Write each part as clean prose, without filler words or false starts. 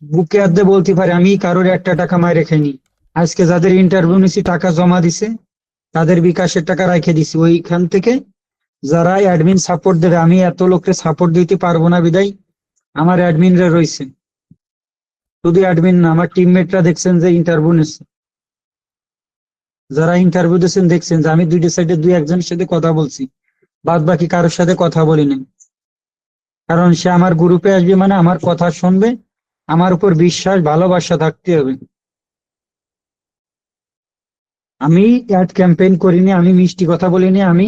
বুকে হাত দিয়ে বলতে পারি আমি কারোর একটা টাকা মাইরে খাইনি। আজকে যাদের ইন্টারভিউ নিছি টাকা জমা দিছে, তাদের বিকাশের টাকা রেখে দিছি ওইখান থেকে। যারা অ্যাডমিন সাপোর্ট দেবে, আমি এত লোককে সাপোর্ট দিতে পারবো না বিদায় আমার অ্যাডমিনরা রয়েছে। শুধু অ্যাডমিন না, আমার টিমমেটরা দেখছেন যে ইন্টারভিউ নিচ্ছে, যারা ইন্টারভিউ দিচ্ছেন দেখছেন যে আমি দুইটা সাইডে দুই একজনের সাথে কথা বলছি, বাদ বাকি কারোর সাথে কথা বলি নাই। কারণ সে আমার গ্রুপে আসবে মানে আমার কথা শুনবে, আমার উপর বিশ্বাস ভালোবাসা থাকতে হবে। আমি অ্যাড ক্যাম্পেইন করিনি, আমি মিষ্টি কথা বলিনি, আমি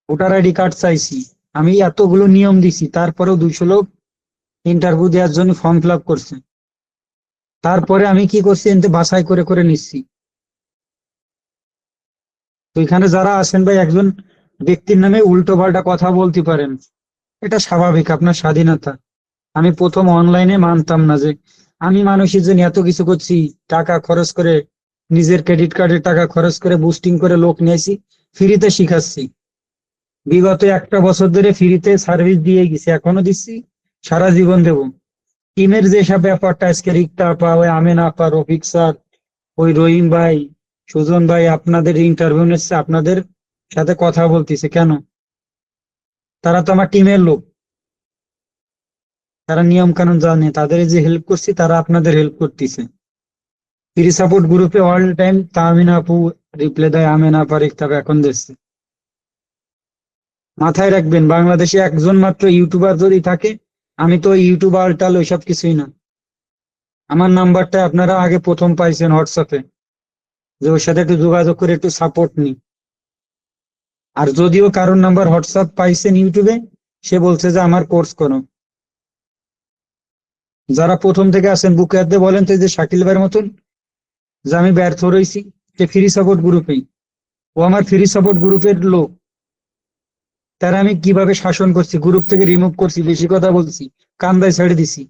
ভোটার আইডি কার্ড চাইছি। আমি এতগুলো নিয়ম দিছি, তারপরেও 200 লোক ইন্টারভিউ দেওয়ার জন্য ফর্ম ফিল আপ করছে। তারপরে আমি কি করছি, এতে বাছাই করে করে নিচ্ছি। তো এখানে যারা আছেন ভাই, একজন ব্যক্তির নামে উল্টো পাল্টা কথা বলতে পারেন, এটা স্বাভাবিক, আপনার স্বাধীনতা। আমি প্রথম অনলাইনে মানতাম না যে আমি মানুষের জন্য এত কিছু করছি, টাকা খরচ করে, নিজের ক্রেডিট কার্ডের টাকা খরচ করে বুস্টিং করে লোক নিয়েছি, ফ্রিতে শিখাচ্ছি। বিগত একটা বছর ধরে ফ্রিতে সার্ভিস দিয়ে গেছি, এখনো দিচ্ছি, সারা জীবন দেব। টিমের যেসব ব্যাপারটা আজকে রিক্তা আপা, ওই আমেন আপা, রফিক স্যার, ওই রহিম ভাই, সুজন ভাই, আপনাদের ইন্টারভিউ নিচ্ছে, আপনাদের সাথে কথা বলতেছে কেন? তারা তো আমার টিমের লোক, তারা নিয়ম কানুন জানে, তাদের যে হেল্প করছি তারা আপনাদের হেল্প করতেছে। ফ্রি সাপোর্ট গ্রুপে অল টাইম তামিন আপু রিপ্লাই দেয়, আমেন আপা, রিক্তা আপা এখন দিচ্ছে। মাথায় রাখবেন, বাংলাদেশে একজন মাত্র ইউটিউবার যদি থাকে, আমি তো ইউটিউব আলটাল ওইসব কিছুই না। আমার নাম্বারটা আপনারা আগে প্রথম পাইছেন হোয়াটসঅ্যাপে, যে ওর সাথে একটু যোগাযোগ করে একটু সাপোর্ট নি। আর যদিও কারোর নাম্বার হোয়াটসঅ্যাপ পাইছেন ইউটিউবে, সে বলছে যে আমার কোর্স করো। যারা প্রথম থেকে আছেন বুকে হাত দিয়ে বলেন তো, এই যে শাকিল ভাইয়ের মতন, যে আমি ব্যর্থ রয়েছি, সে ফ্রি সাপোর্ট গ্রুপেই, ও আমার ফ্রি সাপোর্ট গ্রুপের লোক। তারা আমি কিভাবে শাসন করছি, গ্রুপ থেকে রিমুভ করছি, বেশি কথা বলছি, কান্দায় ছেড়ে দিছি,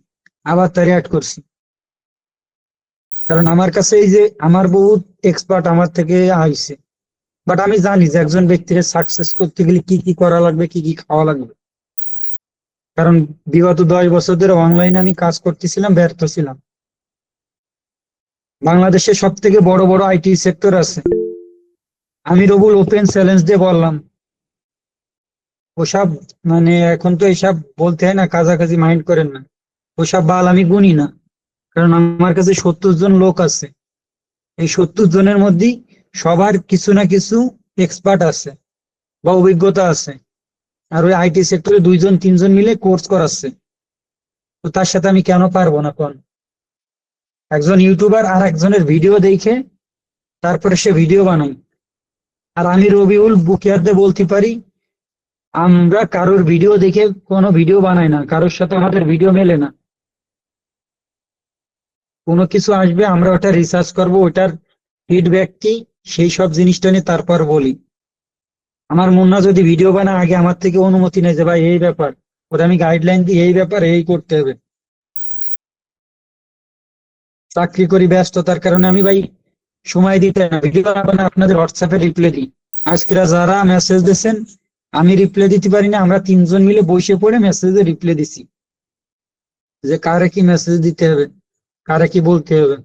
আবার তারে অ্যাড করছি। কারণ আমার কাছে এই যে আমার বহুত এক্সপার্ট আমার থেকে আইছে, বাট আমি জানি যে একজন ব্যক্তিকে সাকসেস করতে গেলে কি কি করা লাগবে, কি কি খাওয়া লাগবে। কারণ বিগত 10 বছর ধরে অনলাইনে আমি কাজ করতেছিলাম, ব্যর্থ ছিলাম। বাংলাদেশে সব থেকে বড় বড় আইটি সেক্টর আছে, আমি রবুল ওপেন চ্যালেঞ্জ দিয়ে বললাম, ওসব মানে এখন তো এসব বলতে হয় না, কাছাকাছি মাইন্ড করেন না, ওসব বাল আমি গুনি না। কারণ আমার কাছে 70 জন লোক আছে, এই 70 জনের মধ্যেই সবার কিছু না কিছু এক্সপার্ট আছে বা অভিজ্ঞতা আছে। আর ওই আইটি সেক্টরে 2 জন 3 জন মিলে কোর্স করাচ্ছে, তো তার সাথে আমি কেন পারবো না কোন? একজন ইউটিউবার আর একজনের ভিডিও দেখে তারপরে সে ভিডিও বানাই, আর আমি রবিউল বুকিয়ারদের বলতে পারি, আমরা কারোর ভিডিও দেখে কোনো ভিডিও বানাই না, কারোর সাথে আমাদের ভিডিও মেলে না। কোনো কিছু আসবে আমরা ওটা রিসার্চ করব, ওটার ফিডব্যাক কি, সেই সব জিনিসটা নিয়ে তারপর বলি। আমার মুন্না যদি ভিডিও বানায়, আগে আমার থেকে অনুমতি নেই যে ভাই এই ব্যাপার, ওটা আমি গাইডলাইন দিই, এই ব্যাপার এই করতে হবে। চাকরি করি, ব্যস্ততার কারণে আমি ভাই সময় দিতে না, ভিডিও বানাবো আপনাদের হোয়াটসঅ্যাপে রিপ্লাই দিই। আজকেরা যারা মেসেজ দিচ্ছেন, আমি রিপ্লাই দিতে পারি না, আমরা 3 জন মিলে বসে পড়ে মেসেজে রিপ্লাই দিছি, যে কারে কি মেসেজ দিতে হবে, কারে কি বলতে হবে।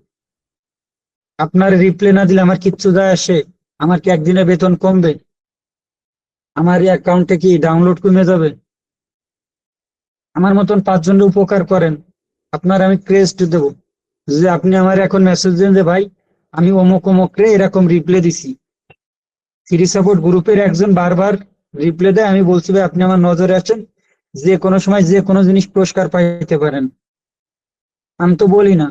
আপনার রিপ্লাই না দিলে আমার কিচ্ছু যায় আসে? আমার কি একদিনের বেতন কমবে? আমার অ্যাকাউন্টে কি ডাউনলোড কমে যাবে? আমার মতন 5 জনের উপকার করেন, আপনার আমি ক্রেস্ট দেবো, যে আপনি আমার এখন মেসেজ দেন যে ভাই আমি অমুক অমুক রে এরকম রিপ্লাই দিছি। ফ্রি সাপোর্ট গ্রুপের একজন বারবার রিপ্লাই দেয়, আমি বলছি ভাই আপনি আমার নজরে আছেন, যে কোনো সময় যে কোনো জিনিস পুরস্কার পাইতে পারেন। আমি তো বলি না।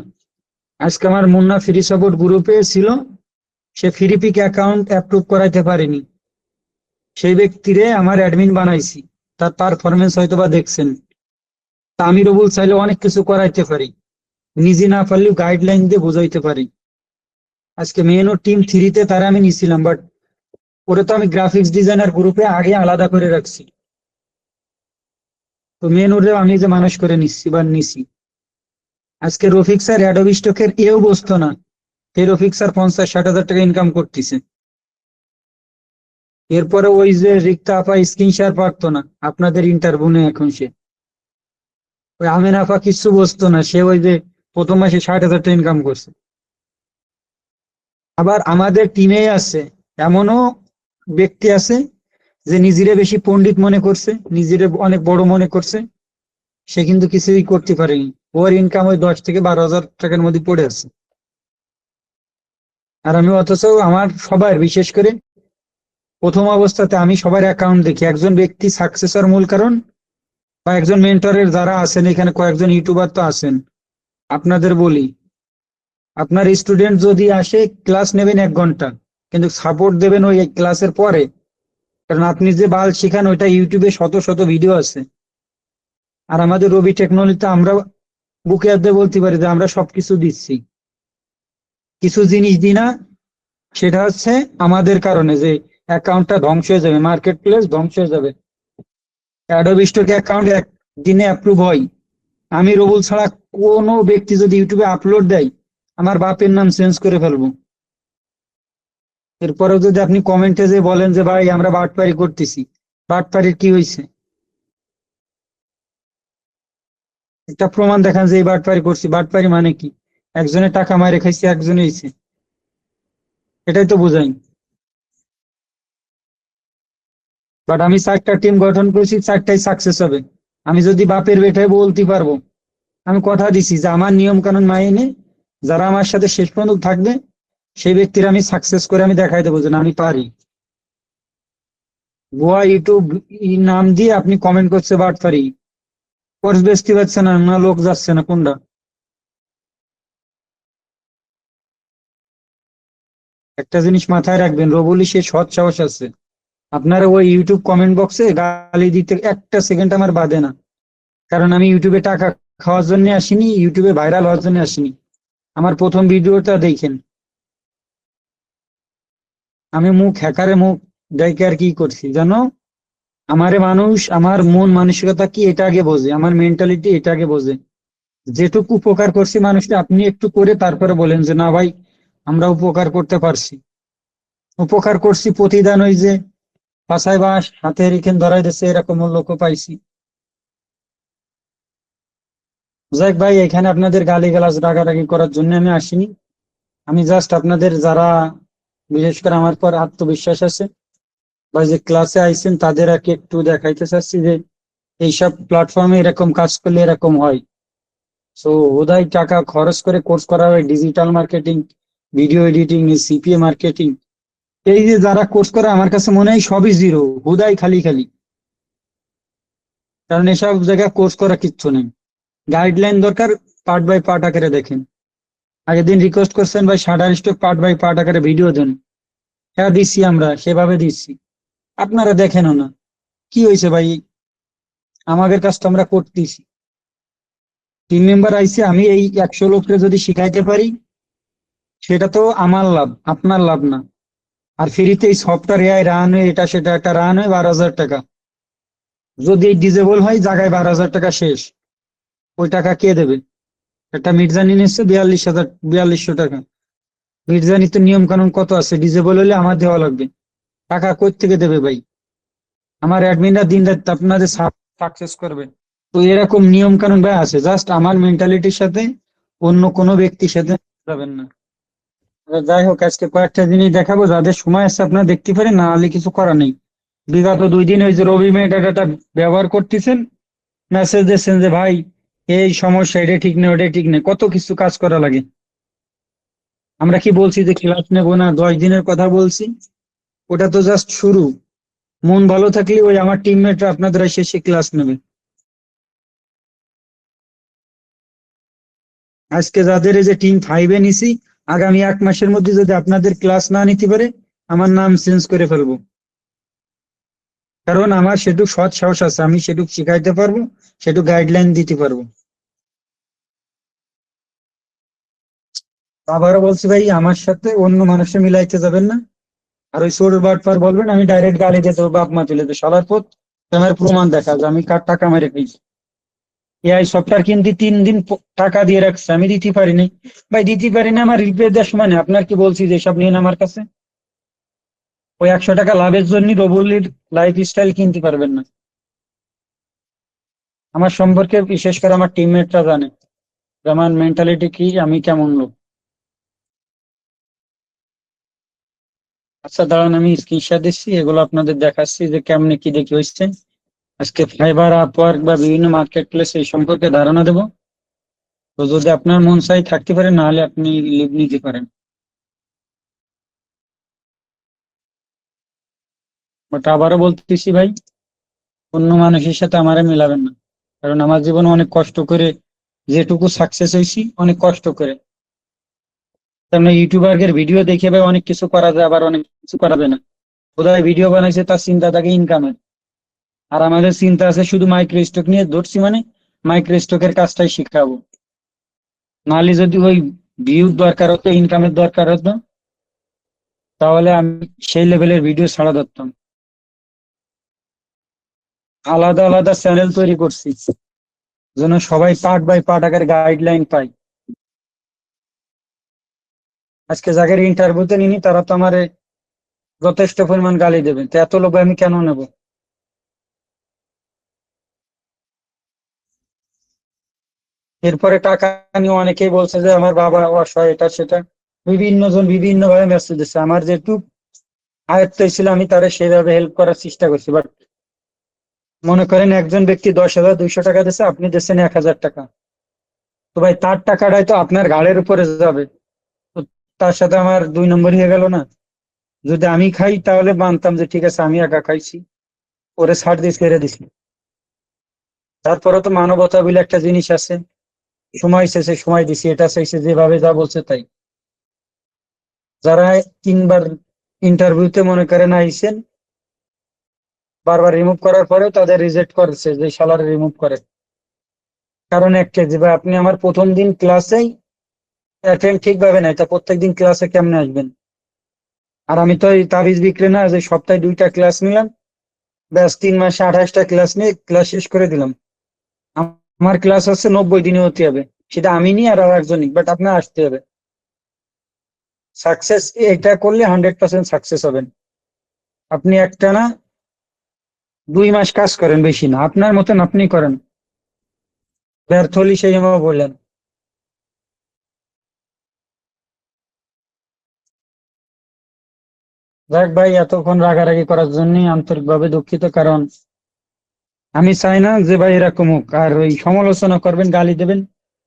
আজকে আমার মুন্না ফ্রি সাপোর্ট গ্রুপে ছিল, সে ফ্রি পিক অ্যাকাউন্ট অ্যাপ্রুভ করাইতে পারেনি, সেই ব্যক্তিরে আমার অ্যাডমিন বানাইছি, তার পারফরমেন্স হয়তো বা দেখছেন। তা আমি রবুল চাইলে অনেক কিছু করাইতে পারি, নিজে না পারলেও গাইডলাইন দিয়ে বোঝাইতে পারি। আজকে মেন ও টিম থ্রিতে তারা আমি নিছিলাম, বাট ওরে তো আমি গ্রাফিক্স ডিজাইনার গ্রুপে আগে আলাদা করে রাখছি। তো মেন ওরে আমি যে মানুষ করে নিচ্ছি বা নিছি। আজকে রফিক স্যার অ্যাডোবি স্টকের এও বসতো না, এই রফিক স্যার 50-60 হাজার টাকা ইনকাম করতেছে। এরপরে ওই যে রিক্তা আপা স্ক্রিন শেয়ার পারতো না আপনাদের ইন্টারভিউ, এখন সে ওই আমিন আপা কিচ্ছু বসতো না, সে ওই যে প্রথম মাসে 60,000 টাকা ইনকাম করছে। আবার আমাদের টিমে আছে এমনও ব্যক্তি আছে যে নিজেরে বেশি পণ্ডিত মনে করছে, নিজেরে অনেক বড় মনে করছে, সে কিন্তু কিছুই করতে পারেনি। ওর ইনকাম ওই 10 থেকে 12 হাজার টাকার মধ্যে পড়ে আছে। আর আমি অথচ আমার সবার, বিশেষ করে প্রথম অবস্থাতে আমি সবার অ্যাকাউন্ট দেখি। একজন ব্যক্তি সাকসেসের মূল কারণ, বা একজন মেন্টরের যারা আছেন এখানে কয়েকজন ইউটিউবার তো আছেন, আপনাদের বলি, আপনার স্টুডেন্ট যদি আসে ক্লাস নেবেন 1 ঘন্টা, কিন্তু সাপোর্ট দেবেন ওই ক্লাসের পরে। কারণ আপনি যে বাল শিখান ওইটা ইউটিউবে শত শত ভিডিও আছে। আর আমাদের রবি টেকনোলজিতে আমরা বুকে হাত দিয়ে বলতে পারি যে আমরা সবকিছু দিচ্ছি। কিছু জিনিস দিই না, সেটা হচ্ছে আমাদের কারণে যে অ্যাকাউন্টটা ধ্বংস হয়ে যাবে, মার্কেট প্লেস ধ্বংস হয়ে যাবে। অ্যাডোবি স্টক অ্যাকাউন্ট একদিনে অ্যাপ্রুভ হয়। আমি রবুল ছাড়া কোনো ব্যক্তি যদি ইউটিউবে আপলোড দেয়, আমার বাপের নাম চেঞ্জ করে ফেলবো। এরপরেও যদি আপনি কমেন্টে যে বলেন যে ভাই আমরা বাটপারি করতেছি, বাটপারির কি হয়েছে? একটা প্রমাণ দেখান যে এই বাটপারি করছি। বাটপারি মানে কি? একজনের টাকা মারে খাইছে, একজনে হয়েছে, এটাই তো বোঝাই। বাট আমি 4টা টিম গঠন করেছি, 4টাই সাকসেস হবে। আমি যদি বাপের বেটায় বলতে পারবো, আমি কথা দিছি যে আমার নিয়ম কানুন মাইনে যারা আমার সাথে শেষ পর্যন্ত থাকবে, সেই ব্যক্তির আমি সাকসেস করে আমি দেখাই দেবো যে না, আমি পারি। গোয়া ইউটিউব নাম দিয়ে আপনি কমেন্ট করছে বাটপারি, কোর্স বেচতে পারছে না, না লোক যাচ্ছে না, কোনটা? একটা জিনিস মাথায় রাখবেন, রবুলি সে সৎ সাহস আছে। আপনারা ওই ইউটিউব কমেন্ট বক্সে গালি দিতে একটা সেকেন্ড আমার বাদে না। কারণ আমি ইউটিউবে টাকা খাওয়ার জন্য আসিনি, ইউটিউবে ভাইরাল হওয়ার জন্য আসিনি। আমার প্রথম ভিডিওটা দেখেন, আমি মুখ হ্যাকারে মুখ দেখে আর কি করছি জানো? আমারে মানুষ, আমার মন মানসিকতা কি এটা আগে বোঝে, আমার মেন্টালিটি এটা আগে বোঝে। যেটুকু উপকার করছি মানুষকে আপনি একটু করে তারপরে বলেন যে না ভাই আমরা উপকার করতে পারছি। উপকার করছি প্রতিদান ওই যে বাসায় বাস হাতে রেখে ধরাই দিচ্ছে, এরকম লোকও পাইছি। যাক ভাই, এখানে আপনাদের গালিগালাজ রাগারাগি করার জন্য আমি আসিনি। আমি জাস্ট আপনাদের যারা বিশেষ করে আমার পর আত্মবিশ্বাস আছে বা যে ক্লাসে আইছেন তাদের আর কি একটু দেখাইতে চাচ্ছি যে এইসব প্ল্যাটফর্মে এরকম কাজ করলে এরকম হয়। সো হুদাই টাকা খরচ করে কোর্স করা হয় digital marketing, video editing, CPA marketing. এই যে যারা কোর্স করে আমার কাছে মনে হয় সবই জিরো, হুদাই খালি খালি। কারণ এসব জায়গায় কোর্স করা কিচ্ছু নেই। গাইডলাইন দরকার, পার্ট বাই পার্ট আকারে দেখেন। আগের দিন রিকোয়েস্ট করছেন ভাই Shutterstock part by part আকারে ভিডিও দেন, হ্যাঁ দিচ্ছি, আমরা সেভাবে দিচ্ছি। আপনারা দেখেনও না, কি হয়েছে ভাই? আমাদের কাজ তো আমরা করতেছি। টিম মেম্বার আইছে, আমি এই 100 লোককে যদি শিখাইতে পারি, সেটা তো আমার লাভ, আপনার লাভ না। আর ফ্রিতে এই সফটওয়্যার এআই রান হয়, এটা সেটা একটা রান হয় 12,000 টাকা। যদি এই ডিজেবল হয় জায়গায় 12,000 টাকা শেষ। ওই টাকা কে দেবে? একটা মির্জানি নিচ্ছে 42,000, 4200 টাকা। মির্জানি তো নিয়ম কানুন কত আছে, ডিজেবল হলে আমার দেওয়া লাগবে। টাকা কই থেকে দেবে ভাই? আমার অ্যাডমিনরা দিন রাত আপনাদের সাকসেস করবে। তো এরকম নিয়ম কানুন ভাই আছে, জাস্ট আমার মেন্টালিটির সাথে অন্য কোনো ব্যক্তির সাথে যাবেন না। যাই হোক, আজকে কয়েকটা জিনিস দেখাবো, যাদের সময় আছে আপনারা দেখতে পারেন, না হলে কিছু করার নেই। বিগত 2 দিন ওই যে রবি মেটাডাটা ব্যবহার করতেছেন, মেসেজ দিচ্ছেন যে ভাই এই সমস্যা, এটা ঠিক নেই, ওটা ঠিক নেই, কত কিছু কাজ করা লাগে। আমরা কি বলছি যে ক্লাস নেবো না, 10 দিনের কথা বলছি? ওটা তো জাস্ট শুরু। মন ভালো থাকলে ওই আমার টিমমেটরা আপনাদের শেষে ক্লাস নেবে। আজকে যাদের এই যে টিম 5-এ নিছি, আগামী 1 মাসের মধ্যে যদি আপনাদের ক্লাস না নিতে পারে, আমার নাম চেঞ্জ করে ফেলবো। কারণ আমার সেটুক সৎ সাহস আছে, আমি সেটুক শিখাইতে পারবো, সেটুক গাইডলাইন দিতে পারবো। আবারও বলছি ভাই, আমার সাথে অন্য মানুষে মিলাইতে যাবেন না। আর ওই সোর বাটপার বলবেন আমি ডাইরেক্ট গালি দিয়ে দেবো, বাপ মা তুলে দেবো সবার পথ। আমার প্রমাণ দেখা যে আমি কার টাকা মেরে খাইছি। এআই সফটওয়্যার কিনতে 3 দিন টাকা দিয়ে রাখছে, আমি দিতে পারিনি। ভাই দিতে পারি না, আমার রিপ্লে দেওয়ার সময় নেই। আপনার কি বলছি যে সব নিন আমার কাছে? ওই 100 টাকা লাভের জন্য রবুলির লাইফ স্টাইল কিনতে পারবেন না। আমার সম্পর্কে বিশেষ করে আমার টিমমেটরা জানে। আমার মেন্টালিটি কি, আমি কেমন লোক। আচ্ছা দাঁড়ান, আমি স্ক্রিনশট দিচ্ছি, এগুলো আপনাদের দেখাচ্ছি যে কেমনে কি দেখি হচ্ছে। আজকে ফাইবার, আপওয়ার্ক বা বিভিন্ন মার্কেট প্লেস এই সম্পর্কে ধারণা দেবো। তো যদি আপনার মন চাই থাকতে পারে, নাহলে আপনি লিভ নিতে পারেন। বাট আবারও বলতেছি ভাই, অন্য মানুষের সাথে আমারে মিলাবেন না। কারণ আমার জীবনে অনেক কষ্ট করে যেটুকু সাকসেস হয়েছি, অনেক কষ্ট করে। তেমনি ইউটিউবারদের ভিডিও দেখে ভাই অনেক কিছু করা যায়, আবার অনেক কিছু করা যায় না। কোথায় ভিডিও বানাইছে তার চিন্তা থাকে ইনকামের, আর আমাদের চিন্তা আছে শুধু মাইক্রো স্টক নিয়ে ধরছি, মানে মাইক্রো স্টকের কাজটাই শিখাবো। নাহলে যদি ওই ভিউ দরকার হতো, ইনকামের দরকার হতো, তাহলে আমি সেই লেভেলের ভিডিও ছাড়া ধরতাম। আলাদা আলাদা চ্যানেল তৈরি করছি, যেন সবাই পার্ট বাই পার্ট আকারে গাইডলাইন পায়। আজকে যাদের ইন্টারভিউতে নিনি, তারা তো আমার যথেষ্ট পরিমাণ গালি দেবে, তো এত লোক আমি কেন নেব? এরপরে টাকা নিয়ে অনেকেই বলছে যে আমার বাবা অসহায়, এটা সেটা। বিভিন্ন জন বিভিন্ন ভাবে মেসেজ দিচ্ছে, আমার যেটুকু আয়ত্ত ছিল আমি তারা সেভাবে হেল্প করার চেষ্টা করছি। বাট মনে করেন একজন ব্যক্তি 10,200 টাকা দিচ্ছে, আপনি দিচ্ছেন 1,000 টাকা। তো ভাই তার টাকাটাই তো আপনার ঘাড়ের উপরে যাবে। তো তার সাথে আমার দুই নম্বরই হয়ে গেল না? যদি আমি খাই তাহলে মানতাম যে ঠিক আছে, আমি একা খাইছি, ওরে ছাড় দিয়ে ছেড়ে দিছি। তারপরে তো মানবতা বলে একটা জিনিস আছে। সময় শেষে সময় দিছি, এটা চাইছে যেভাবে যা বলছে তাই। যারা 3বার ইন্টারভিউতে মনে করেন আইসেন, বারবার রিমুভ করার পরেও তাদের রিজেক্ট করেছে যে শালারে রিমুভ করে। কারণ একটা, যে ভাই আপনি আমার প্রথম দিন ক্লাসেই অ্যাটেন্ড ঠিকভাবে নাই, তা প্রত্যেকদিন ক্লাসে কেমনে আসবেন? আর আমি তো এই তাবিজ বিক্রি না যে সপ্তাহে 2টা ক্লাস নিলাম, ব্যাস 3 মাসে 28টা ক্লাস নিয়ে ক্লাস শেষ করে দিলাম। আমার ক্লাস হচ্ছে 90 দিনে হতে হবে, সেটা আমি নি আর একজন, বাট আপনার আসতে হবে। সাকসেস এটা করলে 100% সাকসেস হবেন। আপনি একটা না 2 মাস কাজ করেন, বেশি না, আপনার মতন আপনি করেন, ব্যর্থ হলে সেই জন্য বললেন। যাক ভাই, এতক্ষণ রাগারাগি করার জন্য আন্তরিকভাবে দুঃখিত। কারণ আমি চাই না যে ভাই এরকম হোক। আর ওই সমালোচনা করবেন, গালি দেবেন,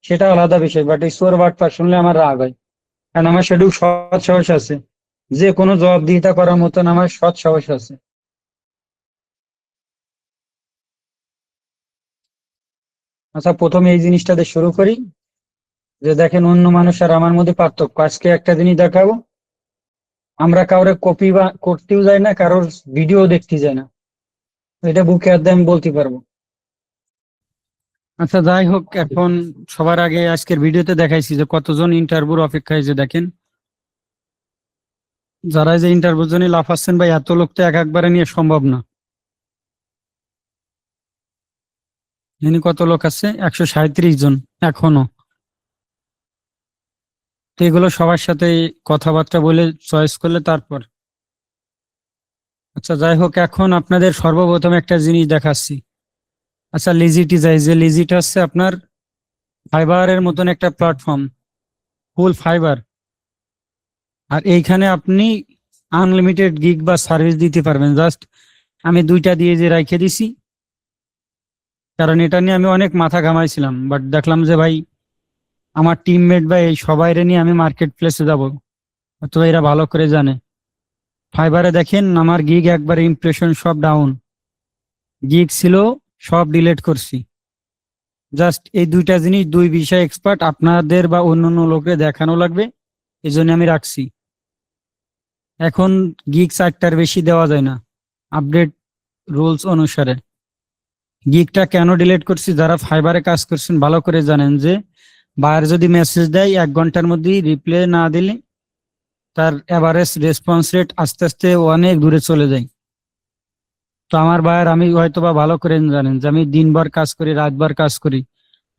সেটা আলাদা বিষয়, বাট এই সোর বাটপার শুনলে আমার রাগ হয়। কারণ আমার সেটুকু সৎ সাহস আছে, যে কোনো জবাবদিহিতা করার মতন আমার সৎ সাহস আছে। আচ্ছা, প্রথমে এই জিনিসটা দিয়ে শুরু করি, যে দেখেন অন্য মানুষ আর আমার মধ্যে পার্থক্য। আজকে একটা জিনিস দেখাবো, আমরা কাউরে কপি বা করতেও যাই না, কারোর ভিডিও দেখতে যাই না। এটা বুকে হাত দিয়ে আমি বলতে পারবো। আচ্ছা যাই হোক, এখন সবার আগে আজকের ভিডিওতে দেখাইছি যে কতজন ইন্টারভিউর অপেক্ষায়, যে দেখেন যারা যে ইন্টারভিউর জন্য লাফাচ্ছেন ভাই, এত লোক তো এক একবারে নিয়ে সম্ভব না। এখানে কত লোক আছে, 137 জন এখনো। তো এগুলো সবার সাথে কথাবার্তা বলে চয়েস করলে তারপর। আচ্ছা যাই হোক, এখন আপনাদের সর্বপ্রথম একটা জিনিস দেখাচ্ছি। আচ্ছা লিজিটি যাই, যে লিজিট হচ্ছে আপনার ফাইবারের মতন একটা প্ল্যাটফর্ম, ফুল ফাইবার। আর এইখানে আপনি আনলিমিটেড গিগ বা সার্ভিস দিতে পারবেন। জাস্ট আমি 2টা দিয়ে যে রাইখে দিছি, কারণ এটা নিয়ে আমি অনেক মাথা ঘামাইছিলাম। বাট দেখলাম যে ভাই আমার টিমমেট বা এই সবাই নিয়ে আমি মার্কেট প্লেসে যাবো, তো এরা ভালো করে জানে। ফাইবারে দেখেন আমার গিগ একবার ইমপ্রেশন সব ডাউন, গিগ ছিল সব ডিলিট করছি। জাস্ট এই 2টা জিনিস, 2 বিষয় এক্সপার্ট আপনাদের বা অন্যান্য লোককে দেখানো লাগবে, এই জন্য আমি রাখছি। এখন গিগ 4টার বেশি দেওয়া যায় না আপডেট রুলস অনুসারে। গিগটা কেন ডিলিট করছি, যারা ফাইবারে কাজ করছেন ভালো করে জানেন যে বায়ার যদি মেসেজ দেয় 1 ঘন্টার মধ্যে রিপ্লাই না দিলে তার এভারেজ রেসপন্স রেট আস্তে আস্তে অনেক দূরে চলে যায়। তো আমার বায়ার, আমি হয়তো বা ভালো করে জানেন যে আমি দিনভর কাজ করি, রাতভর কাজ করি।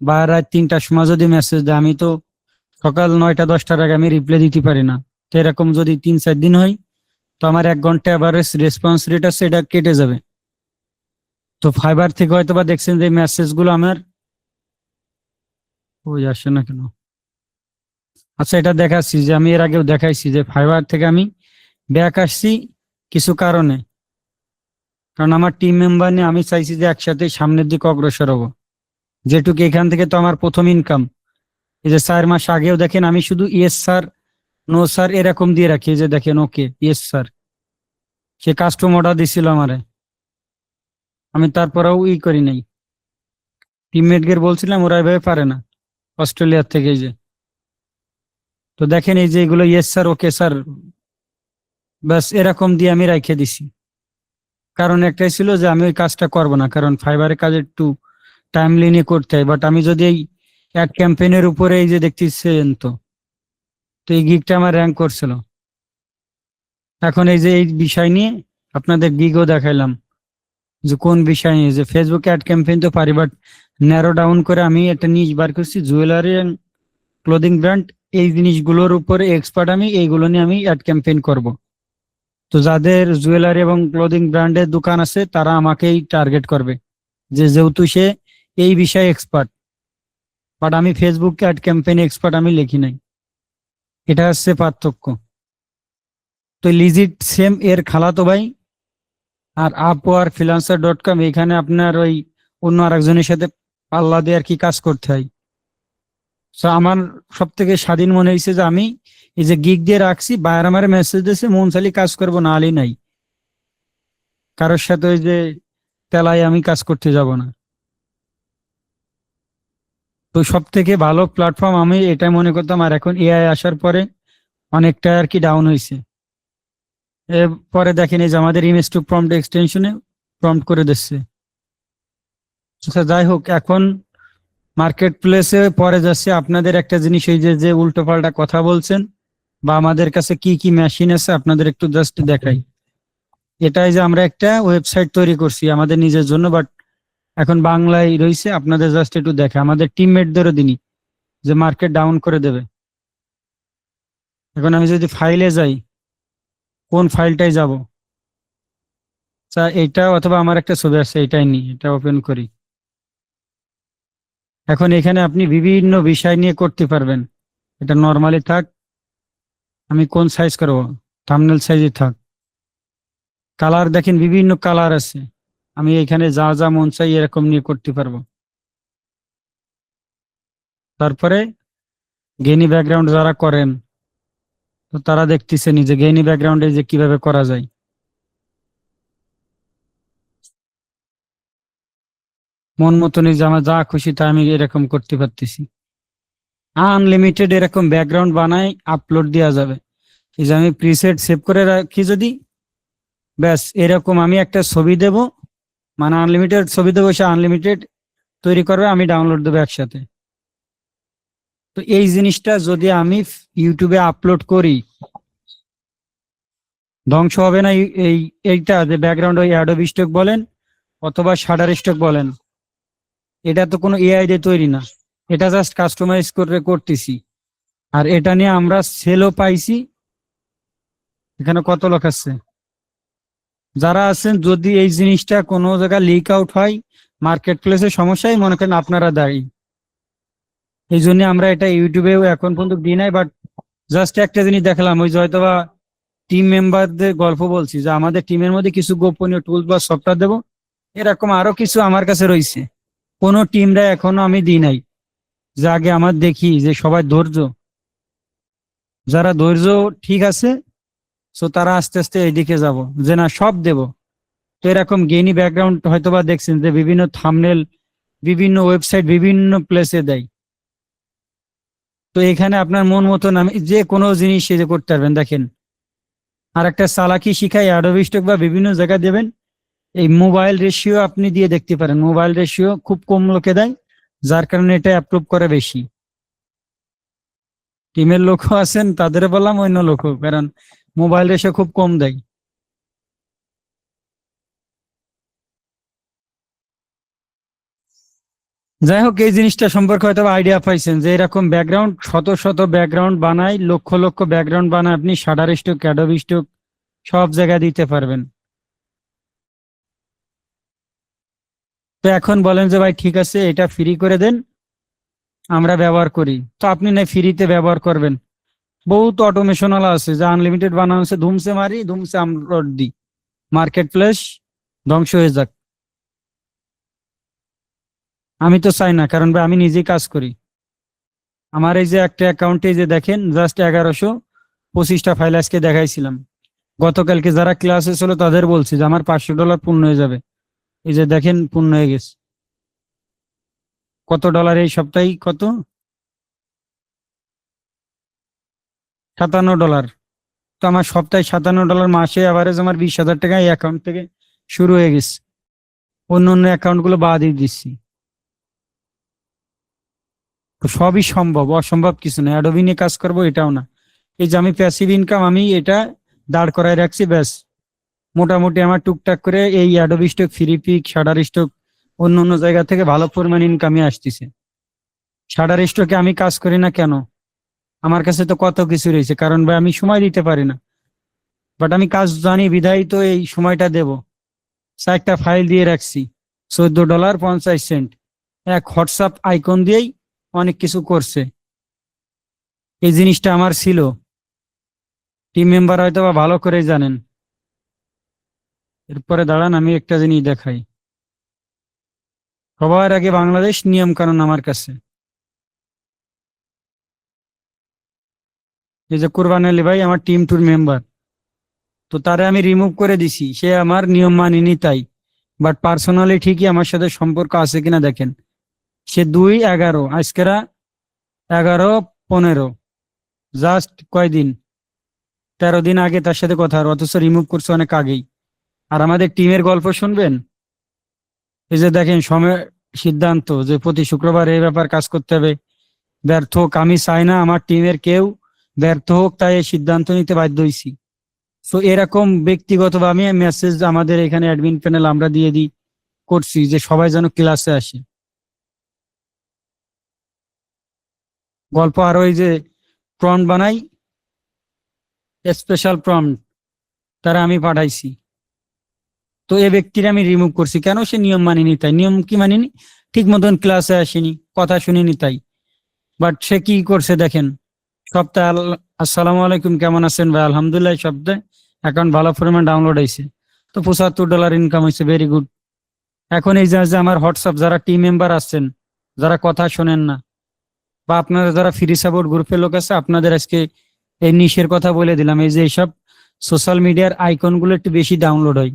বায়ার রাত 3টার সময় যদি মেসেজ দেয়, আমি তো সকাল 9টা 10টার আগে আমি রিপ্লাই দিতে পারি না। তো এরকম যদি 3-4 দিন হয়, তো আমার 1 ঘন্টা এভারেজ রেসপন্স রেট আছে, এটা কেটে যাবে। তো ফাইবার থেকে হয়তো বা দেখছেন যে মেসেজ গুলো আমার ওই আসে না কেন? আচ্ছা, এটা দেখাচ্ছি যে আমি এর আগেও দেখাইছি যে ফাইবার থেকে আমি ব্যাক আসছি কিছু কারণে। কারণ আমার টিম মেম্বার নিয়ে আমি চাইছি যে একসাথে সামনের দিকে অগ্রসর হবো। যেটুকু এখান থেকে তো আমার প্রথম ইনকাম। এই যে 4 মাস আগেও দেখেন আমি শুধু ইয়েস স্যার, নো স্যার এরকম দিয়ে রাখি, এই যে দেখেন ওকে ইয়েস স্যার, সে কাস্টমারটা দিছিল আমারে, আমি তারপরেও করি নাই। টিমমেটদের বলছিলাম, ওরা এভাবে পারে না, অস্ট্রেলিয়ার থেকে। এই যে তো দেখেন এই যে এগুলো ইয়েস স্যার, ওকে স্যার, ব্যাস এরকম দিয়ে আমি রাখে দিছি। কারণ একটাই ছিল যে আমি ওই কাজটা করব না, কারণ ফাইবারের কাজ একটু টাইমলি নিয়ে করতে হয়। বাট আমি যদি এই অ্যাড ক্যাম্পেইনের উপরে এই যে দেখতেছেন তো, তো এই গিগটা আমার র্যাঙ্ক করছিল। এখন এই যে এই বিষয় নিয়ে আপনাদের গিগও দেখাইলাম যে কোন বিষয় নিয়ে, যে ফেসবুকে অ্যাড ক্যাম্পেইন তো পারি, বাট ন্যারো ডাউন করে আমি একটা নিশ বার করছি, জুয়েলারি এন্ড ক্লোদিং ব্র্যান্ড। এই জিনিসগুলোর উপরে এক্সপার্ট আমি, এইগুলো নিয়ে আমি অ্যাড ক্যাম্পেইন করব। তো যাদের জুয়েলারি এবং ক্লোদিং ব্র্যান্ডের দোকান আছে তারা আমাকেই টার্গেট করবে, যে যেহেতু সে এই বিষয়ে এক্সপার্ট। বাট আমি ফেসবুকে অ্যাড ক্যাম্পেইন এক্সপার্ট আমি লিখি নাই। এটা হচ্ছে পার্থক্য। তো লিজিট সেম এর খালাতো ভাই। আর আপওয়ার্ক, ফ্রিল্যান্সার.com, এখানে আপনার ওই অন্য আরেকজনের সাথে পাল্লা দিয়ে আর কি কাজ করতে হয়। তো আমার সব থেকে স্বাধীন মনে হয়েছে যে আমি এই যে গিগ দিয়ে রাখছি, বাইরে আমার মেসেজ দিয়েছে মন চাইলে কাজ করবো, না হলেই নাই। কারোর সাথে ওই যে তেলায় আমি কাজ করতে যাব না। তো সব থেকে ভালো প্ল্যাটফর্ম আমি এটা মনে করতাম, আর এখন এআই আসার পরে অনেকটা আর কি ডাউন হয়েছে। এরপরে দেখেন এই যে আমাদের ইমেজ টু প্রম্পট এক্সটেনশনে প্রম্পট করে দিচ্ছে। আচ্ছা যাই হোক, এখন মার্কেট প্লেসে পরে যাচ্ছে আপনাদের একটা জিনিস, এই যে যে উল্টো পাল্টা কথা বলছেন বা আমাদের কাছে কি কি মেশিন আছে আপনাদের একটু জাস্ট দেখাই। এটাই যে আমরা একটা ওয়েবসাইট তৈরি করছি আমাদের নিজের জন্য, বাট এখন বাংলায় রয়েছে। আপনাদের জাস্ট একটু দেখা, আমাদের টিমমেটদেরও দিনই, যে মার্কেট ডাউন করে দেবে। এখন আমি যদি ফাইলে যাই, কোন ফাইলটাই যাব? আচ্ছা এইটা, অথবা আমার একটা ছবি আছে এটাই নিই, এটা ওপেন করি। এখন এখানে আপনি বিভিন্ন বিষয় নিয়ে করতে পারবেন। এটা নর্মালি থাক, আমি কোন সাইজ করবো? থাম্বনেল সাইজে থাক। কালার দেখেন বিভিন্ন কালার আছে, আমি এখানে যা যা মন চাই এরকম নিয়ে করতে পারবো। তারপরে গেনি ব্যাকগ্রাউন্ড যারা করেন, তো তারা দেখতেছেন যে গেনি ব্যাকগ্রাউন্ডে যে কিভাবে করা যায়। মন মতনই যে আমার যা খুশি তা আমি এরকম করতে পারতেছি। আনলিমিটেড এরকম ব্যাকগ্রাউন্ড বানাই, আপলোড দেওয়া যাবে। এই যে আমি প্রিসেট সেভ করে রাখি যদি, ব্যাস এরকম আমি একটা ছবি দেব, মানে আনলিমিটেড ছবি দেবো, সে আনলিমিটেড তৈরি করবে, আমি ডাউনলোড দেবো একসাথে। তো এই জিনিসটা যদি আমি ইউটিউবে আপলোড করি, ধ্বংস হবে না? এই এইটা যে ব্যাকগ্রাউন্ড, ওই অ্যাডোবি স্টক বলেন অথবা শাটার স্টক বলেন, এটা তো কোনো এআই দিয়ে তৈরি না, এটা জাস্ট কাস্টমাইজ করে করতেছি। আর এটা নিয়ে আমরা সেলও পাইছি। এখানে কত লোক আছে যারা আছেন, যদি এই জিনিসটা কোনো জায়গায় লিক আউট হয়, মার্কেট প্লেসে সমস্যায়, মনে করেন আপনারা দায়ী। এই জন্য আমরা এটা ইউটিউবেও এখন পর্যন্ত দিই নাই। বাট জাস্ট একটা জিনিস দেখলাম, ওই যে হয়তোবা টিম মেম্বারদের গল্প বলছি, যে আমাদের টিমের মধ্যে কিছু গোপনীয় টুল বা সফটওয়্যার দেবো, এরকম আরো কিছু আমার কাছে রয়েছে। কোনো টিমরা এখনো আমি দিই নাই। যে আগে আমার দেখি যে সবাই ধৈর্য, যারা ধৈর্য ঠিক আছে, তো তারা আস্তে আস্তে এইদিকে যাব, যে না সব দেব। তো এরকম গেনি ব্যাকগ্রাউন্ড হয়তোবা দেখছেন যে বিভিন্ন থাম্বনেল বিভিন্ন ওয়েবসাইট বিভিন্ন প্লেসে দেয়। তো এখানে আপনার মন মতন আমি যে কোনো জিনিস এই যে করতে পারবেন। দেখেন আর একটা চালাকি শিখাই, অ্যাডোবি স্টক বা বিভিন্ন জায়গায় দেবেন, এই মোবাইল রেশিও আপনি দিয়ে দেখতে পারেন। মোবাইল রেশিও খুব কম লোকে দেয়, যার কারণে এটা অ্যাপ্রুভ করে বেশি। টিমের লোকও আছেন, তাদের বললাম অন্য লোকও, কারণ মোবাইল রেশিও খুব কম দেয়। যাই হোক, এই জিনিসটা সম্পর্কে হয়তো আইডিয়া পাইছেন যে এরকম ব্যাকগ্রাউন্ড শত শত ব্যাকগ্রাউন্ড বানাই, লক্ষ লক্ষ ব্যাকগ্রাউন্ড বানায় আপনি শাটার স্টক, অ্যাডোবি স্টক সব জায়গায় দিতে পারবেন। তো এখন বলেন যে ভাই ঠিক আছে এটা ফ্রি করে দেন, আমরা ব্যবহার করি, তো আপনি না ফ্রিতে ব্যবহার করবেন। বহুত অটোমেশন ওয়ালা আছে যা আনলিমিটেড বানানো আছে, ধুমসে মারি ধুমসে আপলোড দিই, মার্কেট প্লেস ধ্বংস হয়ে যাক। আমি তো চাই না, কারণ ভাই আমি নিজেই কাজ করি। আমার এই যে একটা অ্যাকাউন্টে যে দেখেন জাস্ট 1125টা ফাইল আজকে দেখাইছিলাম। গতকালকে যারা ক্লাসে ছিল তাদের বলছি যে আমার $500 পূর্ণ হয়ে যাবে। এই যে দেখেন পূর্ণ হয়ে গেছে। কত ডলার এই সপ্তাহে? কত? $57। তো আমার সপ্তাহে $57, মাসে অ্যাভারেজ আমার 20,000 টাকা এই অ্যাকাউন্ট থেকে শুরু হয়ে গেছে। অন্য অন্য অ্যাকাউন্ট গুলো বাদ দিয়ে দিচ্ছি। তো সবই সম্ভব, অসম্ভব কিছু না। অ্যাডোবি নিয়ে কাজ করবো এটাও না। এই যে আমি প্যাসিভ ইনকাম আমি এটা দাঁড় করায় রাখছি, ব্যাস। মোটামুটি আমার টুকটাক করে এই Adobe Stock, Freepik, Shutterstock, অন্য অন্য জায়গা থেকে ভালো পরিমাণ ইনকামই আসতেছে। শাটার স্টকে আমি কাজ করি না কেন? আমার কাছে তো কত কিছু রয়েছে, কারণ ভাই আমি সময় দিতে পারি না। বাট আমি কাজ জানি বিধায় তো এই সময়টা দেব। 4টা ফাইল দিয়ে রাখছি, $14.50। এক হোয়াটসঅ্যাপ আইকন দিয়েই অনেক কিছু করছে। এই জিনিসটা আমার ছিল, টিম মেম্বার হয়তো বা ভালো করে জানেন। এরপরে দাঁড়ান আমি একটা জিনিস দেখাই। সবার আগে বাংলাদেশ নিয়ম কানুন আমার কাছে। এই যে কুরবান আলী ভাই আমার টিম টুর মেম্বার, তো তারে আমি রিমুভ করে দিছি, সে আমার নিয়ম মানিনি তাই। বাট পার্সোনালি ঠিকই আমার সাথে সম্পর্ক আছে কিনা দেখেন। সে 2-11, আজকেরা 11-15, জাস্ট কয়দিন, 13 দিন আগে তার সাথে কথা, আর অথচ রিমুভ করছে অনেক আগেই। আর আমাদের টিমের গল্প শুনবেন। এই যে দেখেন সময় সিদ্ধান্ত যে প্রতি শুক্রবার এই ব্যাপার কাজ করতে হবে। ব্যর্থ হোক, আমি চাই না আমার টিমের কেউ ব্যর্থ হোক, তাই এই সিদ্ধান্ত নিতে বাধ্য হয়েছি। তো এরকম ব্যক্তিগতভাবে আমি মেসেজ আমাদের এখানে অ্যাডমিন প্যানেল আমরা দিয়ে দিই, করছি যে সবাই যেন ক্লাসে আসে। গল্প আরো এই যে প্রম্পট বানাই, স্পেশাল প্রম্পট তারা আমি পাঠাইছি। তো এই ব্যক্তিরা আমি রিমুভ করছি কেন? সে নিয়ম মানিনি তাই। নিয়ম কি মানিনি? ঠিক মতন ক্লাসে আসেনি, কথা শুনিনি তাই। বাট সে কি করছে দেখেন, সপ্তাহে আসসালামু আলাইকুম, কেমন আছেন ভাই? আলহামদুলিল্লাহ। শব্দে অ্যাকাউন্ট ভালো পরিমাণ ডাউনলোড হয়েছে, তো $75 ইনকাম হয়েছে, ভেরি গুড। এখন এই যে যে আমার হোয়াটসঅ্যাপ যারা টিম মেম্বার আছেন, যারা কথা শোনেন না, বা আপনারা যারা ফ্রি সাপোর্ট গ্রুপের লোক আছে, আপনাদের আজকে এই নিশের কথা বলে দিলাম। এই যে এইসব সোশ্যাল মিডিয়ার আইকন গুলো একটু বেশি ডাউনলোড হয়।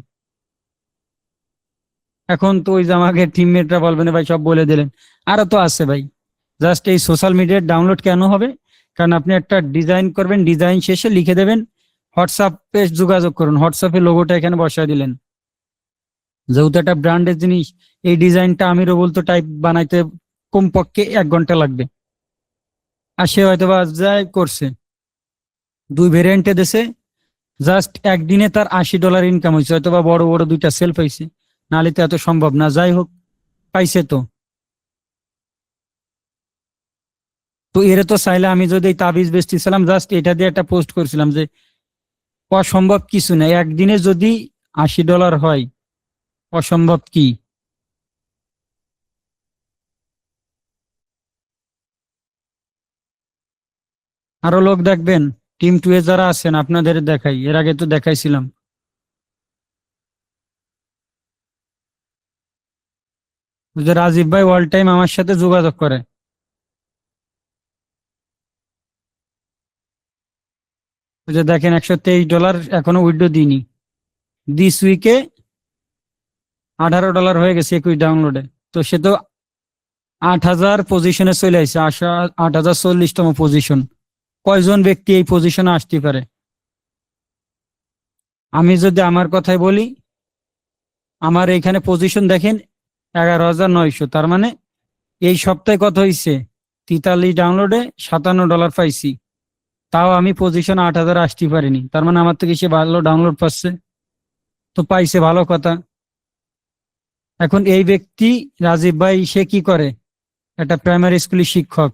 এখন তো ওই যে আমাকে টিমমেটরা বলবেন ভাই সব বলে দিলেন, আরো তো আছে ভাই। জাস্ট এই সোশ্যাল মিডিয়ার ডাউনলোড কেন হবে? কারণ আপনি একটা ডিজাইন করবেন, ডিজাইন শেষে লিখে দেবেন হোয়াটসঅ্যাপে যোগাযোগ করুন, হোয়াটসঅ্যাপে লোগোটা এখানে বসায় দিলেন। যেহেতু একটা ব্র্যান্ডের জিনিস, এই ডিজাইনটা আমিরও বলতো টাইপ বানাইতে কমপক্ষে 1 ঘন্টা লাগবে, আর সে হয়তো বা যাই করছে 2 ভেরিয়েন্টে দেশে, জাস্ট একদিনে তার $80 ইনকাম হয়েছে, হয়তো বা বড় বড় 2টা সেল পাইছে, নাহলে তো এত সম্ভব না। যাই হোক, পাইছে তো। তো এরা তো চাইলে আমি যদি এই তাবিজ বেচতেছিলাম, জাস্ট এটা দিয়ে একটা পোস্ট করেছিলাম যে অসম্ভব কিছু না, একদিনে যদি $80 হয়, অসম্ভব কি? আরো লোক দেখবেন, টিম 2 এ যারা আছেন আপনাদের দেখাই, এর আগে তো দেখাইছিলাম। ওই যে রাজীব ভাই অল টাইম আমার সাথে যোগাযোগ করে। ওই যে দেখেন $123 এখনো উইথড্র দিইনি। দিস উইকে $18 হয়ে গেছে 21 ডাউনলোডে। তো সে তো 8,000 পজিশনে চলে আসছে, 8,040তম পজিশন। কয়জন ব্যক্তি এই পজিশনে আসতে পারে? আমি যদি আমার কথাই বলি, আমার এখানে পজিশন দেখেন 11,900, তার মানে এই সপ্তাহে কত হয়েছে? 43 ডাউনলোডে $57 পাইছি, তাও আমি পজিশন 8,000 আসতে পারিনি। তার মানে আমার থেকে সে ভালো ডাউনলোড পাচ্ছে, তো পাইছে, ভালো কথা। এখন এই ব্যক্তি রাজীব ভাই সে কি করে? একটা প্রাইমারি স্কুলের শিক্ষক।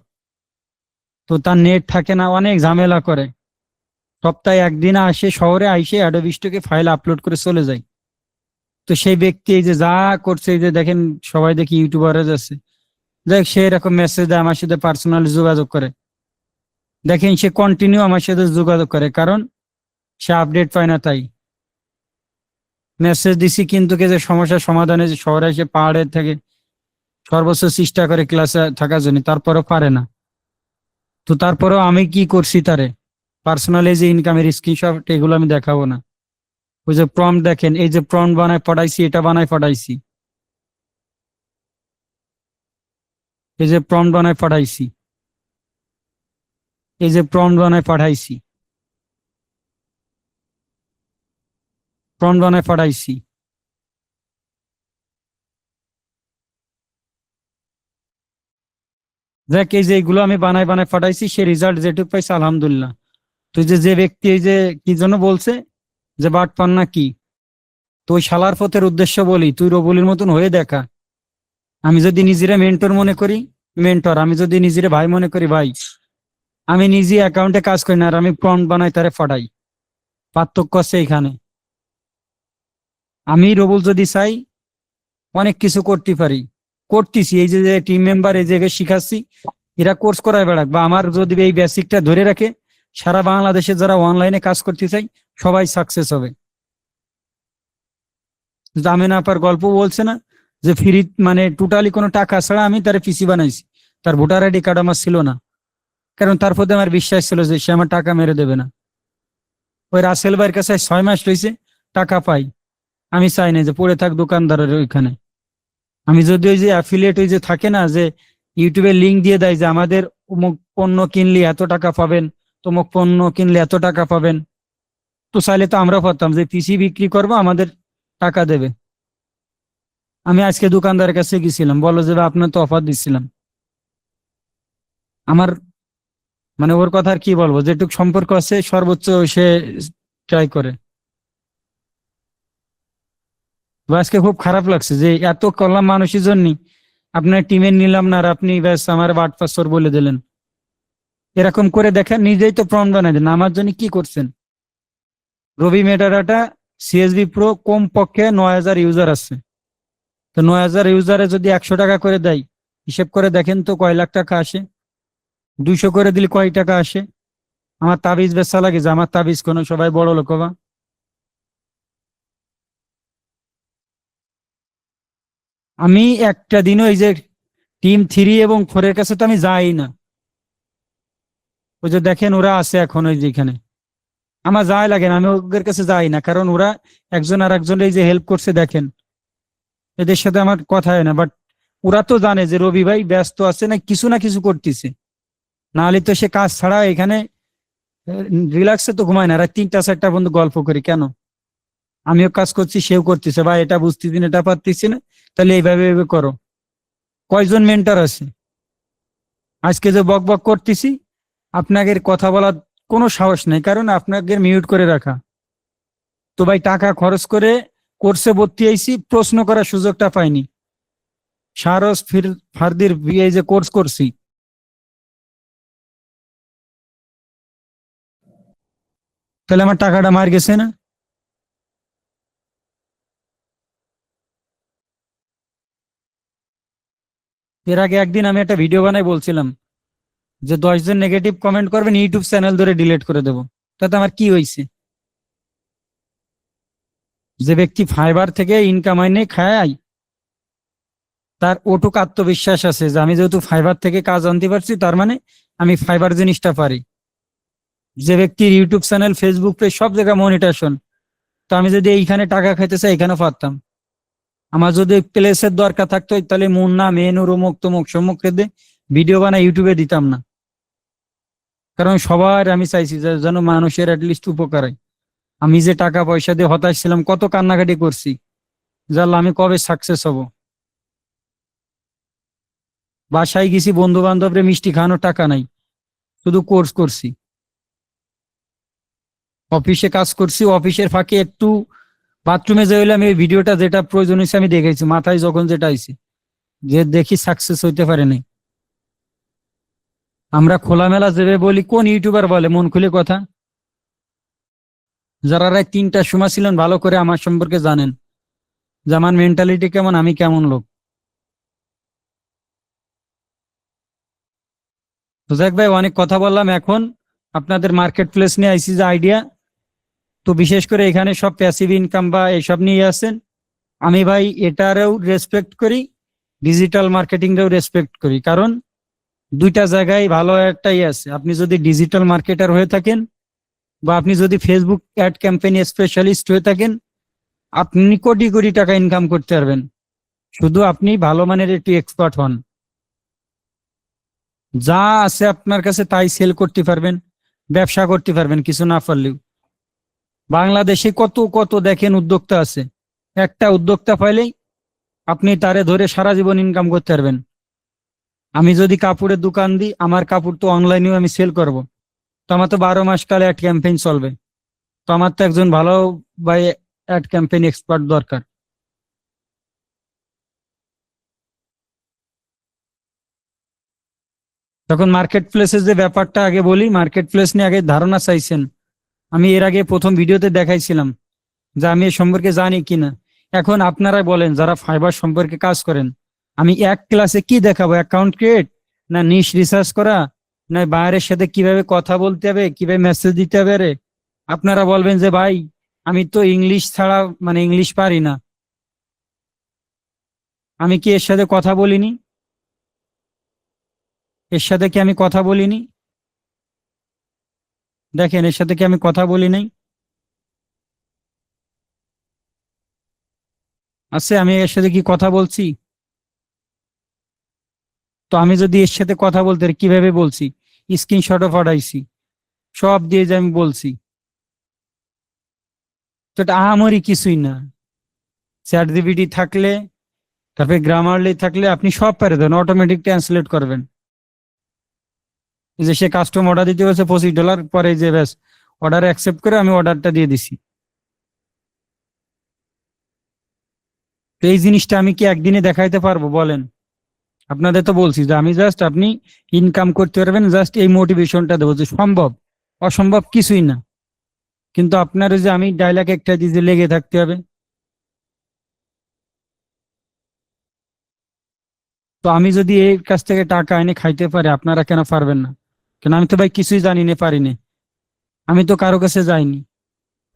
তো তার নেট থাকে না, অনেক ঝামেলা করে। সপ্তাহে একদিন আসে শহরে, আইসে অ্যাডোবি স্টকে ফাইল আপলোড করে চলে যায়। তো সেই ব্যক্তি এই যে যা করছে, এই যে দেখেন সবাই দেখি ইউটিউবারে যাচ্ছে, দেখ সে এরকম মেসেজ দেয়, আমার সাথে পার্সোনালি যোগাযোগ করে। দেখেন সে কন্টিনিউ আমার সাথে যোগাযোগ করে, কারণ সে আপডেট পায় না তাই। মেসেজ দিছি কিন্তু কে যে সমস্যার সমাধানে যে শহরে এসে পাহাড়ের থেকে সর্বোচ্চ চেষ্টা করে ক্লাসে থাকার জন্য, তারপরেও পারে না। তো তারপরেও আমি কি করছি তারে পার্সোনালি যে ইনকামের স্ক্রিনশট এগুলো আমি দেখাবো না। ওই যে প্রম্পট দেখেন, এই যে প্রম্পট বানায় পাঠাইছি, এটা বানায় পাঠাইছি, এই যে প্রম্পট বানায় পাঠাইছি, এই যে প্রম্পট বানায় পাঠাইছি, প্রম্পট বানায় পাঠাইছি। দেখ এই যে এগুলো আমি বানায় বানায় পাঠাইছি, সে রেজাল্ট যেটুকু পাইছে আলহামদুলিল্লাহ। তুই যে যে ব্যক্তি এই যে কি জন্য বলছে যে বাট পান না কি, তো ওই শালার পথের উদ্দেশ্য বলি, তুই রবুলির মতন হয়ে দেখা। আমি যদি নিজেরে মেন্টর মনে করি, মেন্টর। আমি যদি নিজেরে ভাই মনে করি, ভাই। আমি নিজে অ্যাকাউন্টে কাজ করি না, আর আমি প্রম্পট বানাই তারে পাঠাই। পার্থক্য আছে এখানে। আমি রবুল যদি চাই অনেক কিছু করতে পারি, করতেছি। এই যে টিম মেম্বার এই জায়গায় শিখাচ্ছি, এরা কোর্স করায় বেড়াক, বা আমার যদি এই বেসিকটা ধরে রাখে, সারা বাংলাদেশে যারা অনলাইনে কাজ করতে চাই সবাই সাকসেস হবে। জামিন আপার গল্প বলছে না যে ফ্রি, মানে টোটালি কোনো টাকা ছাড়া আমি তার পিসি বানাইছি। তার ভোটার আইডি কার্ড আমার ছিল না, কারণ তার প্রতি আমার বিশ্বাস ছিল যে সে আমার টাকা মেরে দেবে না। ওই রাসেল ভাইয়ের কাছে 6 মাস রয়েছে, টাকা পাই। আমি চাই না যে পড়ে থাক দোকানদারের ওইখানে। আমি যদি ওই যে অ্যাফিলিয়েট ওই যে থাকে না, যে ইউটিউবে লিঙ্ক দিয়ে দেয় যে আমাদের অমুক পণ্য কিনলে এত টাকা পাবেন, তমুক পণ্য কিনলে এত টাকা পাবেন, তো চাইলে তো আমরা পারতাম যে পিসি বিক্রি করবো, আমাদের টাকা দেবে। আমি আজকে দোকানদারের কাছে গেছিলাম, বলো যে ভাই, আপনার তো অফার দিচ্ছিলাম। আমার মানে ওর কথা আর কি বলবো, যেটুক সম্পর্ক আছে সর্বোচ্চ সে ট্রাই করে। তো আজকে খুব খারাপ লাগছে যে এত কল্যাণ মানুষের জন্য আপনার টিমে নিলাম না, আর আপনি ব্যাস আমার বাট পাসর বলে দিলেন। এরকম করে দেখেন, নিজেই তো প্রমাণ বানাই দেন আমার জন্য কি করছেন। রবি মেটাডাটা সিএসবি প্রো কম পক্ষে 9,000 ইউজার আছে। তো 9,000 ইউজারে যদি 100 টাকা করে দেয়, হিসেব করে দেখেন তো কয় লাখ টাকা আসে। 200 করে দিলে কয় টাকা আসে। আমার তাবিজ বেচা লাগে যে আমার তাবিজ কোনো সবাই বড় লোক হবা। আমি একটা দিনও এই যে টিম 3 এবং 4 কাছে তো আমি যাই না। ওই যে দেখেন ওরা আছে এখন ওই যেখানে, আমার যাই লাগে না, আমি ওদের কাছে যাই না, কারণ ওরা একজন আর একজন এই যে হেল্প করছে দেখেন, এদের সাথে আমার কথা হয় না। বাট ওরা তো জানে যে রবি ভাই ব্যস্ত আছে, না কিছু করতেছে। না হলে তো সে কাজ ছাড়া এখানে রিল্যাক্সে তো ঘুমায় না, রাত 3টা 4টা পর্যন্ত গল্প করি কেন। আমিও কাজ করছি, সেও করতেছে, ভাই এটা বুঝতেছি না, এটা পারতেছি না, তাহলে এইভাবে এইভাবে করো। কয়জন মেন্টর আছে। আজকে যে বক বক করতেছি, আপনাদের কথা বলার কোনো সাহস নেই, কারণ আপনাদের মিউট করে রাখা। তো ভাই টাকা খরচ করে কোর্সে ভর্তি হয়েছি, প্রশ্ন করার সুযোগটা পাইনি। সারস ফারদির এই যে কোর্স করছি, তাহলে আমার টাকাটা মার গেছে না। এর আগে একদিন আমি একটা ভিডিও বানাই বলছিলাম যে 10 জন নেগেটিভ কমেন্ট করবেন, ইউটিউব চ্যানেল ধরে ডিলিট করে দেবো। তাতে আমার কি হয়েছে। যে ব্যক্তি ফাইবার থেকে ইনকাম আইনে খায়, তার ওটুক আত্মবিশ্বাস আছে যে আমি যেহেতু ফাইবার থেকে কাজ আনতে পারছি, তার মানে আমি ফাইবার জিনিসটা পারি। যে ব্যক্তির ইউটিউব চ্যানেল, ফেসবুক পেজ সব জায়গায় মনিটেশন, তো আমি যদি এইখানে টাকা খাইতে চাই এখানেও পারতাম। আমার যদি প্লেসের দরকার থাকতো, তাহলে মুন্না মেনুর অমুক তমুক সমুক রেদে ভিডিও বানাই ইউটিউবে দিতাম না। কারণ সবার আমি চাইছি যে যেন মানুষের অ্যাটলিস্ট উপকার হয়। আমি যে টাকা পয়সা দিয়ে হতাশ ছিলাম, কত কান্নাকাটি করছি, জানলা আমি কবে সাকসেস হব। বাসায় গেছি, বন্ধু বান্ধবরে মিষ্টি খাওয়ানোর টাকা নাই, শুধু কোর্স করছি। অফিসে কাজ করছি, অফিসের ফাঁকে একটু বাথরুমে যে হইলে আমি এই ভিডিওটা যেটা প্রয়োজন হয়েছে আমি দেখেছি, মাথায় যখন যেটা আইছে, যে দেখি সাকসেস হইতে পারে নাই। আমরা খোলামেলা যেভাবে বলি, কোন ইউটিউবার বলে মন খুলে কথা। যারা রাত 3টার সময় ছিলেন ভালো করে আমার সম্পর্কে জানেন যে আমার মেন্টালিটি কেমন, আমি কেমন লোক। তো যাক ভাই, অনেক কথা বললাম। এখন আপনাদের মার্কেট প্লেস নিয়ে আইসি যে আইডিয়া, তো বিশেষ করে এখানে সব প্যাসিভ ইনকাম বা এইসব নিয়ে আসেন। আমি ভাই এটারেও রেসপেক্ট করি, ডিজিটাল মার্কেটিংটাও রেসপেক্ট করি, কারণ দুইটা জায়গায় ভালো একটাই আছে। আপনি যদি ডিজিটাল মার্কেটার হয়ে থাকেন বা আপনি যদি ফেসবুক অ্যাড ক্যাম্পেইন স্পেশালিস্ট হয়ে থাকেন, আপনি কোটি কোটি টাকা ইনকাম করতে পারবেন, শুধু আপনি ভালো মানের একটু এক্সপার্ট হন। যা আছে আপনার কাছে তাই সেল করতে পারবেন, ব্যবসা করতে পারবেন কিছু না পারলেও। বাংলাদেশে কত কত দেখেন উদ্যোক্তা আছে, একটা উদ্যোক্তা পাইলেই আপনি তারে ধরে সারা জীবন ইনকাম করতে পারবেন। আমি যদি কাপড়ের দোকান দিই, আমার কাপড় তো অনলাইনেও আমি সেল করব, তো আমার তো 12 মাস কালে অ্যাড ক্যাম্পেইন চলবে। তো আমার তো একজন ভালো ভাই অ্যাড ক্যাম্পেইন এক্সপার্ট দরকার। তখন মার্কেট প্লেসের যে ব্যাপারটা আগে বলি, মার্কেট প্লেস নিয়ে আগে ধারণা চাইছেন। আমি এর আগে প্রথম ভিডিওতে দেখাইছিলাম যে আমি এ সম্পর্কে জানি কিনা। এখন আপনারা বলেন যারা ফাইবার সম্পর্কে কাজ করেন, আমি এক ক্লাসে কি দেখাবো? অ্যাকাউন্ট ক্রিয়েট, না নিশ রিসার্চ করা, না বাইরের সাথে কিভাবে কথা বলতে হবে, কিভাবে মেসেজ দিতে হবে? রে আপনারা বলবেন যে ভাই আমি তো ইংলিশ ছাড়া মানে ইংলিশ পারি না। আমি কি এর সাথে কথা বলিনি? এর সাথে কি আমি কথা বলিনি? দেখেন, এর সাথে কি আমি কথা বলি নাই? আছে, আমি এর সাথে কি কথা বলছি? তো আমি যদি এর সাথে কথা বলতে পারি, কিভাবে বলছি? স্ক্রিনশটও পাঠাইছি, সব দিয়ে যে আমি বলছি। তো এটা আহামরি কিছুই না। চ্যাট জিপিটি থাকলে, তারপরে গ্রামারলি থাকলে আপনি সব পারে দেন, অটোমেটিক ট্রান্সলেট করবেন। এই যে সে কাস্টম অর্ডার দিতে বলছে $25, পরে যে ব্যাস অর্ডার অ্যাকসেপ্ট করে আমি অর্ডারটা দিয়ে দিছি। তো এই জিনিসটা আমি কি একদিনে দেখাইতে পারবো বলেন? আপনাদের তো বলছি যে আমি জাস্ট আপনি ইনকাম করতে পারবেন, জাস্ট এই মোটিভেশনটা দেবো যে সম্ভব, অসম্ভব কিছুই না। কিন্তু আপনার ওই যে আমি ডায়লগ একটা দিয়ে যে লেগে থাকতে হবে। তো আমি যদি এর কাছ থেকে টাকা এনে খাইতে পারি, আপনারা কেন পারবেন না? কেন? আমি তো ভাই কিছুই জানি না, পারি না। আমি তো কারো কাছে যাইনি,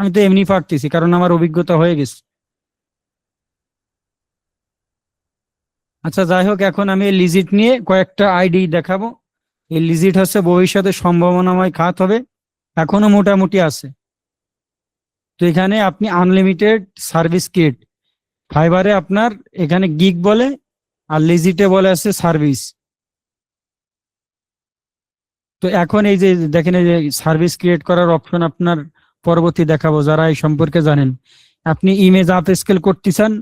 আমি তো এমনি পারতেছি, কারণ আমার অভিজ্ঞতা হয়ে গেছে। আচ্ছা যাই হোক, এখন আমি এই লিজিট নিয়ে কয়েকটা আইডি দেখাবো। এই লিজিট হচ্ছে ভবিষ্যতে সম্ভাবনাময় খাত হবে, এখনো মোটামুটি আছে। তো এখানে আপনি আনলিমিটেড সার্ভিস কিট, ফাইবারে আপনার এখানে গিগ বলে, আর লিজিটে বলে আছে সার্ভিস। তো এখন এই যে দেখেন, এই যে সার্ভিস ক্রিয়েট করার অপশন আপনার পরবর্তী দেখাবো যারা এই সম্পর্কে জানেন। আপনি ইমেজ আপ স্কেল করতে চান,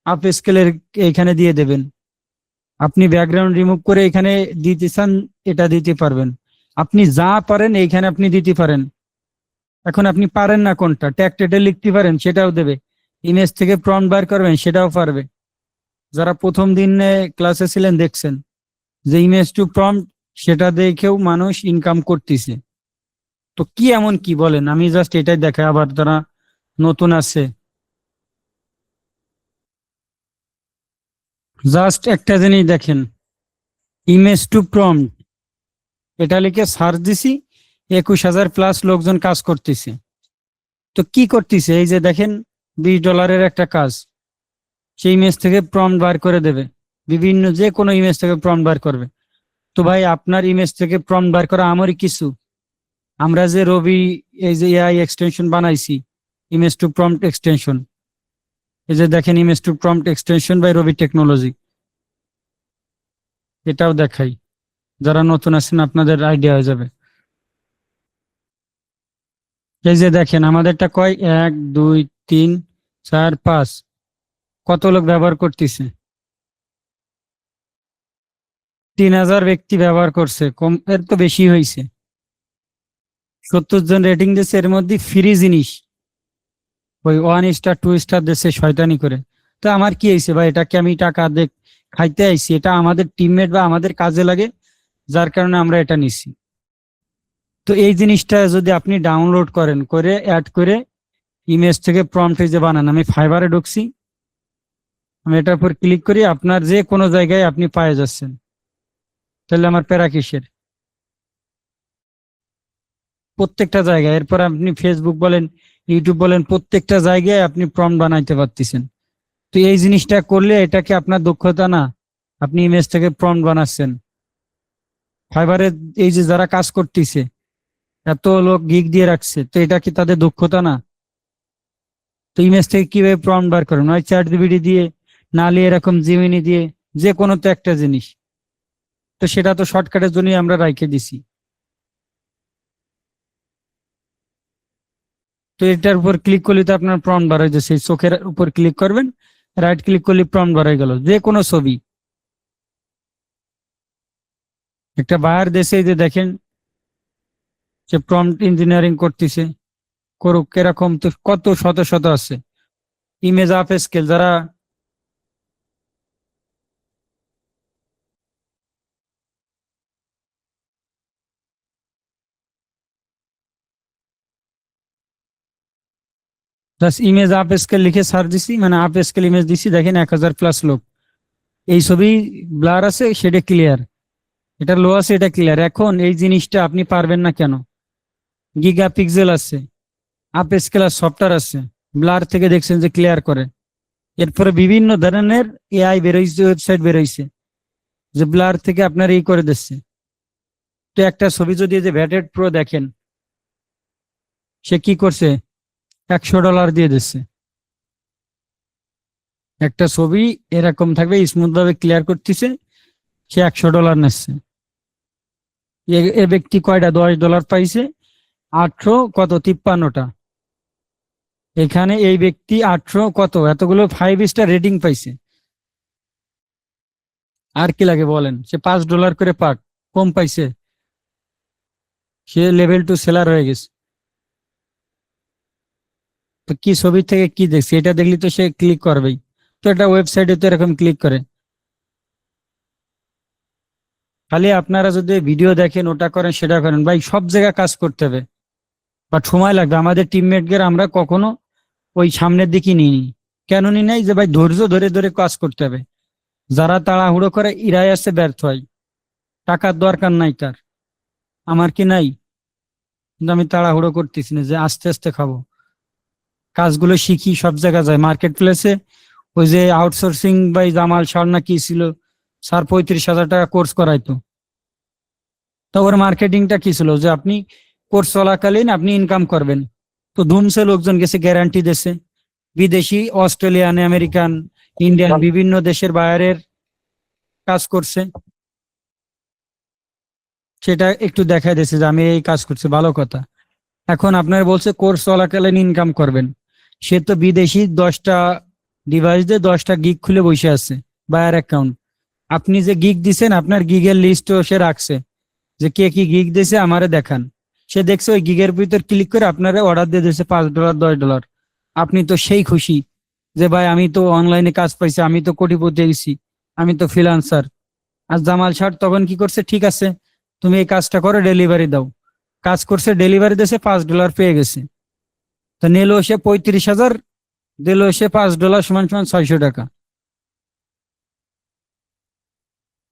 আপ স্কেলের এখানে দিয়ে দেবেন। আপনি ব্যাকগ্রাউন্ড রিমুভ করে এখানে দিতে চান, এটা দিতে পারবেন। আপনি যা পারেন এইখানে আপনি দিতে পারেন। এখন আপনি পারেন না কোনটা, ট্যাগ টাইটেল লিখতে পারেন, সেটাও দেবে। ইমেজ থেকে প্রম্পট বার করবেন, সেটাও পারবে। যারা প্রথম দিনে ক্লাসে ছিলেন দেখছেন যে ইমেজ টু প্রম্পট, সেটা দেখেও মানুষ ইনকাম করতেছে। তো কি এমন কি বলেন? আমি জাস্ট এটাই দেখাই। আবার যারা নতুন আছে, জাস্ট একটা জিনিস দেখেন, ইমেজ টু প্রম্পট এটা লিখে সার্চ দিছি, 21,000+ লোকজন কাজ করতেছে। তো কি করতেছে? এই যে দেখেন, $20 একটা কাজ, সেই ইমেজ থেকে প্রম্পট বার করে দেবে, বিভিন্ন যে কোনো ইমেজ থেকে প্রম্পট বার করবে। তো ভাই আপনার ইমেজ থেকে প্রম্পট বার করা আমারই কিছু? আমরা যে রবি এই যে এআই এক্সটেনশন বানাইছি, ইমেজ টু প্রম্পট এক্সটেনশন, এই যে দেখেন image to prompt extension by Robi technology, এটাও দেখাই। যারা নতুন আছেন আপনাদের আইডিয়া হয়ে যাবে। এই যে দেখেন আমাদেরটা কয়, 1 2 3 4 5, কত লোক ব্যবহার করতেছে? 3,000 ব্যক্তি ব্যবহার করছে, কম এর তো বেশি হয়েছে। 70 জন রেটিং দিচ্ছে, এর মধ্যে ফ্রি জিনিস ওই 1 স্টার 2 স্টার দিচ্ছে শয়তানি করে। তো আমার কি হয়েছে ভাই? এটাকে আমি টাকা দেখ খাইতে আইছি, এটা আমাদের টিমমেট বা আমাদের কাজে লাগে, যার কারণে আমরা এটা নিছি। তো এই জিনিসটা যদি আপনি ডাউনলোড করেন, করে অ্যাড করে ইমেজ থেকে প্রম্পট যে বানান, আমি ফাইবারে ঢুকছি, আমি এটার উপর ক্লিক করি, আপনার যে কোনো জায়গায় আপনি পায়ে যাচ্ছেন। তাহলে আমার প্যারা কিসের? প্রত্যেকটা জায়গায়। এরপর আপনি ফেসবুক বলেন, ইউটিউব বলেন, প্রত্যেকটা জায়গায় আপনি প্রম্পট বানাইতে পারতেছেন। তো এই জিনিসটা করলে এটা কি আপনার দক্ষতা না? আপনি ইমেজ থেকে প্রম্পট বানাচ্ছেন। ফাইবারে এই যে যারা কাজ করতেছে, এত লোক গিগ দিয়ে রাখছে, তো এটা কি তাদের দক্ষতা না? তো ইমেজ থেকে কিভাবে প্রম্পট বার করেন? হয় চ্যাট জিপিটি দিয়ে, নালে এরকম জিমিনি দিয়ে, যে কোনো তো একটা জিনিস। তো সেটা তো শর্টকাটের জন্যই আমরা রাইখে দিছি। তো এটার উপর ক্লিক করলে তো আপনার প্রম্পট বার হয়ে যাচ্ছে। সেই চোখের উপর ক্লিক করবেন, রাইট ক্লিক করলে প্রম্পট বার হয়ে গেল, যে কোনো ছবি। একটা বাহার দেশে যে দেখেন, সে প্রম্পট ইঞ্জিনিয়ারিং করতেছে, করুক, এরকম তো কত শত শত আছে। ইমেজ আপ স্কেল যারা, জাস্ট ইমেজ আপ স্কেল লিখে সার্চ দিছি, মানে আপ স্কেল ইমেজ দিছি, দেখেন 1000+ লোক। এই ছবি ব্লার আছে, সেটা ক্লিয়ার, এটা লো আছে, এটা ক্লিয়ার। এখন এই জিনিসটা আপনি পারবেন না কেন? গিগা পিক্সেল আছে, আপ স্কেল আর সফটওয়্যার আছে, ব্লার থেকে দেখছেন যে ক্লিয়ার করে। এরপরে বিভিন্ন ধরনের এআই বেরোইছে, ওয়েবসাইট বেরোইছে, যে ব্লার থেকে আপনার এই করে দিচ্ছে। তো একটা ছবি যদি যে ভ্যাটেড প্রো দেখেন, সে কি করছে, $100 দিয়ে দিচ্ছে। একটা ছবি এরকম থাকবে, স্মুথ ভাবে ক্লিয়ার করতেছে, সে $100 নিচ্ছে। এ ব্যক্তি কয়টা $10 পাইছে? 800 কত 53টা। এখানে এই ব্যক্তি 800 কত এতগুলো 5 স্টার রেটিং পাইছে। আর কি লাগে বলেন? সে $5 করে পাক, কম পাইছে, সে লেভেল 2 সেলার হয়ে গেছে। তো কি ছবি থেকে কি দেখছে, এটা দেখলি তো সে ক্লিক করবেই। তো এটা ওয়েবসাইটে তো এরকম ক্লিক করে। খালি আপনারা যদি ভিডিও দেখেন, ওটা করেন, সেটা করেন, ভাই সব জায়গায় কাজ করতে হবে, বাট সময় লাগবে। আমাদের টিমমেটদের আমরা কখনো ওই সামনের দিকে নিই। কেন নি নাই? যে ভাই ধৈর্য ধরে ধরে কাজ করতে হবে। যারা তাড়াহুড়ো করে ইরাই আসছে ব্যর্থ হয়। টাকার দরকার নাই তার, আমার কি নাই? কিন্তু আমি তাড়াহুড়ো করতেছি না, যে আস্তে আস্তে খাবো। কাজগুলো শিখি, সব জায়গায় যায় মার্কেট প্লেসে। ওই যে আউটসোর্সিং বাই জামাল সার না কি ছিল, স্যার 35,000 টাকা কোর্স করাইতো। তো ওর মার্কেটিংটা কি ছিল, যে আপনি কোর্স চলাকালীন আপনি ইনকাম করবেন। তো ধুমসে লোকজন গেছে, গ্যারান্টি দিয়েছে, বিদেশি, অস্ট্রেলিয়ান, আমেরিকান, ইন্ডিয়ান, বিভিন্ন দেশের বাইরের কাজ করছে। সেটা একটু দেখা দিয়েছে যে আমি এই কাজ করছি, ভালো কথা। এখন আপনার বলছে কোর্স চলাকালীন ইনকাম করবেন। সে তো বিদেশি 10টা ডিভাইস দিয়ে 10টা গিগ খুলে বসে আছে, বায়ার অ্যাকাউন্ট। আপনি যে গিগ দিছেন, আপনার গিগের লিস্টও সে রাখছে, যে কে কি গিগ দিয়েছে আমারে দেখান। সে দেখছে, ওই গিগের ভিতর ক্লিক করে আপনারা অর্ডার দিয়ে দিয়েছে $5, $10। আপনি তো সেই খুশি, যে ভাই আমি তো অনলাইনে কাজ পাইছি, আমি তো কোটিপতি গেছি, আমি তো ফ্রিল্যান্সার। আর জামাল স্যার তখন কি করছে, ঠিক আছে তুমি এই কাজটা করো, ডেলিভারি দাও। কাজ করছে, ডেলিভারি দিয়েছে, $5 পেয়ে গেছে। তো নিল সে 35,000, দিল সে $5 সমান সমান 600 টাকা।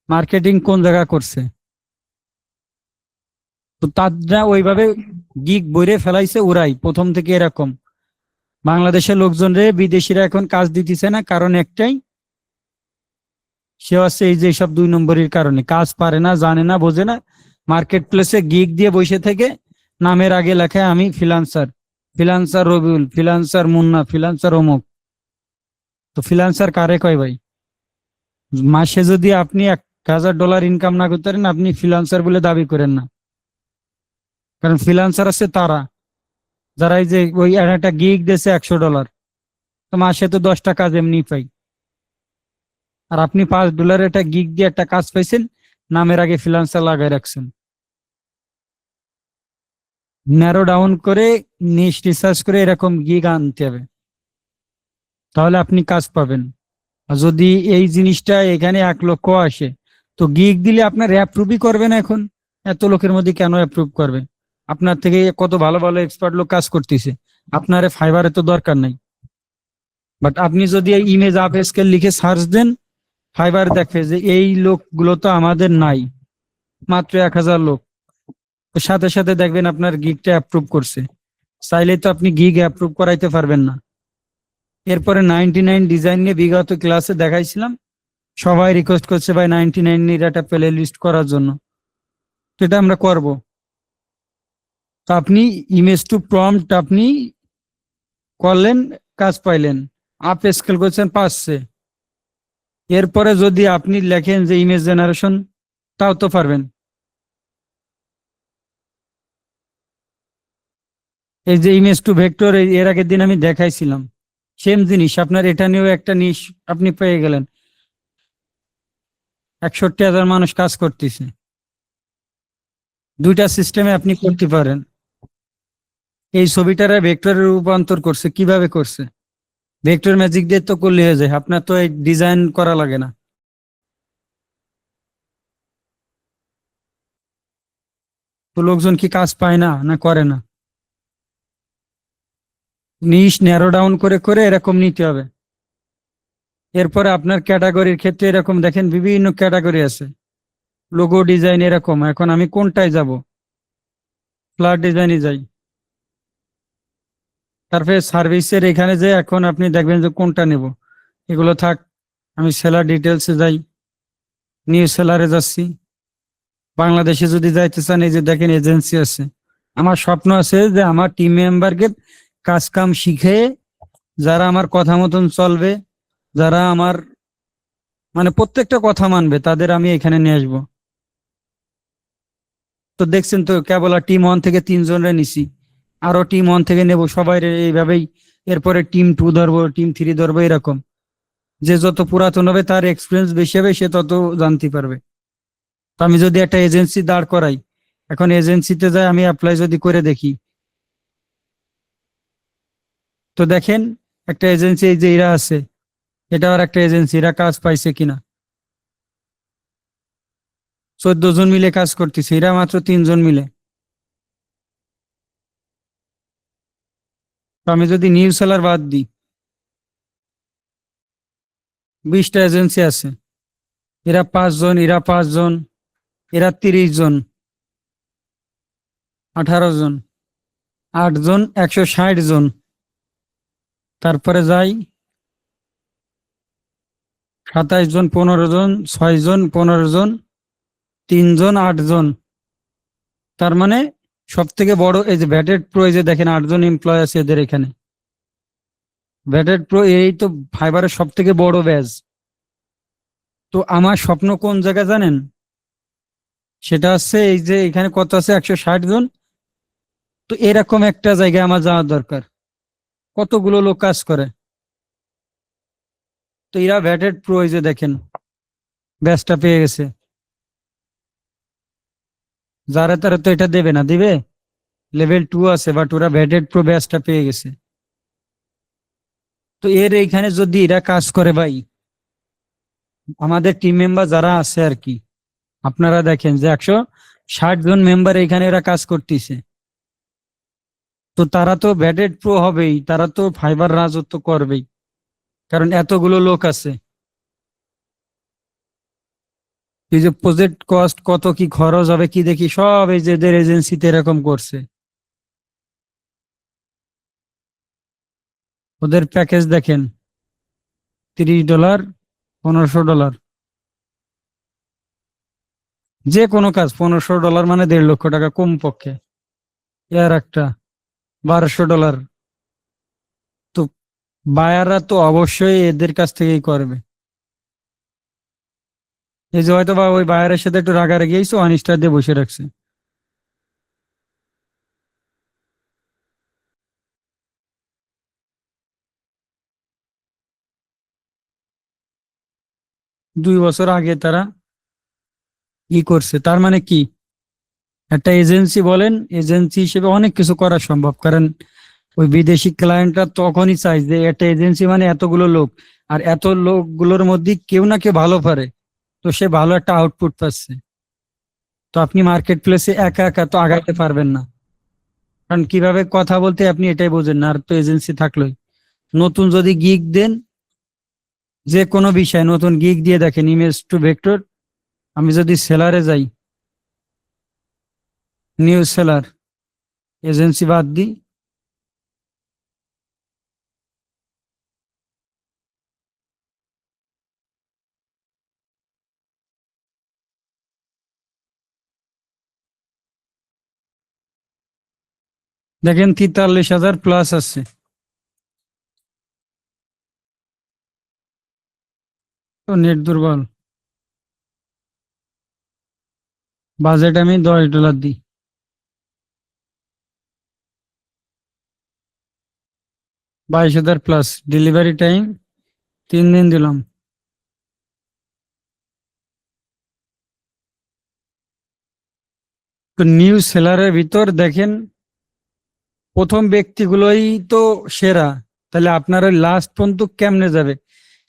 মার্কেটিং কোন জায়গা করছে? তো তারা ওইভাবে গিগ বইরে ফেলাইছে, ওরাই প্রথম থেকে এরকম। বাংলাদেশের লোকজন রে বিদেশিরা এখন কাজ দিতেছে না, কারণ একটাই, সে হচ্ছে এই যে সব 2 নম্বরের কারণে কাজ পারে না, জানে না, বোঝে না। মার্কেট প্লেসে গিগ দিয়ে বসে থেকে নামের আগে লেখায় আমি freelancer, freelancer Rabiul, freelancer Munna, freelancer অমুক। তো ফ্রিল্যান্সার কারে কয় ভাই? মাসে যদি আপনি $1,000 ইনকাম না করতে পারেন, আপনি ফ্রিল্যান্সার বলে দাবি করেন না। কারণ ফ্রিল্যান্সার আছে তারা, যারা এই যে ওই একটা গিগ দিয়েছে $100, তো মাসে তো 10টা কাজ এমনি পাই। আর আপনি $5 একটা গিগ দিয়ে একটা কাজ পাইছেন, নামের আগে ফ্রিল্যান্সার লাগাই রাখছেন। ন্যারো ডাউন করে, নিশ রিসার্চ করে এরকম গিগ আনতে হবে, তাহলে আপনি কাজ পাবেন। আর যদি এই জিনিসটা এখানে 1 লক্ষ আসে, তো গিগ দিলে আপনার অ্যাপ্রুভই করবে না। এখন এত লোকের মধ্যে কেন অ্যাপ্রুভ করবে? আপনার থেকে কত ভালো ভালো এক্সপার্ট লোক কাজ করতেছে, আপনার ফাইবারে তো দরকার নাই। বাট আপনি যদি এই ইমেজ আপ স্কেল লিখে সার্চ দেন, ফাইবার দেখে যে এই লোকগুলো তো আমাদের নাই, মাত্র 1,000 লোক। তো সাথে সাথে দেখবেন আপনার গিগটা অ্যাপ্রুভ করছে। চাইলে তো আপনি গিগ অ্যাপ্রুভ করাইতে পারবেন না। এরপরে 99 ডিজাইন নিয়ে বিগত ক্লাসে দেখাইছিলাম, সবাই রিকোয়েস্ট করছে ভাই 99 এর একটা প্লে লিস্ট করার জন্য, তো এটা আমরা করব। তো আপনি ইমেজ টু প্রম্পট আপনি করলেন, কাজ পাইলেন, আপ স্কেল করছেন 5 এরপরে যদি আপনি লেখেন যে ইমেজ জেনারেশন, তাও তো পারবেন। এই যে ইমেজ টু ভেক্টর এর আগের দিন আমি দেখাইছিলাম, সেম জিনিস আপনার এটা নিয়েও একটা নিশ আপনি পেয়ে গেলেন। 61,000 মানুষ কাজ করতেছে, দুইটা সিস্টেমে আপনি করতে পারেন। এই ছবিটারে ভেক্টরে রূপান্তর করছে, কিভাবে করছে? ভেক্টর ম্যাজিক দিয়ে তো করলে হয়ে যায়, আপনার তো এই ডিজাইন করা লাগে না। তো লোকজন কি কাজ পায় না, না করে না? নিশ ন্যারো ডাউন করে করে এরকম নিতে হবে। এরপরে আপনার ক্যাটাগরির ক্ষেত্রে এরকম দেখেন বিভিন্ন ক্যাটাগরি আছে, লোগো ডিজাইন এরকম। এখন আমি কোনটায় যাব? ফ্ল্যাট ডিজাইনে যাই, তারপরে সার্ভিসের এখানে যে এখন আপনি দেখবেন যে কোনটা নেব। এগুলো থাক, আমি সেলার ডিটেলসে যাই, নিউ সেলারে যাচ্ছি। বাংলাদেশে যদি যাইতে চান, এই যে দেখেন এজেন্সি আছে। আমার স্বপ্ন আছে যে আমার টিম মেম্বারকে কাজ কাম শিখে, যারা আমার কথা মতন চলবে, যারা আমার মানে প্রত্যেকটা কথা মানবে, তাদের আমি এখানে নিয়ে আসবো। তো দেখছেন তো, কেবল টিম 1 থেকে 3 জনের নিছি, আরো টিম 1 থেকে নেব সবাই এইভাবেই। এরপরে টিম 2 ধরবো, টিম 3 ধরবো, এরকম। যে যত পুরাতন হবে তার এক্সপিরিয়েন্স বেশি হবে, সে তত জানতে পারবে। তো আমি যদি একটা এজেন্সি দাঁড় করাই, এখন এজেন্সিতে যাই আমি অ্যাপ্লাই যদি করে দেখি, তো দেখেন একটা এজেন্সি এই যে এরা আছে, এটা আর একটা এজেন্সি, এরা কাজ পাইছে কিনা। 14 জন মিলে কাজ করতেছে, এরা মাত্র 3 জন মিলে। তো আমি যদি নিউ সেলার বাদ দিই, 20টা এজেন্সি আছে, এরা 5 জন, এরা 5 জন, এরা 30 জন, 18 জন, 8 জন, 160 জন। তারপরে যাই 27 জন, 15 জন, 6 জন, 15 জন, 3 জন, 8 জন। তার মানে সব থেকে বড় এই যে ভ্যাটেড প্রো, এই যে দেখেন 8 জন এমপ্লয় আছে এদের এখানে। ভ্যাটেড প্রো এই তো ফাইবারের সব থেকে বড় ব্যাচ। তো আমার স্বপ্ন কোন জায়গায় জানেন? সেটা হচ্ছে এই যে এখানে কত আছে, 160 জন। তো এরকম একটা জায়গায় আমার যাওয়ার দরকার, কতগুলো লোক কাজ করে। তো এরা ভ্যাটেড প্রো, এই যে দেখেন ব্যাচটা পেয়ে গেছে। যারা তারা তো এটা দেবে না, দিবে লেভেল 2 আছে, বাট ওরা ভ্যাটেড প্রো ব্যাচটা পেয়ে গেছে। তো এর এইখানে যদি এরা কাজ করে ভাই, আমাদের টিম মেম্বার যারা আছে আর কি, আপনারা দেখেন যে 160 জন মেম্বার এখানে এরা কাজ করতেছে। তো তারা তো ভ্যাটেড প্রো হবেই, তারা তো ফাইবার রাজত্ব করবেই, কারণ এতগুলো লোক আছে। এই যে প্রজেক্ট কস্ট কত কি খরচ হবে কি দেখি, সব এই যে এদের এজেন্সিতে এরকম করছে। ওদের প্যাকেজ দেখেন, $30, $1500। যে কোনো কাজ $1500 মানে 1.5 লক্ষ কম পক্ষে। এর একটা $1200। তো বায়াররা তো অবশ্যই এদের কাছ থেকেই করবে। এই যে হয়তো বা ওই বায়ারের সাথে একটু রাগারাগি হয়েছে, 1 স্টার দিয়ে বসে রাখছে। 2 বছর আগে তারা ই করছে, তার মানে কি? একটা এজেন্সি বলেন, এজেন্সি হিসেবে অনেক কিছু করা সম্ভব, কারণ ওই বিদেশি ক্লায়েন্টরা তখনই চাই যে একটা এজেন্সি মানে এতগুলো লোক, আর এত লোকগুলোর মধ্যে কেউ না কেউ ভালো পারে, তো সে ভালো একটা আউটপুট পাচ্ছে। তো আপনি মার্কেট প্লেসে একা একা তো আগাইতে পারবেন না, কারণ কিভাবে কথা বলতে আপনি এটাই বোঝেন না, আর তো এজেন্সি থাকলোই। নতুন যদি গিগ দেন, যে কোনো বিষয় নতুন গিগ দিয়ে দেখেন ইমেজ টু ভেক্টর, আমি যদি সেলারে যাই, নিউ সেলার, এজেন্সি বাদ দিই। দেখেন 43,000 প্লাস আছে। তো নেট দুর্বল, বাজেট আমি $10 দিই। 22,000 প্লাস, ডেলিভারি টাইম 3 দিন দিলাম। তো নিউ সেলারের ভিতর দেখেন প্রথম ব্যক্তিগুলোই তো সেরা, তাহলে আপনার ওই লাস্ট পর্যন্ত কেমনে যাবে?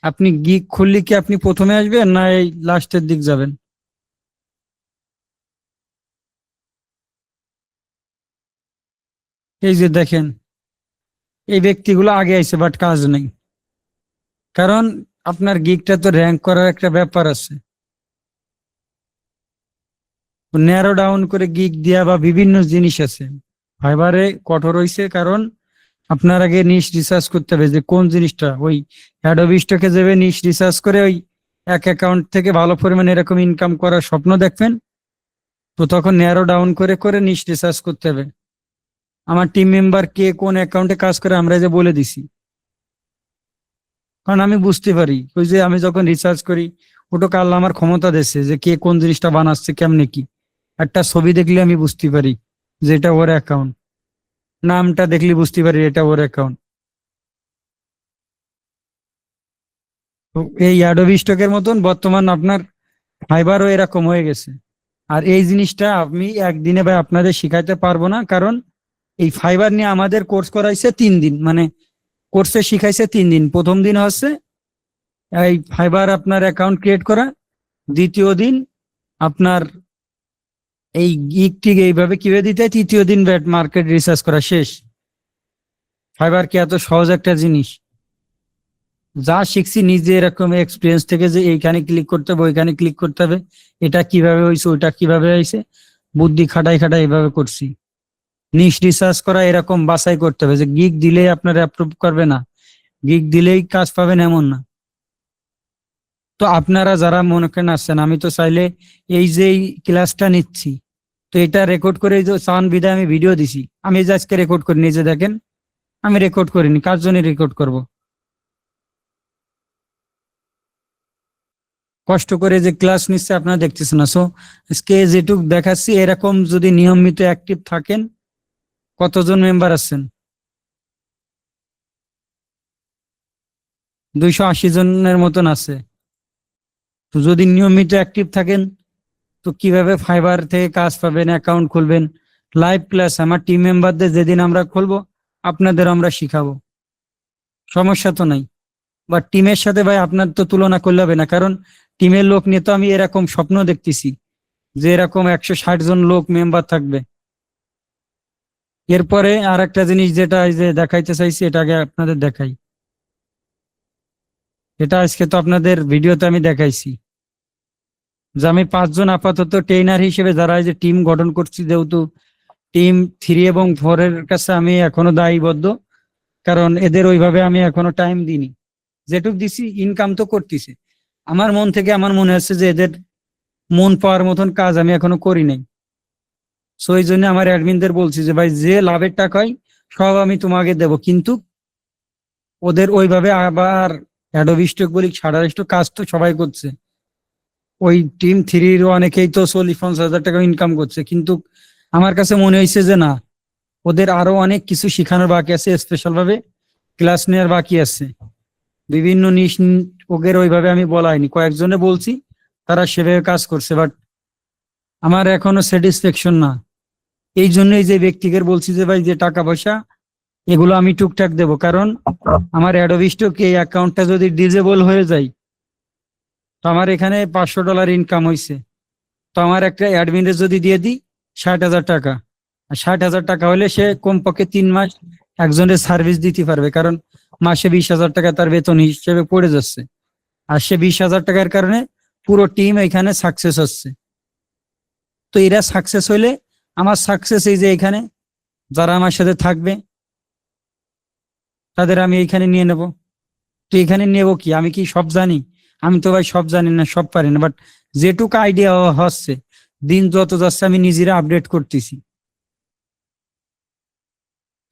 আপনি গিগ খুললে কি আপনি প্রথমে আসবেন না এই লাস্টের দিক যাবেন? এই যে দেখেন এই ব্যক্তিগুলো আগে আইছে বাট কাজ নেই, কারণ আপনার গিগটা তো র্যাঙ্ক করার একটা ব্যাপার আছে। ন্যারো ডাউন করে গিগ দেয়া বা বিভিন্ন জিনিস আছে। ফাইবারে কঠোর হইছে কারণ আপনার আগে নিশ রিসার্চ করতে হবে যে কোন জিনিসটা, ওই অ্যাডোবি স্টকে যাবে, নিশ রিসার্চ করে ওই এক অ্যাকাউন্ট থেকে ভালো পরিমাণে এরকম ইনকাম করার স্বপ্ন দেখবেন, তো তখন ন্যারো ডাউন করে করে নিশ রিসার্চ করতে হবে। আমার টিম মেম্বার কে কোন অ্যাকাউন্টে কাজ করে আমরা যে বলে দিছি, কারণ আমি বুঝতে পারি ওই যে আমি যখন রিসার্চ করি ওটা আল্লাহ আমার ক্ষমতা দিচ্ছে যে কে কোন জিনিসটা বানাচ্ছে কেমনে কি। একটা ছবি দেখলে আমি বুঝতে পারি যে এটা ওর অ্যাকাউন্ট, নামটা দেখলে বুঝতে পারি এটা ওর অ্যাকাউন্ট। তো এই অ্যাডোবি স্টকের মতন বর্তমান আপনার ফাইবারও এরকম হয়ে গেছে। আর এই জিনিসটা আমি একদিনে ভাই আপনাদের শিখাইতে পারবো না, কারণ এই ফাইবার নিয়ে আমাদের কোর্স করাইছে 3 দিন, মানে কোর্সে শিখাইছে 3 দিন। প্রথম দিন হচ্ছে এই ফাইবার আপনার অ্যাকাউন্ট ক্রিয়েট করা, দ্বিতীয় দিন আপনার এই গিগ টিগ এইভাবে কিভাবে দিতে হয়, তৃতীয় দিন ব্যাট মার্কেট রিসার্চ করা শেষ। ফাইবার কি এত সহজ একটা জিনিস? যা শিখছি নিজে এরকম এক্সপিরিয়েন্স থেকে যে এইখানে ক্লিক করতে হবে ওইখানে ক্লিক করতে হবে, এটা কিভাবে হয়েছে ওইটা কিভাবে হয়েছে, বুদ্ধি খাটাই খাটাই এভাবে করছি। নিশ রিসার্চ করা এরকম বাছাই করতে হবে যে গিগ দিলেই আপনার অ্যাপ্রুভ করবে না, গিগ দিলেই কাজ পাবেন এমন না। তো আপনারা যারা মনে করেন আসছেন, আমি তো চাইলে এই যে এই ক্লাসটা নিচ্ছি, তো এটা রেকর্ড করে এই যে চান বিদায় আমি ভিডিও দিছি, আমি এই যে আজকে রেকর্ড করি নিজে দেখেন, আমি রেকর্ড করিনি, কার জন্য রেকর্ড করব? কষ্ট করে যে ক্লাস নিচ্ছে আপনারা দেখতেছেন না। সো আজকে যেটুক দেখাচ্ছি এরকম যদি নিয়মিত অ্যাক্টিভ থাকেন, কতজন মেম্বার আছেন? 280 জনের মতন আছে। তো যদি নিয়মিত অ্যাক্টিভ থাকেন তো কিভাবে ফাইবার থেকে কাজ পাবেন, অ্যাকাউন্ট খুলবেন, লাইভ ক্লাস আমার টিম মেম্বারদের যেদিন আমরা খুলবো আপনাদের আমরা শিখাবো, সমস্যা তো নাই। বা টিমের সাথে ভাই আপনার তো তুলনা করলে হবে না, কারণ টিমের লোক নিয়ে তো আমি এরকম স্বপ্ন দেখতেছি যে এরকম 160 জন লোক মেম্বার থাকবে। এরপরে আর একটা জিনিস যেটা এই যে দেখাইতে চাইছি, এটা আগে আপনাদের দেখাই। এটা আজকে তো আপনাদের ভিডিওতে আমি দেখাইছি যে আমি 5 জন আপাতত ট্রেনার হিসেবে যারা এই যে টিম গঠন করছি, যেহেতু টিম 3 এবং 4 এর কাছে আমি এখনো দায়বদ্ধ, কারণ এদের ওইভাবে আমি এখনো টাইম দিইনি। যেটুক দিছি ইনকাম তো করতেছে, আমার মন থেকে আমার মনে হচ্ছে যে এদের মন পাওয়ার মতন কাজ আমি এখনো করি নাই। সো এই জন্য আমার অ্যাডমিনদের বলছি যে ভাই যে লাভের টাকা হয় সব আমি তোমাকে দেবো, কিন্তু ওদের ওইভাবে আবার অ্যাডোবি স্টক বলি সারা স্টক কাজ তো সবাই করছে, ওই টিম 3 অনেকেই তো 40-50 হাজার টাকা ইনকাম করছে, কিন্তু আমার কাছে মনে হয়েছে যে না, ওদের আরো অনেক কিছু শেখানোর বাকি আছে, স্পেশাল ভাবে ক্লাস নেওয়ার বাকি আছে। বিভিন্ন নিশ ওদের ওইভাবে আমি বলা হয়নি, কয়েকজনে বলছি তারা সেভাবে কাজ করছে, বাট আমার এখনো স্যাটিসফ্যাকশন না। এই জন্যই যে ব্যক্তিকে বলছি যে ভাই যে টাকা পয়সা এগুলো আমি টুকটাক দেবো, কারণ আমার অ্যাডোবি স্টক এই অ্যাকাউন্টটা যদি ডিজেবল হয়ে যায়, তো আমার এখানে $500 ইনকাম হয়েছে, তো আমার একটা অ্যাডমিনের যদি দিয়ে দিই 60,000 টাকা, আর 60,000 টাকা হলে সে কমপক্ষে 3 মাস একজনের সার্ভিস দিতে পারবে, কারণ মাসে 20,000 টাকা তার বেতন হিসেবে পড়ে যাচ্ছে। আর সে 20,000 টাকার কারণে পুরো টিম এখানে সাকসেস হচ্ছে। তো এরা সাকসেস হইলে আমার সাকসেস এই যে এখানে যারা আমার সাথে থাকবে তাদের আমি এইখানে নিয়ে নেব। তো এখানে নেব কি, আমি কি সব জানি? আমি তো ভাই সব জানি না, সব পারি না, বাট যেটুকু আইডিয়া হচ্ছে দিন যত যাচ্ছে আমি নিজেরা আপডেট করতেছি।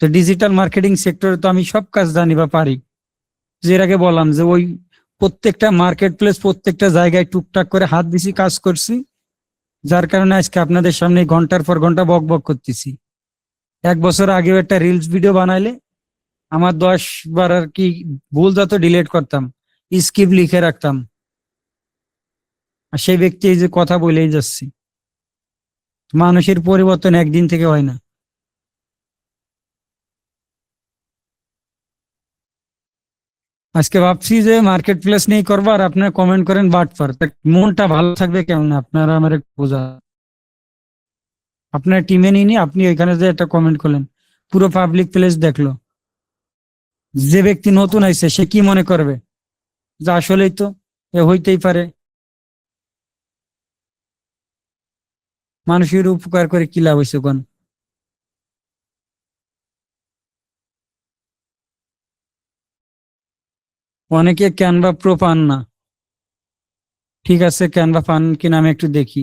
তো ডিজিটাল মার্কেটিং সেক্টরে তো আমি সব কাজ জানি বা পারি। যে এর আগে বললাম যে ওই প্রত্যেকটা মার্কেট প্লেস প্রত্যেকটা জায়গায় টুকটাক করে হাত দিছি, কাজ করছি, যার কারণে আজকে আপনাদের সামনে ঘন্টার পর ঘন্টা বক বক করতেছি। 1 বছর আগেও একটা রিলস ভিডিও বানাইলে আমার 10 বার আর কি ভুল যত ডিলিট করতাম, স্কিপ লিখে রাখতাম, আর সেই ব্যক্তি এই যে কথা বলেই যাচ্ছি। মানুষের পরিবর্তন একদিন থেকে হয় না। আজকে ভাবছি যে মার্কেট প্লেস নিয়ে করবো, আর আপনারা কমেন্ট করেন বাটপার, তা মনটা ভালো থাকবে কেমন? আপনারা আমার একটু বোঝা, আপনার টিমে নিয়ে নিয়ে আপনি ওইখানে যে একটা কমেন্ট করলেন, পুরো পাবলিক প্লেস দেখলো, যে ব্যক্তি নতুন আইছে সে কি মনে করবে যে আসলেই তো এ হইতেই পারে। মানুষের উপকার করে কি লাভ হয়েছে কোন? অনেকে ক্যানভা প্রো পান না। ঠিক আছে, ক্যানভা পান কিনা আমি একটু দেখি।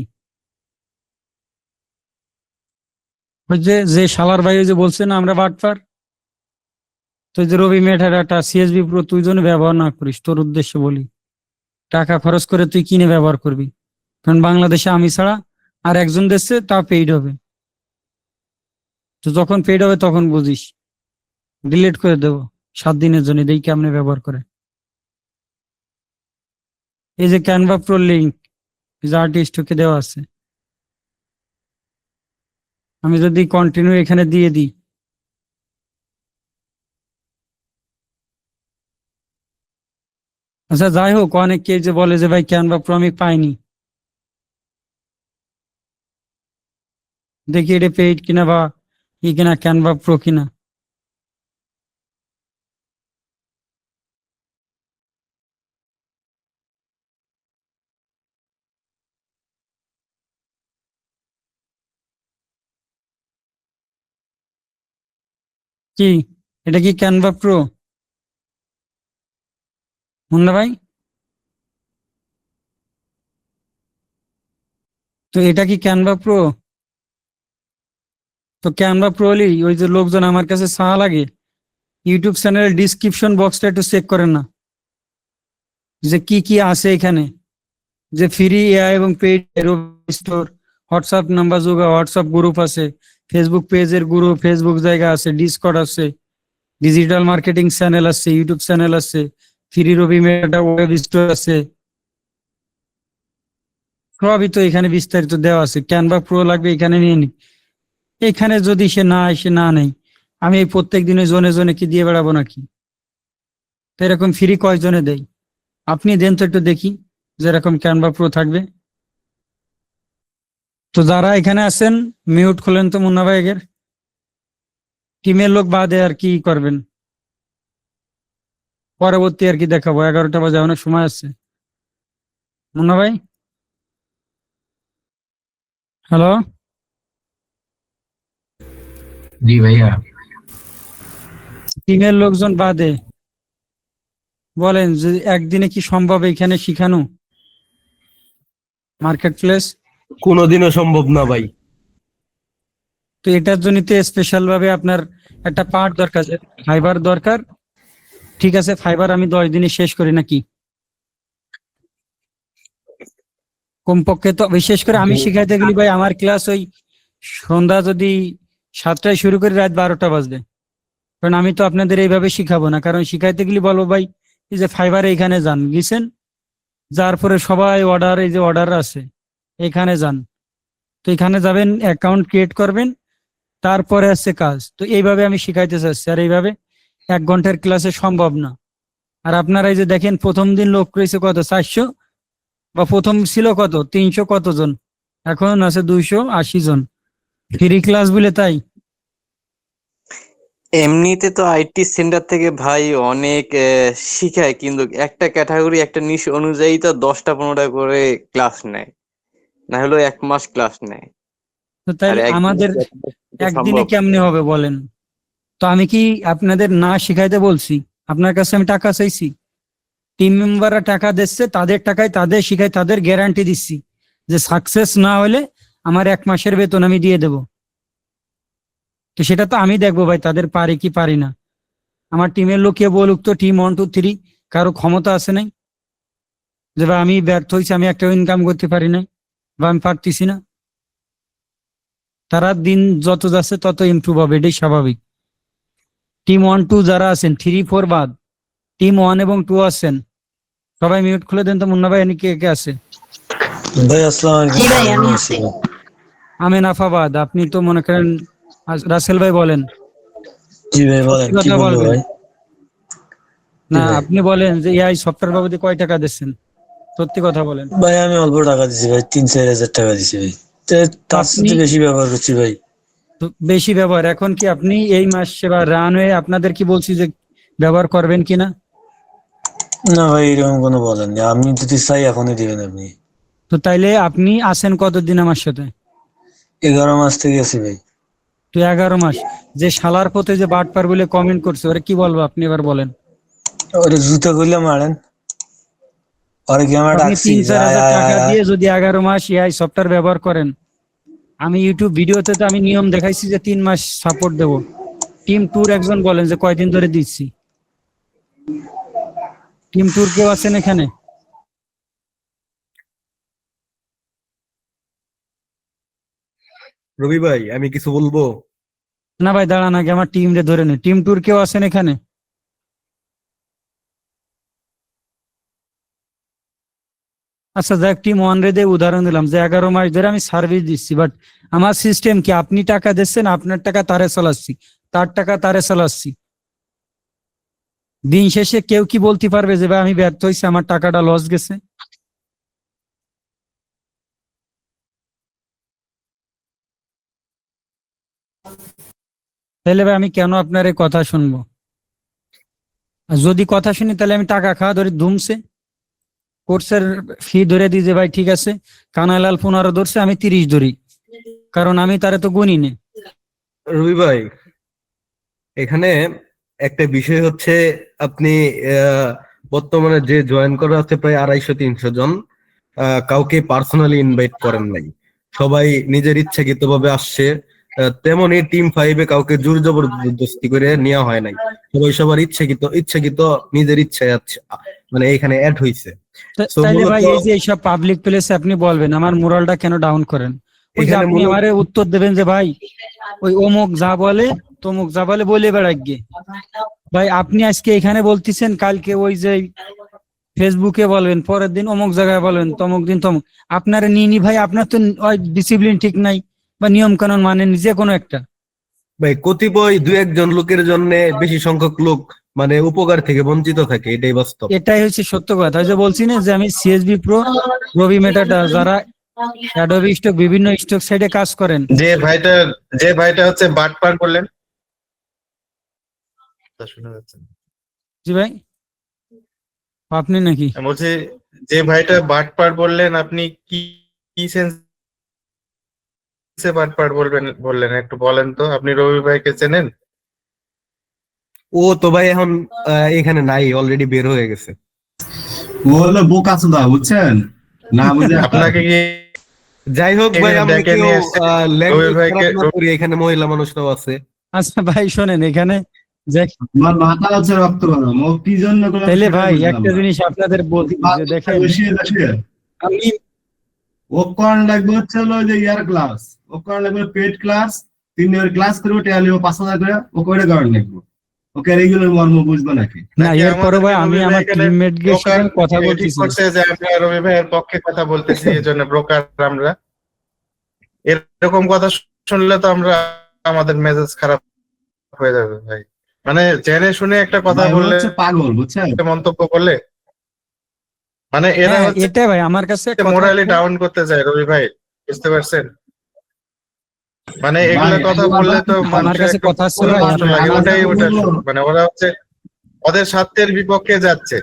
ওই যে যে শালার ভাই ওই যে বলছে না আমরা বাটপার, তো ওই যে রবি মেঠার একটা সিএসবি প্রো তুই জন্য ব্যবহার না করিস, তোর উদ্দেশ্যে বলি, টাকা খরচ করে তুই কিনে ব্যবহার করবি, কারণ বাংলাদেশে আমি ছাড়া আর একজন দিচ্ছে, তা পেইড হবে। তো যখন পেইড হবে তখন বুঝিস, ডিলিট করে দেবো 7 দিনের জন্য, দেখি কেমনে ব্যবহার করে। এই যে ক্যানভা প্রো লিঙ্ক যে আর্টিস্টকে দেওয়া আছে, আমি যদি কন্টিনিউ এখানে দিয়ে দিই, আচ্ছা যাই হোক, অনেকে যে বলে যে ভাই ক্যানভা প্রো আমি পাইনি, দেখি এটা পেইড কিনা বা ই কিনা, ক্যানভা প্রো কিনা। কি এটা কি ক্যানভা প্রো মুন্না ভাই? তো এটা কি ক্যানভা প্রো? তো ক্যানভা প্রো হলে ওই যে লোকজন আমার কাছে চাওয়া লাগে, ইউটিউব চ্যানেলের ডিসক্রিপশন বক্সটা একটু চেক করেন না, যে কি কি আছে এখানে, যে ফ্রি এআই এবং paid store, WhatsApp number yoga, WhatsApp group আছে, ফেসবুক পেজের গ্রুপ, ফেসবুক জায়গা আছে, ডিসকর্ড আছে, ডিজিটাল মার্কেটিং চ্যানেল আছে, ইউটিউব চ্যানেল আছে, ফ্রি রবি মেটা ওয়েব স্টোর আছে, সবই তো এখানে বিস্তারিত দেওয়া আছে। ক্যানভা প্রো লাগবে এখানে নিয়ে নি, এখানে যদি সে না আসে না নেই, আমি এই প্রত্যেক দিনে জনে জনে কি দিয়ে বেড়াবো নাকি? তো এরকম ফ্রি কয়জনে দেয়? আপনি দেন তো একটু দেখি, যেরকম ক্যানভা প্রো থাকবে। তো যারা এখানে আছেন মিউট খোলেন তো মুন্না ভাই এর, টিমের লোক বাদে আর কি করবেন, পরবর্তী আর কি দেখাবো, 11টা বাজে অনেক সময় আছে। মুন্না ভাই, হ্যালো, জি ভাইয়া। টিমের লোকজন বাদে বলেন যে একদিনে কি সম্ভব এখানে শিখানো মার্কেট প্লেস? কোনোদিনও সম্ভব না ভাই। তো এটার জন্য তো স্পেশাল ভাবে আপনার একটা পার্ট দরকার, ফাইবার দরকার। ঠিক আছে, ফাইবার আমি 10 দিনে শেষ করি নাকি? কমপক্ষে তো বিশেষ করে আমি শিখাইতে গেলি ভাই, আমার ক্লাস ওই সন্ধ্যা যদি 7টায় শুরু করি রাত 12টা বাজবে, কারণ আমি তো আপনাদের এইভাবে শিখাবো না, কারণ শিখাইতে গেলে বলবো ভাই এই যে ফাইবারে এখানে যান, গেছেন, যার পরে সবাই অর্ডার, এই যে অর্ডার আছে এখানে যান, তো এখানে যাবেন, অ্যাকাউন্ট ক্রিয়েট করবেন, তারপরে আসছে কাজ। তো এইভাবে আমি শিখাইতে চাচ্ছি, আর এইভাবে 1 ঘন্টার ক্লাসে সম্ভব না। আর আপনারা এই যে দেখেন প্রথম দিন লোক রয়েছে কত, 400, বা প্রথম ছিল কত 300 কতজন, এখন আছে 280 জন, ফ্রি ক্লাস বলে তাই। এমনিতে তো আইটি সেন্টার থেকে ভাই অনেক শিখায়, কিন্তু একটা ক্যাটাগরি একটা নিশ অনুযায়ী তো 10টা 15টা করে ক্লাস নেয়, না হলেও 1 মাস ক্লাস নেয়। তো আর তাইলে আমাদের একদিনে একদিনে সম্ভব? কেমনে হবে বলেন? তো আমি কি আপনাদের না শিখাইতে বলছি? আপনার কাছে আমি টাকা চাইছি? টিম মেম্বাররা টাকা দিচ্ছে, তাদের টাকায় তাদের শিখাই, তাদের গ্যারান্টি দিচ্ছি যে সাকসেস না হলে আমার 1 মাসের বেতন আমি দিয়ে দেব। তো সেটা তো আমি দেখবো ভাই, তাদের পারি কি পারি না। আমার টিমের লোক কে বলুক তো, টিম 1 2 3 কারো ক্ষমতা আছে নাই যে ভাই আমি ব্যর্থ হয়েছি, আমি একটা ইনকাম করতে পারি না বা আমি পারতেছি না? তারা দিন যত যাচ্ছে তত ইমপ্রুভ হবে, এটাই স্বাভাবিক। টিম 1 2 যারা আছেন, 3 4 বাদ, টিম 1 এবং 2 আছেন, সবাই মিউট খুলে দেন তো। মুন্না ভাই এনে কে কে আছে? ভাই আসসালামু আলাইকুম। জি ভাই, আমি আছি। আমেন আফাবাদ, আপনি তো মনে করেন। রাসেল ভাই বলেন, জি ভাই বলেন, সত্যি কি কথা বলবো বলবেন। ভাই? না, ভাই আপনি বলেন যে এআই সফটওয়্যার বাবদে কয় টাকা দিচ্ছেন, সত্যি কথা বলেন। ভাই আমি অল্প টাকা দিছি ভাই, 3-4 হাজার টাকা দিছি ভাই। তার আপনি সাথে বেশি ব্যবহার করছি ভাই। তো বেশি ব্যবহার, এখন কি আপনি এই মাসে বা রানওয়ে আপনাদের কি বলছি যে ব্যবহার করবেন কিনা? না ভাই, এরকম কোনো বলেন না, আমি যদি চাই এখনই দিবেন আপনি। তো তাইলে আপনি আছেন কতদিন আমার সাথে? 11 মাস থেকে আছি ভাই। তো 11 মাস। যে শালার পথে যে বাটপার বলে কমেন্ট করছে, ওরা কি বলবো আপনি এবার বলেন? ওরে জুতা করলে মারেন, ওরে কি আমরা আপনি ডাকছি তিন যে চার আয় হাজার আয় টাকা আয় আয়? দিয়ে যদি 11 মাস এআই সফটওয়্যার ব্যবহার করেন, আমি ইউটিউব ভিডিওতে তো আমি নিয়ম দেখাইছি যে 3 মাস সাপোর্ট দেবো। টিম ট্যুর একজন বলেন যে কয়দিন ধরে দিচ্ছি। টিম ট্যুর কেউ আছেন এখানে? রবি ভাই, আমি কিছু বলবো? না ভাই দাঁড়ান, আগে আমার টিম রে ধরে নে। টিম ট্যুর কেউ আছেন এখানে? আচ্ছা দেখ, টিম 1 রে দিয়ে উদাহরণ দিলাম যে 11 মাস ধরে আমি সার্ভিস দিচ্ছি, বাট আমার সিস্টেম কি, আপনি টাকা দিচ্ছেন, আপনার টাকা তারে চালাচ্ছি, তার টাকা তারে চালাচ্ছি। দিন শেষে কেউ কি বলতে পারবে যে ভাই আমি ব্যর্থ হয়েছি, আমার টাকাটা লস গেছে? তাহলে ভাই আমি কেন আপনার এই কথা শুনবো? আর যদি কথা শুনি তাহলে আমি টাকা খাওয়া ধরে ধুমছে, কোর্সের ফি ধরে দিই যে ভাই ঠিক আছে, কানাইলাল 15 ধরছে, আমি 30 ধরি, কারণ আমি তারে তো গুনি নে। রবি ভাই, এখানে একটা বিষয় হচ্ছে, আপনি আহ, বর্তমানে যে জয়েন করা আছে প্রায় 250-300 জন, কাউকে পার্সোনালি ইনভাইট করেন নাই, সবাই নিজের ইচ্ছাকৃত ভাবে আসছে। তেমনই টিম 5-এ কাউকে জোর জবরদস্তি করে নেওয়া হয় নাই, সবাই সবার ইচ্ছাকৃত ইচ্ছাকৃত নিজের ইচ্ছায় আছে, মানে এখানে অ্যাড হইছে। তো তাইলে মূলত ভাই এই যে এইসব পাবলিক প্লেসে আপনি বলবেন আমার মোরালটা কেন ডাউন করেন? ওই যে এখানে আপনি মূলত আমারে উত্তর দেবেন যে ভাই ওই অমুক যা বলে তমুক যা বলে বলে বেড়াক গে। ভাই আপনি আজকে এখানে বলতেছেন, কালকে ওই যে ফেসবুকে বলবেন, পরের দিন অমুক জায়গায় বলবেন, তমুক দিন তমুক। আপনারা নিনি ভাই, আপনার তো ডিসিপ্লিন ঠিক নাই বা নিয়ম কানুন মানেন যে কোনো একটা। ভাই, কতিপয় 2-1 জন লোকের জন্য বেশি সংখ্যক লোক মানে উপকার থেকে বঞ্চিত থাকে, এটাই বাস্তব। এটাই হচ্ছে সত্য কথা। ওই যে বলছি না যে আমি সিএসবি প্রো, রবি মেটাটা, যারা অ্যাডোবি স্টক বিভিন্ন স্টক সাইটে কাজ করেন। যে ভাইটা যে ভাইটা হচ্ছে বাটপার বললেন, তা শোনা যাচ্ছে না। জি ভাই, আপনি নাকি? আমি বলছি, যে ভাইটা বাটপার বললেন, আপনি কি কি সেন্সে বাটপার বললেন একটু বলেন তো। আপনি রবি ভাইকে চেনেন? ও তো ভাই এখন এখানে নাই, অলরেডি বের হয়ে গেছে। ও হলো বোকাচোদা, বুঝছেন? না বুঝে আপনাকে কি যাই হোক ভাই, এখানে আমরা ডেকে কেউ নিয়ে এসছে রবি ল্যাঙ্গুয়েজ ভাইকে? খারাপ না করি, এখানে মহিলা মানুষরাও আছে। আচ্ছা ভাই শোনেন, এখানে যে আমার মাথা হচ্ছে রক্ত গরম, ও কি জন্য করে তাইলে সেটাই ভাই বুঝলাম একটা না। জিনিস আপনাদের বলছি যে দেখেন, বসিয়ে বসিয়ে আমি ও করান লাগবে হচ্ছে হলো যে ইয়ার ক্লাস, ও করান লাগবে পেড ক্লাস, 3 দিনের ক্লাস করবে, টেয়া লিখবে 5,000 করে, ও করে করান লাগবে। ওকে রেগুলার মর্ম বুঝবে নাকি? না, নাকি এরপরে ভাই আমাদেরকে আমি রবি ভাই আমার এখানে টিমমেট কে ব্রোকার সাথে কথা ঠিক বলতেছি। করছে যে আমরা রবি ভাইয়ের পক্ষে কথা বলতেছি, এই জন্য ব্রোকার আমরা। এরকম কথা শুনলে তো আমাদের মেজাজ খারাপ হয়ে যাবে ভাই। মানে জেনে শুনে একটা কথা ভাই ও বললে, হচ্ছে পাগল, বুঝছেন? মন্তব্য করলে, মানে এরা হ্যাঁ হচ্ছে এটা ভাই আমার কাছে কথা মোরালি ডাউন করতে চায় রবি ভাই, বুঝতে পারছেন? মানে ভাই এগুলা কথা বললে তো আমার মানুষের কাছে একটু কথা আছে মন ভাই, কষ্ট লাগে, আমার ওটাই যখন ওটা বললো, মানে ওরা হচ্ছে ওদের স্বার্থের বিপক্ষে যাচ্ছে।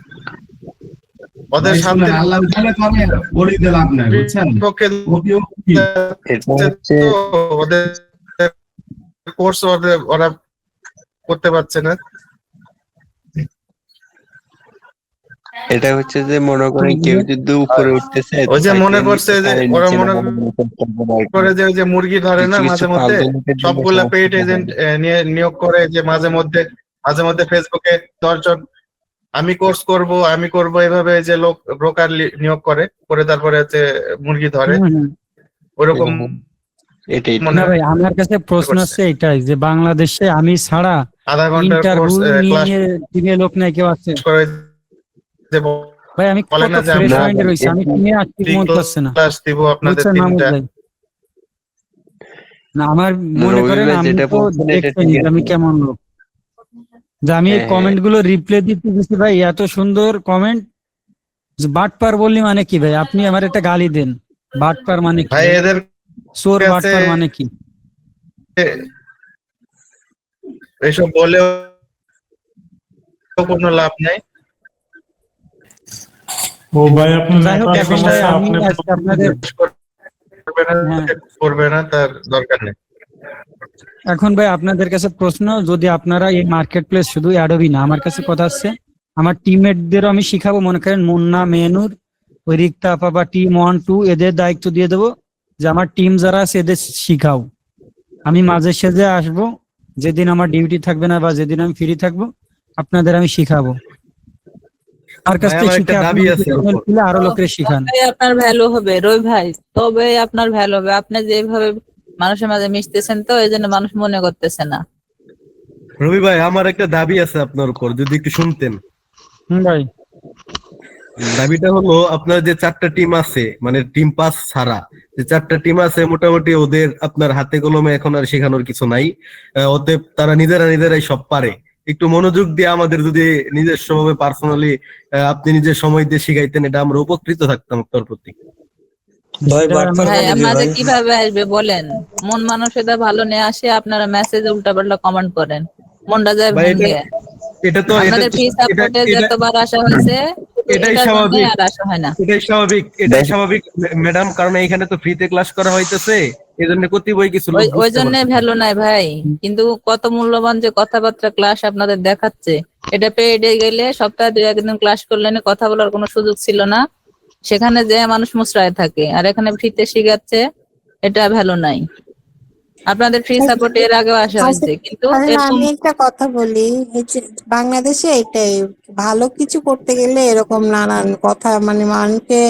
ওদের ভাই শুনেন, সাথে আল্লাহ উঠালে করে বলি দিলে লাভ নাই, বুঝছেন? পক্ষে ও কি এটা হচ্ছে তো ওদের কোর্স ওরা করতে পারছে না। এটা হচ্ছে যে মনে করেন কেউ যদি উপরে উঠতেছে ওই যে তাকে মনে করছে যে তারে ওরা নিচে মনে নামানো করতে হবে আর কি। করে যে ওই যে মুরগি ধরে না কিছু মাঝে কিছু মধ্যে, ফালতু লোকের জন্য সবগুলা পেইড সমস্যা এজেন্ট হয়। নিয়োগ করে যে মাঝে মধ্যে ফেসবুকে 10 জন আমি কোর্স করব আমি করব এভাবে যে লোক ব্রোকার নিয়োগ করে তারপরে হচ্ছে মুরগি ধরে হুম, হুম। ওরকম এটাই তো। মনে না ভাই, আমার কাছে প্রশ্ন করছে। হচ্ছে এটাই যে বাংলাদেশে আমি ছাড়া আধা ঘন্টার কোর্স ইন্টারভিউ ক্লাস নিয়ে টিমে লোক নাই কেউ আছে? করে যে ভাই আমি বলে কত না যে ফ্রেশ আমরা না মাইন্ডে ভাই, রয়েছি, আমি এরকম টিমে আসতে ফ্রি মন চাচ্ছে না, ক্লাস দিব আপনাদের বুঝছেন মাহমুদ 3টা। ভাই? না আমার মনে রবি করেন ভাই আমি যেটা তো বলছেন এটা দেখছেন ঠিক যে আমি আছে। কেমন লোক, যে আমি এই হ্যাঁ হ্যাঁ, কমেন্ট গুলো রিপ্লাই দিতে দিচ্ছি ভাই, এত সুন্দর কমেন্ট। বাটপার বললি মানে কি ভাই? আপনি আমার একটা গালি দেন, বাটপার মানে কি ভাই ভাই? এদের চোর কাছে বাটপার মানে কি? এসব বলেও কোনো লাভ নাই। ও ভাই, তো আপনার যাই হোক, নেটওয়ার্ক এখন ভাই সমস্যা, আমি আপনি আজকে আপনাদের করবে না হ্যাঁ, করবে না তার দরকার নেই। এখন ভাই আপনাদের কাছে প্রশ্ন, যদি আপনারা এই মার্কেট প্লেস শুধু অ্যাডোবি না, আমার কাছে কথা আছে, আমার টিমমেটদেরও আমি শিখাবো। মনে করেন মুন্না, মেনুর, ওই রিক্তা আপা বা টিম 1 2 এদের দায়িত্ব দিয়ে দেবো যে আমার টিম যারা আছে এদের শিখাও। আমি মাঝে সাঝে আসবো, যেদিন আমার ডিউটি থাকবে না বা যেদিন আমি ফ্রি থাকবো, আপনাদের আমি শিখাবো। আর কাছ ভাই থেকে আমার একটা শিখে আপনি দাবি আছে ওর উপর। আরো লোকের শিখান। তবে আপনার ভ্যালু হবে রবি ভাই, তবে আপনার ভ্যালু হবে। আপনি যেভাবে মানুষের মাঝে মিশতেছেন তো এই জন্য মানুষ মনে করতেছে না। রবি ভাই আমার একটা দাবি আছে আপনার উপর, যদি একটু শুনতেন। ভাই দাবিটা হলো, আপনার যে 4টা টিম আছে, মানে টিম 5 ছাড়া যে 4টা টিম আছে, মোটামুটি ওদের আপনার হাতে কলমে এখন আর শেখানোর কিছু নাই। ওতে তারা নিজেরাই সব পারে। একটু মনোযোগ দিয়ে আমাদের যদি নিজস্ব ভাবে পার্সোনালি আপনি নিজের সময় দিয়ে শিখাইতেন, এটা আমরা উপকৃত থাকতাম আপনার প্রতি। ভাই সেটা বাটপার আমার ভাই বলে কি আমাদের ভাই? কিভাবে আসবে বলেন? মন মানসিকতা ভালো নিয়ে আসে, আপনারা মেসেজে উল্টাপাল্টা কমেন্ট করেন, মনটা যায় ভাই ভেঙে। এটা তো আপনাদের ফ্রি সাপোর্টে যতবার আসা হয়েছে এটাই এটার জন্য স্বাভাবিক, আর আসা হয় না। এটাই স্বাভাবিক ম্যাডাম, কারণ এখানে তো ফ্রিতে ক্লাস করা হইতেছে, এই জন্য কতিপয় কিছু লোক ওই বুঝতে জন্য পারতেছে না। ভ্যালু নাই ভাই, কিন্তু কত মূল্যবান যে কথাবার্তা ক্লাস আপনাদের দেখাচ্ছে। এটা পেইডে গেলে সপ্তাহে 2-1 দিন ক্লাস করলে না কথা বলার কোনো সুযোগ ছিল না, সেখানে যে মানুষ মুচড়ায় থাকে, আর এখানে ফ্রিতে শিখাচ্ছে, এটা ভ্যালু নাই। আপনাদের ফ্রি সাপোর্ট এর আগেও আসা হয়েছে, কিন্তু এরকম আমি একটা কথা বলি, এই যে বাংলাদেশে এটাই ভালো কিছু করতে গেলে এরকম নানান কথা মানে মানুষকে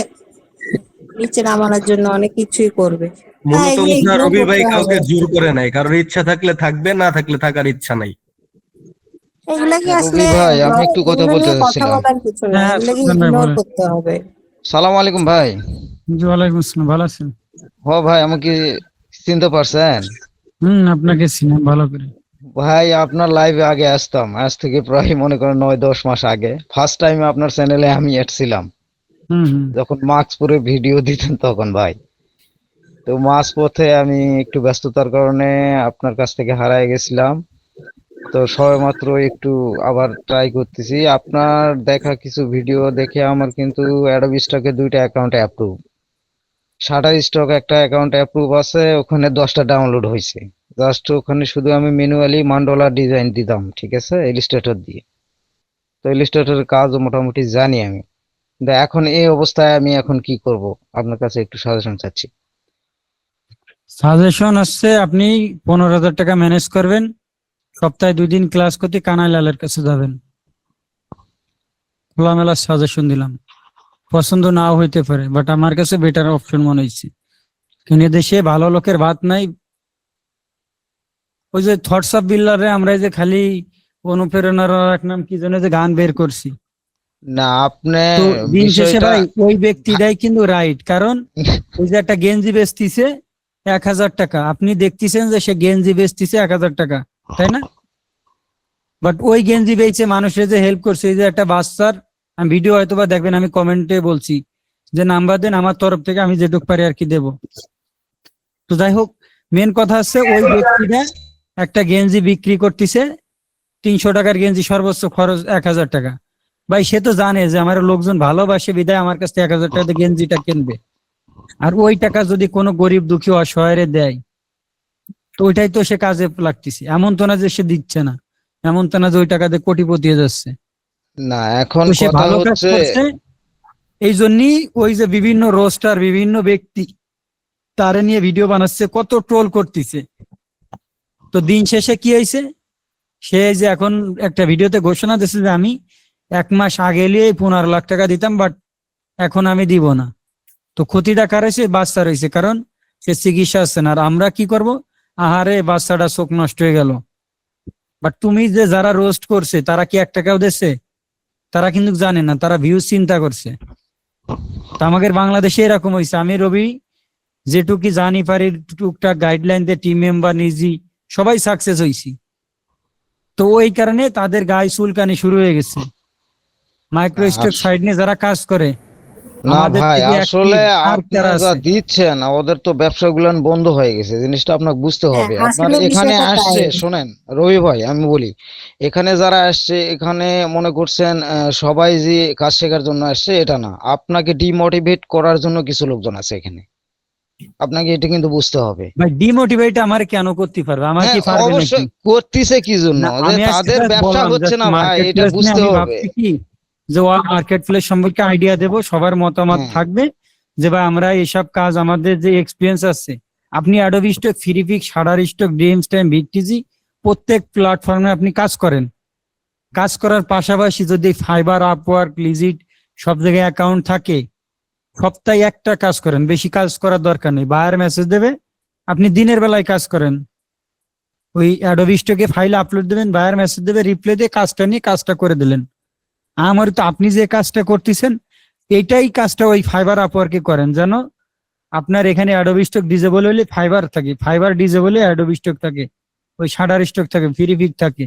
নিচে নামানোর জন্য অনেক কিছুই করবে। হ্যাঁ, মূলত এগুলো কথা, ইগনোর রবি ভাই করতে হবে। কাউকে জোর করে নাই, কারোর ইচ্ছা থাকলে থাকবে, না থাকলে থাকার ইচ্ছা নাই। এগুলা কি রবি আসলে ভাই, আমি একটু কথা এগুলো বলতে নিয়ে কথা চাচ্ছিলাম। বলার কিছু না, হ্যাঁ, এগুলোকে সুলতান ভাই ইগনোর বলেন। করতে হবে। সালাম আলাইকুম ভাই। জি, ওয়ালাইকুম আসসালাম, ভালো আছেন? ভাই, আমাকে চিনতে পারছেন? আপনাকে চিনি ভালো করে। ভাই, আপনার লাইভে আগে আসতাম, আজ থেকে প্রায় মনে করেন 9-10 মাস আগে ফার্স্ট টাইম আপনার চ্যানেলে আমি এসেছিলাম, হুম। যখন মাস্ক পরে ভিডিও দিতেন তখন ভাই। তো মাঝ পথে আমি একটু ব্যস্ততার কারণে আপনার কাছ থেকে হারায় গেছিলাম। তো সবেমাত্র একটু আবার ট্রাই করতেছি। আপনার দেখা কিছু ভিডিও দেখে আমার কিন্তু অ্যাডোবি স্টকে 2টা অ্যাকাউন্ট অ্যাপ্রুভ, শাটার স্টক একটা অ্যাকাউন্ট অ্যাপ্রুভ আছে, ওখানে 10টা ডাউনলোড হয়েছে। জাস্ট ওখানে শুধু আমি ম্যানুয়ালি মান্ডোলা ডিজাইন দিতাম, ঠিক আছে, ইলিস্ট্রেটর দিয়ে। তো ইলিস্ট্রেটরের কাজও মোটামুটি জানি আমি। কিন্তু এখন এই অবস্থায় আমি এখন কি করব, আপনার কাছে একটু সাজেশন চাচ্ছি। সাজেশন হচ্ছে আপনি 15,000 টাকা ম্যানেজ করবেন, সপ্তাহে 2 দিন ক্লাস করতে কানাই লালের কাছে যাবেন। খোলামেলা সাজেশন দিলাম, পছন্দ নাও হইতে পারে, বাট আমার কাছে বেটার অপশন মনে হয়েছে। কিন্তু দেশে ভালো লোকের ভাত নাই। ওই যে থটস অফ বিল্ডারে আমরা এই যে খালি অনুপ্রেরণার এক নাম কি জানে যে গান বের করছি, না, আপনি তো দিন শেষে বিষয়টা ভাই ওই ব্যক্তিটাই কিন্তু রাইট। কারণ ওই যে একটা গেঞ্জি বেচতিছে 1,000 টাকা, আপনি দেখতেছেন যে সে গেঞ্জি বেচতিছে 1,000 টাকা, তাই না? বাট ওই গেঞ্জি বেচে মানুষের যে হেল্প করছে, এই যে একটা বাচ্চার, আমি ভিডিও হয়তো বা দেখবেন, আমি কমেন্টে বলছি যে নাম্বার দেন, আমার তরফ থেকে আমি যেটুক পারি আর কি দেবো। তো যাই হোক, মেন কথা হচ্ছে ওই ব্যক্তিটা একটা গেঞ্জি বিক্রি করতেছে 300 টাকার গেঞ্জি, সর্বোচ্চ খরচ 1,000 টাকা। ভাই সে তো জানে যে আমার লোকজন ভালোবাসে বিধায় আমার কাছ থেকে 1,000 টাকা দিয়ে গেঞ্জিটা কিনবে, আর ওই টাকা যদি কোনো গরিব দুঃখী অসহায়রে দেয় তো ওইটাই তো সে কাজে লাগতেছে। এমন তো না যে সে দিচ্ছে না, এমন তো না যে ওই টাকা দিয়ে কোটিপতি হয়ে যাচ্ছে। না এখন তো সে কথা ভালো কাজ হচ্ছে, করছে, এই জন্যই ওই যে বিভিন্ন রোস্টার বিভিন্ন ব্যক্তি তারে নিয়ে ভিডিও বানাচ্ছে, কত ট্রোল করতেছে। তো দিন শেষে কি হয়েছে, সে যে এখন একটা ভিডিওতে ঘোষণা দিচ্ছে যে আমি 1 মাস আগে এলে 15 লাখ টাকা দিতাম, বাট এখন আমি দিব না। তো ক্ষতিটা কার হয়েছে? বাচ্চা রয়েছে, কারণ সে চিকিৎসা আসছে না। আর আমরা কি করব, আহারে বাচ্চাটা চোখ নষ্ট হয়ে গেল। বাট তুমি যে যারা রোস্ট করছে তারা কি 1 টাকাও দিচ্ছে? তারা কিন্তু জানে না, তারা ভিউজ চিন্তা করছে। তো আমাদের বাংলাদেশে এরকম হয়েছে। আমি রবি যেটুকি জানি পারি টুকটাক গাইডলাইন দিয়ে টিম মেম্বার নিজে সবাই সাকসেস হয়েছি। তো ওই কারণে তাদের গায়ে চুলকানি শুরু হয়ে গেছে। মাইক্রোস্টক সাইড নিয়ে যারা কাজ করে না আমাদের ভাই থেকে আসলে active আর আপনারা যারা যা আছে। দিচ্ছেন ওদের তো ব্যবসাগুলো বন্ধ হয়ে গেছে, জিনিসটা আপনাকে বুঝতে হ্যাঁ, হবে। আপনার আসলে এখানে বিষয়টা আসছে, তাই। শোনেন রবি ভাই আমি বলি, এখানে যারা আসছে এখানে মনে করছেন সবাই যে কাজ শেখার জন্য আসছে এটা না, আপনাকে ডিমোটিভেট করার জন্য কিছু লোকজন আছে এখানে, আপনাকে এটা কিন্তু বুঝতে হবে। ভাই ডিমোটিভেট আমার কেন করতে পারবে? আমার হ্যাঁ কি পারবে নাকি? অবশ্যই করতেছে কি জন্য, না, যে আমি আজকে তাদের just ব্যবসা বললাম হচ্ছে just না ভাই, মার্কেট এটা প্লেস নিয়ে বুঝতে আমি হবে। ভাবছি কি যে মার্কেট প্লেস সম্পর্কে আইডিয়া দেব, সবার মতামত হ্যাঁ থাকবে যে ভাই আমরা এসব কাজ আমাদের যে এক্সপিরিয়েন্স আছে। আপনি Adobe stock, Freepik, shutter stock, dreams time, ভিক্টিজি প্রত্যেক প্ল্যাটফর্মে আপনি কাজ করেন। কাজ করার পাশাপাশি যদি ফাইবার, আপওয়ার্ক, লিজিট সব জায়গায় অ্যাকাউন্ট থাকে, সপ্তাহে একটা কাজ করেন, বেশি কাজ করার দরকার নেই। বায়ার মেসেজ দেবে, আপনি দিনের বেলায় কাজ করেন, ওই অ্যাডোবি স্টকে ফাইল আপলোড দেবেন, বায়ার মেসেজ দেবে, রিপ্লাই দিয়ে কাজটা নিয়ে কাজটা করে দিলেন। আমার তো আপনি যে কাজটা করতেছেন এইটাই কাজটা ওই ফাইবার আপওয়ার্কে করেন, যেন আপনার এখানে অ্যাডোবি স্টক ডিজেবল হলে ফাইবার থাকে, ফাইবার ডিজেবল হলে অ্যাডোবি স্টক থাকে, ওই শাটার স্টক থাকে, ফ্রিপিক থাকে।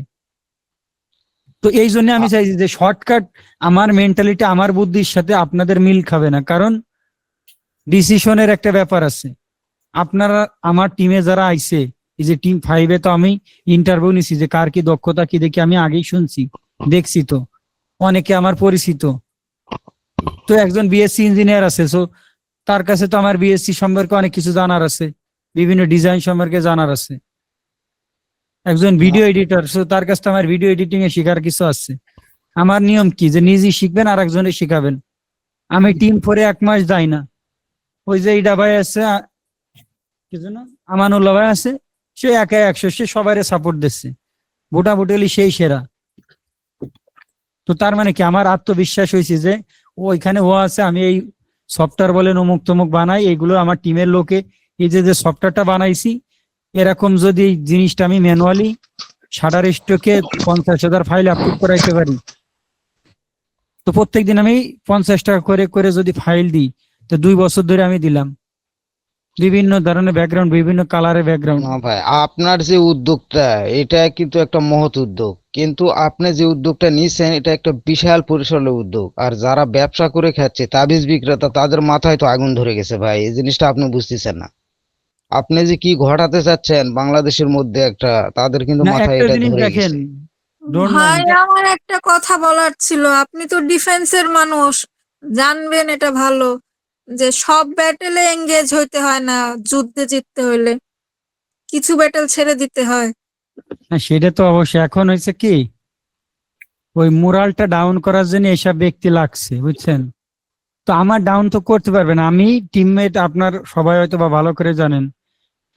তো এই জন্য আমি চাইছি যে শর্টকাট, আমার মেন্টালিটি আমার বুদ্ধির সাথে আপনাদের মিল খাবে না, কারণ ডিসিশনের একটা ব্যাপার আছে। আপনারা আমার টিমে যারা আইছে, এই যে টিম 5-এ তো আমি ইন্টারভিউ নিছি যে কার কি দক্ষতা কি দেখি, আমি আগেই শুনছি দেখছি, তো অনেকে আমার পরিচিত। তো একজন বিএসসি ইঞ্জিনিয়ার আছে, সো তার কাছে তো আমার বিএসসি সম্পর্কে অনেক কিছু জানার আছে, বিভিন্ন ডিজাইন সম্পর্কে জানার আছে। একজন ভিডিও এডিটর, সো তার কাছে তো আমার ভিডিও এডিটিং এ শেখার কিছু আছে। আমার নিয়ম কি যে নিজেই শিখবেন আর একজনের শিখাবেন। আমি টিম 4-এ 1 মাস যাই না। ওই যে ইডা ভাই আছে, কি যেন আমানুল্লাহ ভাই আছে, সে একা 100, সে সবাই সাপোর্ট দিচ্ছে, মোটামুটি হলে সেই সেরা। তো তার মানে কি আমার আত্মবিশ্বাস হয়েছে যে ওইখানে ও আছে, আমি এই সফটওয়্যার বলেন অমুক তমুক বানাই, এইগুলো আমার টিমের লোকে, এই যে যে সফটওয়্যারটা বানাইছি এরকম যদি এই জিনিসটা আমি ম্যানুয়ালি শাটার স্টকে 50,000 ফাইল আপলোড করাইতে পারি, তো প্রত্যেকদিন আমি 50 টাকা করে করে যদি ফাইল দিই, তো 2 বছর ধরে আমি দিলাম, বিভিন্ন ধরনের ব্যাকগ্রাউন্ড, বিভিন্ন কালারের ব্যাকগ্রাউন্ড। না ভাই আপনার যে উদ্যোগটা এটা কিন্তু একটা মহৎ উদ্যোগ, কিন্তু আপনি যে উদ্যোগটা নিয়েছেন এটা একটা বিশাল পরিসরের উদ্যোগ। আর যারা ব্যবসা করে খাচ্ছে তাবিজ বিক্রেতা, তাদের মাথায় তো আগুন ধরে গেছে ভাই, এই জিনিসটা আপনি বুঝতেছেন না। আপনি যে কি ঘটাতে চাচ্ছেন বাংলাদেশের মধ্যে একটা, তাদের কিন্তু না মাথায় একটা এটা জিনিস ধরে দেখেন, গেছে। don't ভাই mind, আমার একটা কথা বলার ছিল, আপনি তো ডিফেন্সের মানুষ, জানবেন এটা ভালো যে সব ব্যাটেলে এঙ্গেজ হইতে হয় না, যুদ্ধে জিততে হইলে কিছু ব্যাটেল ছেড়ে দিতে হয়। না সেটা তো অবশ্যই। এখন হয়েছে কি ওই মোরালটা ডাউন করার জন্য এসব ব্যক্তি লাগছে, বুঝছেন? তো আমার ডাউন তো করতে পারবে না, আমি টিমমেট আপনার সবাই হয়তো বা ভালো করে জানেন,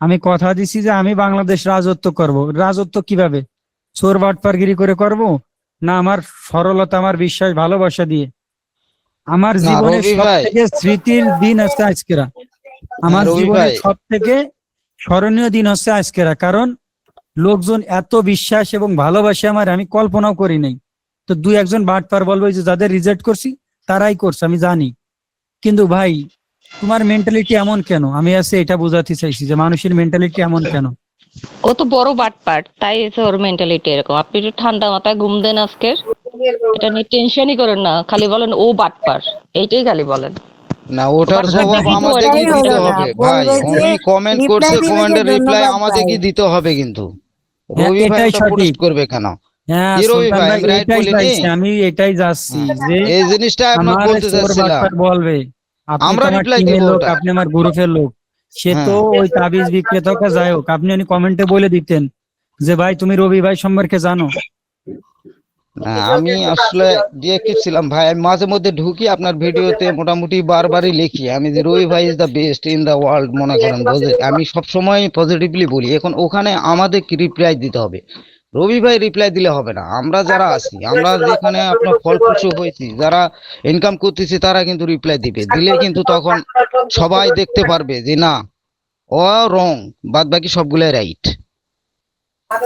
আমি কথা দিছি যে আমি বাংলাদেশ রাজত্ব করব। রাজত্ব কিভাবে? চোর বাটপারগিরি করে করব না, আমার সরলতা, আমার বিশ্বাস, ভালোবাসা দিয়ে। আমার না জীবনের রবি সব ভাই, থেকে স্মৃতির দিন হচ্ছে আজকেরা, আমার রবি জীবনের ভাই, সব থেকে স্মরণীয় দিন হচ্ছে আজকেরা, কারণ লোকজন এত বিশ্বাস এবং ভালোবাসে আমার, আমি কল্পনাও করি নাই। তো 2-1 বাটপার বলবো যে যাদের রিজেক্ট করছি তারাই করছে, আমি জানি। কিন্তু ভাই তোমার মেন্টালিটি এমন কেন? আমি আছে এটা বোঝাতে চাইছি যে মানুষের মেন্টালিটি এমন কেন। ও তো বড় বাটপার, তাই এসে ওর মেন্টালিটি এরকম। আপনি একটু ঠান্ডা মাথায় ঘুম দেন আজকের, এটা নিয়ে টেনশনই করেন না, খালি বলেন ও বাটপার, এইটাই খালি বলেন। না ওটার বাটপার জবাব দেখিয়ে তো আমাদেরই ওরকম দিতে করে না। হবে ভাই, বলবে যে উনি কমেন্ট রিপ্লাই করছে, দিলে যে কমেন্টের রিপ্লাই ধন্যবাদ আমাদেরকে ভাই। দিতে হবে কিন্তু। হ্যাঁ, রবি ভাই এটাই ওটা সঠিক। পোস্ট করবে কেন? হ্যাঁ কি রবি সুলতান ভাই, ভাই, আমি রাইট এটাই বলিনি? চাইছি, আমি এটাই যাচ্ছি যে এই জিনিসটা আপনাকে আমার বলতে চোর চাচ্ছিলাম। বাটপার বলবে আপনি আমরা তো আমার রিপ্লাই টিমের দেবো লোক, ওটা। আপনি আমার গ্রুপের লোক, সে তো হ্যাঁ। ওই তাবিজ বিক্রেতা হোক আর যাই হোক, আপনি কমেন্টে বলে দিতেন যে ভাই তুমি রবি ভাই সম্পর্কে জানো। না, আমি আসলে ডিএক্টিভ ছিলাম ভাই, আমি মাঝে মধ্যে ঢুকি আপনার ভিডিওতে, মোটামুটি বারবারই লিখি আমি যে রবি ভাই is the best in the world, মনে করেন আমি সবসময় পজিটিভলি বলি। এখন ওখানে আমাদের কি রিপ্লাই দিতে হবে? রবি ভাই রিপ্লাই দিলে হবে না, আমরা যারা আছি, আমরা যেখানে আপনার ফলপ্রসূ হয়েছি, যারা ইনকাম করতেছি, তারা কিন্তু রিপ্লাই দিবে। দিলে কিন্তু তখন সবাই দেখতে পারবে যে না, ও রং, বাদ বাকি সবগুলাই রাইট।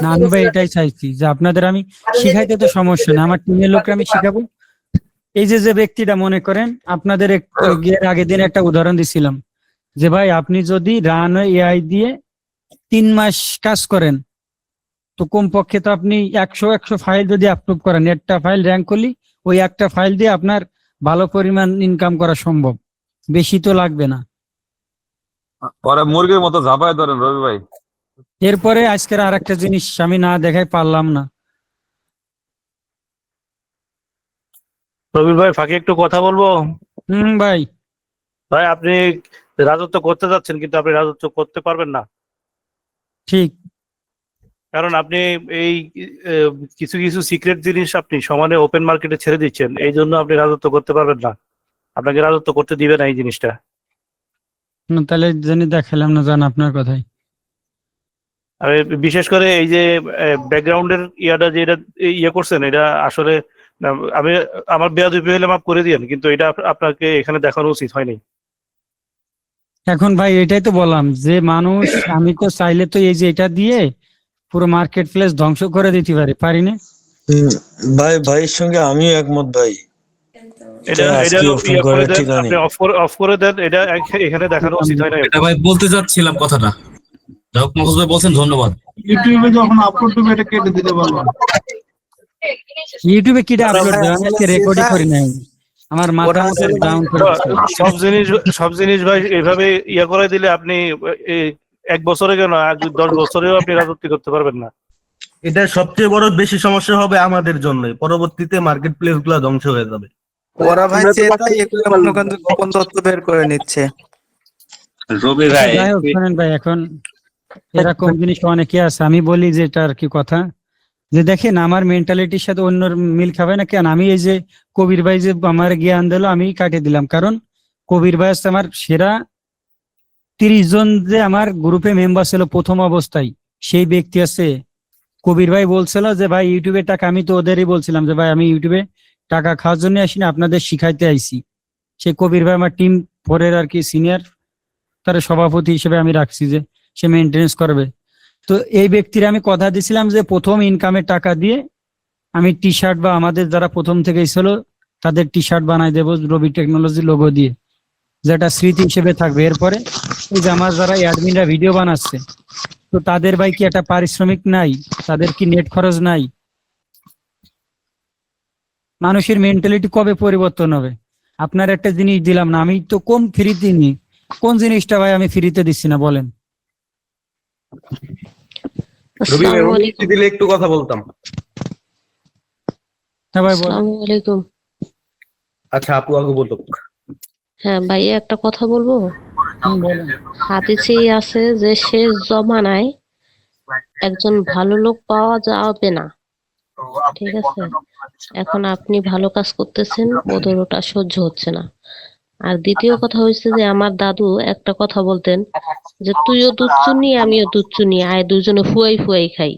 না আমি ভাই এটাই চাইছি যে আপনাদের আমি শিখাইতে তো সমস্যা না, আমার টিমের লোককে আমি শিখাবো। এই যে যে ব্যক্তিটা মনে করেন আপনাদের এর আগের দিন একটা উদাহরণ দিছিলাম যে ভাই আপনি যদি রান এআই দিয়ে 3 মাস কাজ করেন, তো কমপক্ষে তো আপনি 100 ফাইল যদি আপলোড করেন, একটা ফাইল র্যাঙ্ক করলি ওই একটা ফাইল দিয়ে আপনার ভালো পরিমাণ ইনকাম করা সম্ভব, বেশি তো লাগবে না। পরে মুরগির মতো ঝাঁপায় ধরেন রবি ভাই। এরপরে আজকের আর একটা জিনিস আমি না দেখাই পারলাম না। রবির ভাই, ফাঁকে একটু কথা বলবো। ভাই ভাই, আপনি রাজত্ব করতে যাচ্ছেন, কিন্তু আপনি রাজত্ব করতে পারবেন না। ঠিক, কারণ আপনি এই কিছু কিছু সিক্রেট জিনিস আপনি সমানে ওপেন মার্কেটে ছেড়ে দিচ্ছেন, এই জন্য আপনি রাজত্ব করতে পারবেন না। আপনাকে রাজত্ব করতে দিবে না এই জিনিসটা। না, তাহলে জানি দেখালাম না, জান আপনার কথাই। আমি বিশেষ করে এই যে ব্যাকগ্রাউন্ডের ইয়াটা যে এটা ইয়ে করছেন, এটা আসলে আমি আমার বেয়াদবি হলে মাফ করে দিয়েন, কিন্তু এটা আপনাকে এখানে দেখানো উচিত হয়নি। এখন ভাই এটাই তো বললাম যে মানুষ, আমি তো চাইলে তো এই যে এটা দিয়ে পুরো মার্কেট প্লেস ধ্বংস করে দিতে পারি না? ভাই, ভাইয়ের সঙ্গে আমিও একমত ভাই। এটা আজকে এটা open ইয়ে করে করার দেন, ঠিকানা আপনি নেই। অফ করে দেন, এটা এখানে দেখানো উচিত হয় না। এটা ভাই বলতে যাচ্ছিলাম কথাটা। যাই হোক, মহসুদ ভাই বলছেন, ধন্যবাদ। ইউটিউবে যখন আপলোড করবে এটা কেটে দিতে পারবেন। ইউটিউবে কিটা আপলোড দেয়? আমি আজকে রেকর্ডই করি নাই, আমার মাথা মতো ডাউন করে দিচ্ছে। সব জিনিস ভাই এভাবে ইয়ে করে দিলে আপনি 1 বছরে কেন 10 বছরেও আপনি রাজত্ব করতে পারবেন না। এটা সবচেয়ে বড় বেশি সমস্যা হবে আমাদের জন্য, পরবর্তীতে মার্কেট প্লেস গুলা ধ্বংস হয়ে যাবে। ওরা ভাই চেতাই এগুলো মনে করেন গোপন তথ্য বের করে নিচ্ছে। রবি ভাই, যাই হোক শোনেন ভাই, এখন এরকম জিনিস অনেকে আছে, আমি বলি যে এটা আর কি কথা, যে দেখেন আমার মেন্টালিটির সাথে অন্যর মিল খাবে না কেন? আমি এই যে কবির ভাই যে আমার জ্ঞান দিল, আমি কাটিয়ে দিলাম, কারণ কবির ভাই হচ্ছে আমার সেরা 30 জন যে আমার গ্রুপে মেম্বার ছিল প্রথম অবস্থায়, সেই ব্যক্তি আছে। কবির ভাই বলছিল যে ভাই ইউটিউবে টাকা, আমি তো ওদেরই বলছিলাম যে ভাই আমি ইউটিউবে টাকা খাওয়ার জন্য আসিনি, আপনাদের শিখাইতে আইছি। সেই কবির ভাই আমার টিম পরের আর কি সিনিয়র, তার সভাপতি হিসেবে আমি রাখছি যে সে মেনটেনেন্স করবে। তো এই ব্যক্তির আমি কথা দিছিলাম যে প্রথম ইনকামের টাকা দিয়ে আমি টি শার্ট, বা আমাদের যারা প্রথম থেকে ছিল তাদের টি শার্ট বানাই দেবো রবি টেকনোলজি লোগো দিয়ে, যেটা স্মৃতি হিসেবে থাকবে। এরপরে এই যে আমার যারা অ্যাডমিনরা ভিডিও বানাচ্ছে, তো তাদের ভাই কি একটা পারিশ্রমিক নাই? তাদের কি নেট খরচ নাই? মানুষের মেন্টালিটি কবে পরিবর্তন হবে? আপনার একটা জিনিস দিলাম না, আমি তো কম ফ্রিতে নিই, কোন জিনিসটা ভাই আমি ফ্রিতে দিচ্ছি না বলেন? রবি ভাই, অনুমতি দিলে একটু কথা বলতাম। হ্যাঁ ভাই বল। আসসালামু আলাইকুম। আচ্ছা আপু আগে বলো। হ্যাঁ ভাইয়া, একটা কথা বলবো। হাদিসেই আছে যে শেষ জমানায় একজন ভালো লোক পাওয়া যাবে না, ঠিক আছে? এখন আপনি ভালো কাজ করতেছেন, ওদের ওটা সহ্য হচ্ছে না। আর দ্বিতীয় কথা হয়েছে যে আমার দাদু একটা কথা বলতেন যে তুইও দুধ চুনি আমিও দুধ চুনি, আয় দুজনে ফুয়াই ফুয়াই খাই।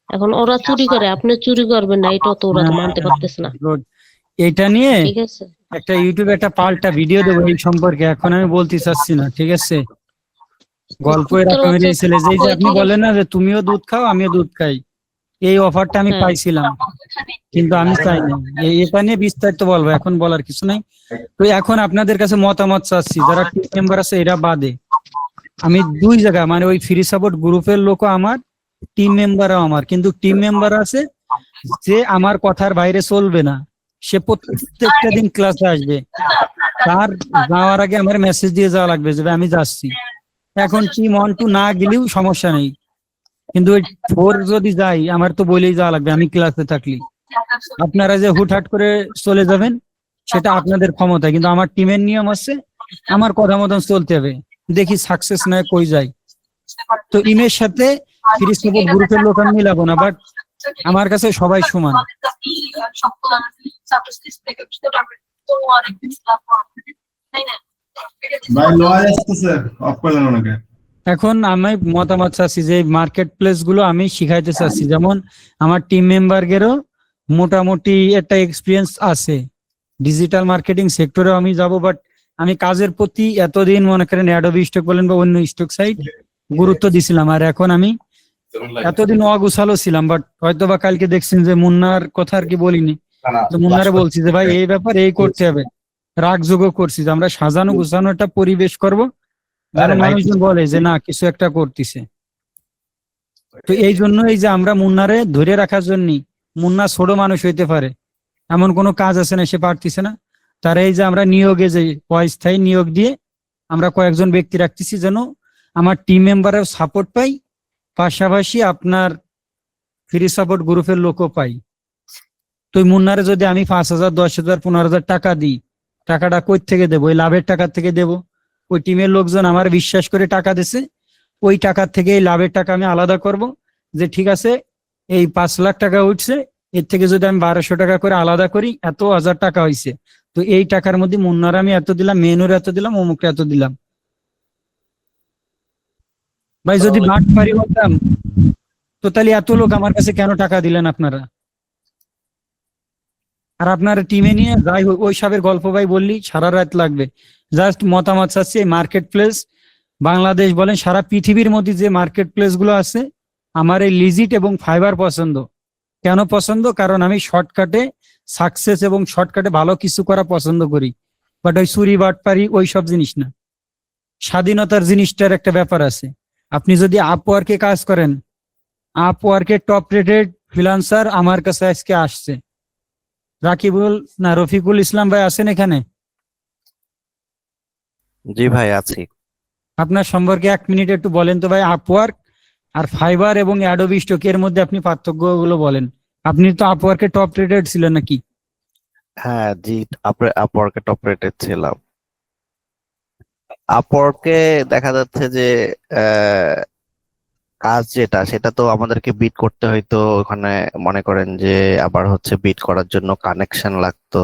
এখন ওরা চুরি করে, আপনি চুরি করবেন না, এটা তো ওরা তো মানতে পারতেছে না, এটা নিয়ে ঠিক আছে? একটা ইউটিউবে একটা পাল্টা ভিডিও দেবো এই সম্পর্কে, এখন আমি বলতে চাচ্ছি না, ঠিক আছে? গল্প এরকমের ছেলে যে আপনি বলেন না যে তুমিও দুধ খাও আমিও দুধ খাই, এই অফারটা আমি পাইছিলাম, কিন্তু আমি চাইনি। এটা নিয়ে বিস্তারিত বলবো, এখন বলার কিছু নাই। তো এখন আপনাদের কাছে মতামত চাচ্ছি, যারা টিম মেম্বার আছে এরা বাদে, আমি 2 জায়গা মানে ওই ফ্রি সাপোর্ট গ্রুপের লোকও আমার, টিম মেম্বারও আমার, কিন্তু টিম মেম্বার আছে যে আমার কথার বাইরে চলবে না, সে প্রত্যেকটা দিন ক্লাসে আসবে, তার যাওয়ার আগে আমার মেসেজ দিয়ে যাওয়া লাগবে যে আমি যাচ্ছি। এখন টিম 1 2 না গেলেও সমস্যা নেই, কিন্তু ওই 4 যদি যাই আমার তো বলেই যাওয়া লাগবে আমি ক্লাসে থাকলি। আপনারা যে হুটহাট করে চলে যাবেন সেটা আপনাদের ক্ষমতা, কিন্তু আমার টিমের নিয়ম আছে, আমার কথা মতন চলতে হবে। দেখি সাকসেস নয় কই যায়। তো ইমের সাথে ফ্রি সাপোর্ট গ্রুপের লোক আমি মিলাবো না, বাট আমার কাছে সবাই সমান। ভাই লয় আসতেছে, অফ করলেন ওনাকে। এখন আমি মতামত চাচ্ছি যে মার্কেট প্লেস গুলো আমি শিখাইতে চাচ্ছি, যেমন আমার টিম মেম্বারদেরও মোটামুটি একটা এক্সপিরিয়েন্স আছে ডিজিটাল মার্কেটিং সেক্টরে আমি যাব, বাট আমি কাজের প্রতি এতদিন মনে করেন অ্যাডোবি স্টক বলেন বা অন্য স্টক সাইট গুরুত্ব দিছিলাম, আর এখন আমি এতদিন অগুছালো ছিলাম। বাট হয়তো বা কালকে দেখছেন যে মুন্নার কথা আর কি বলিনি, তো মুন্নারে বলছি যে ভাই এই ব্যাপার এই করতে হবে, রাগযোগও করছি যে আমরা সাজানো গুছানো একটা পরিবেশ করব যেন মানুষজন বলে যে না কিছু একটা করতেছে। তো এই জন্য এই যে আমরা মুন্নারে ধরে রাখার জন্য, মুন্না ছোট মানুষ হইতে পারে এমন কোনো কাজ আছে না সে পারতেছে না, তার এই যে আমরা নিয়োগে যে অস্থায়ী নিয়োগ দিয়ে আমরা কয়েকজন ব্যক্তি রাখতেছি যেন আমার টিম মেম্বারের সাপোর্ট পাই, পাশাপাশি আপনার ফ্রি সাপোর্ট গ্রুপের লোকও পাই। তো ওই মুন্নারে যদি আমি 5,000 10,000 15,000 টাকা দিই, টাকাটা কই থেকে দেবো? ওই লাভের টাকা থেকে দেবো। ওই টিমের লোকজন আমার বিশ্বাস করে টাকা দিছে, ওই টাকার থেকে এই লাভের টাকা আমি আলাদা করব, যে ঠিক আছে এই 5 লাখ টাকা উঠছে, এর থেকে যদি আমি 1200 টাকা করে আলাদা করি এত 1000 টাকা হয়েছে, তো এই টাকার মধ্যে মুন্নার আমি এত দিলাম, মেনুর এত দিলাম, অমুকটা এত দিলাম। ভাই যদি বাট পারি হতাম তো তাহলে এত লোক আমার কাছে কেন টাকা দিলেন আপনারা? আর আপনার টিমে নিয়ে যাই হোক ওই সবের গল্প ভাই বললি সারা রাত লাগবে। জাস্ট মতামত চাচ্ছি এই মার্কেট প্লেস বাংলাদেশ বলেন সারা পৃথিবীর মধ্যে যে মার্কেট প্লেস গুলো আছে আমার এই লিজিট এবং ফাইবার পছন্দ। কেন পছন্দ? কারণ আমি শর্টকাটে সাকসেস এবং শর্টকাটে ভালো কিছু করা পছন্দ করি, বাট ওই চুরি বাটপারি ওই সব জিনিস না। স্বাধীনতার জিনিসটার একটা ব্যাপার আছে। আপনি যদি আপওয়ার্কে কাজ করেন, আপওয়ার্কের টপ রেটেড ফ্রিল্যান্সার আমার কাছে আজকে আসছে। রফিকুল ইসলাম ভাই আছেন এখানে? জি ভাই আছি। আপনার সম্পর্কে 1 মিনিট একটু বলেন তো ভাই, আপওয়ার্ক আর ফাইবার এবং অ্যাডোবি স্টক এর মধ্যে আপনি পার্থক্যগুলো বলেন। আপনি তো আপওয়ার্কে টপ রেটেড ছিলেন নাকি? হ্যাঁ জি, আপওয়ার্কে টপ রেটেড ছিলাম। আপওয়ার্কে দেখা যাচ্ছে যে কাজ যেটা সেটা তো আমাদেরকে বিট করতে হইতো, ওখানে মনে করেন যে আবার হচ্ছে বিট করার জন্য কানেকশন লাগতো।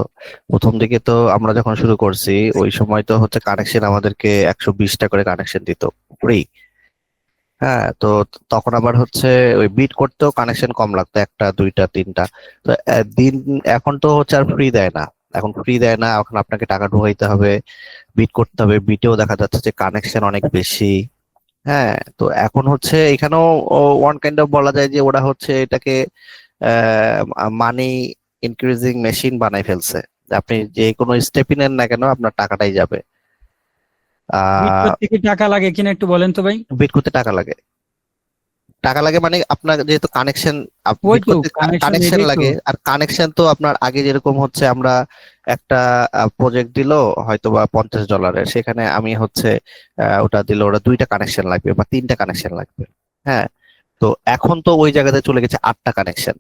প্রথম দিকে তো আমরা যখন শুরু করছি ওই সময় তো হচ্ছে কানেকশন আমাদেরকে 120টা করে কানেকশন দিত ফ্রি। হ্যাঁ, তো তখন আবার হচ্ছে ওই বিট করতেও কানেকশন কম লাগতো, 1টা 2টা 3টা। তো দিন এখন তো হচ্ছে আর ফ্রি দেয় না, এখন ফ্রি দেয় না, এখন আপনাকে টাকা ঢুকাইতে হবে, বিট করতে হবে। বিটেও দেখা যাচ্ছে যে কানেকশন অনেক বেশি। হ্যাঁ, তো এখন হচ্ছে এখানেও ওয়ান কাইন্ড অফ বলা যায় যে ওরা হচ্ছে এটাকে মানি ইনক্রিজিং মেশিন বানাই ফেলছে। আপনি যে কোনো স্টেপই নেন না কেন আপনার টাকাটাই যাবে। বিট করতে কি টাকা লাগে কিনা একটু বলেন তো ভাই। বিট করতে টাকা লাগে, টাকা লাগে মানে আপনার যেহেতু কানেকশন ওই তো কানেকশন এটাই তো। লাগে। আর কানেকশন তো আপনার আগে যেরকম হচ্ছে আমরা একটা প্রজেক্ট দিল হয়তো বা $50, সেখানে আমি হচ্ছে ওটা দিল, ওরা 2টা কানেকশন লাগবে বা 3টা কানেকশন লাগবে। হ্যাঁ, তো এখন তো ওই জায়গাতে চলে গেছে 8টা কানেকশন,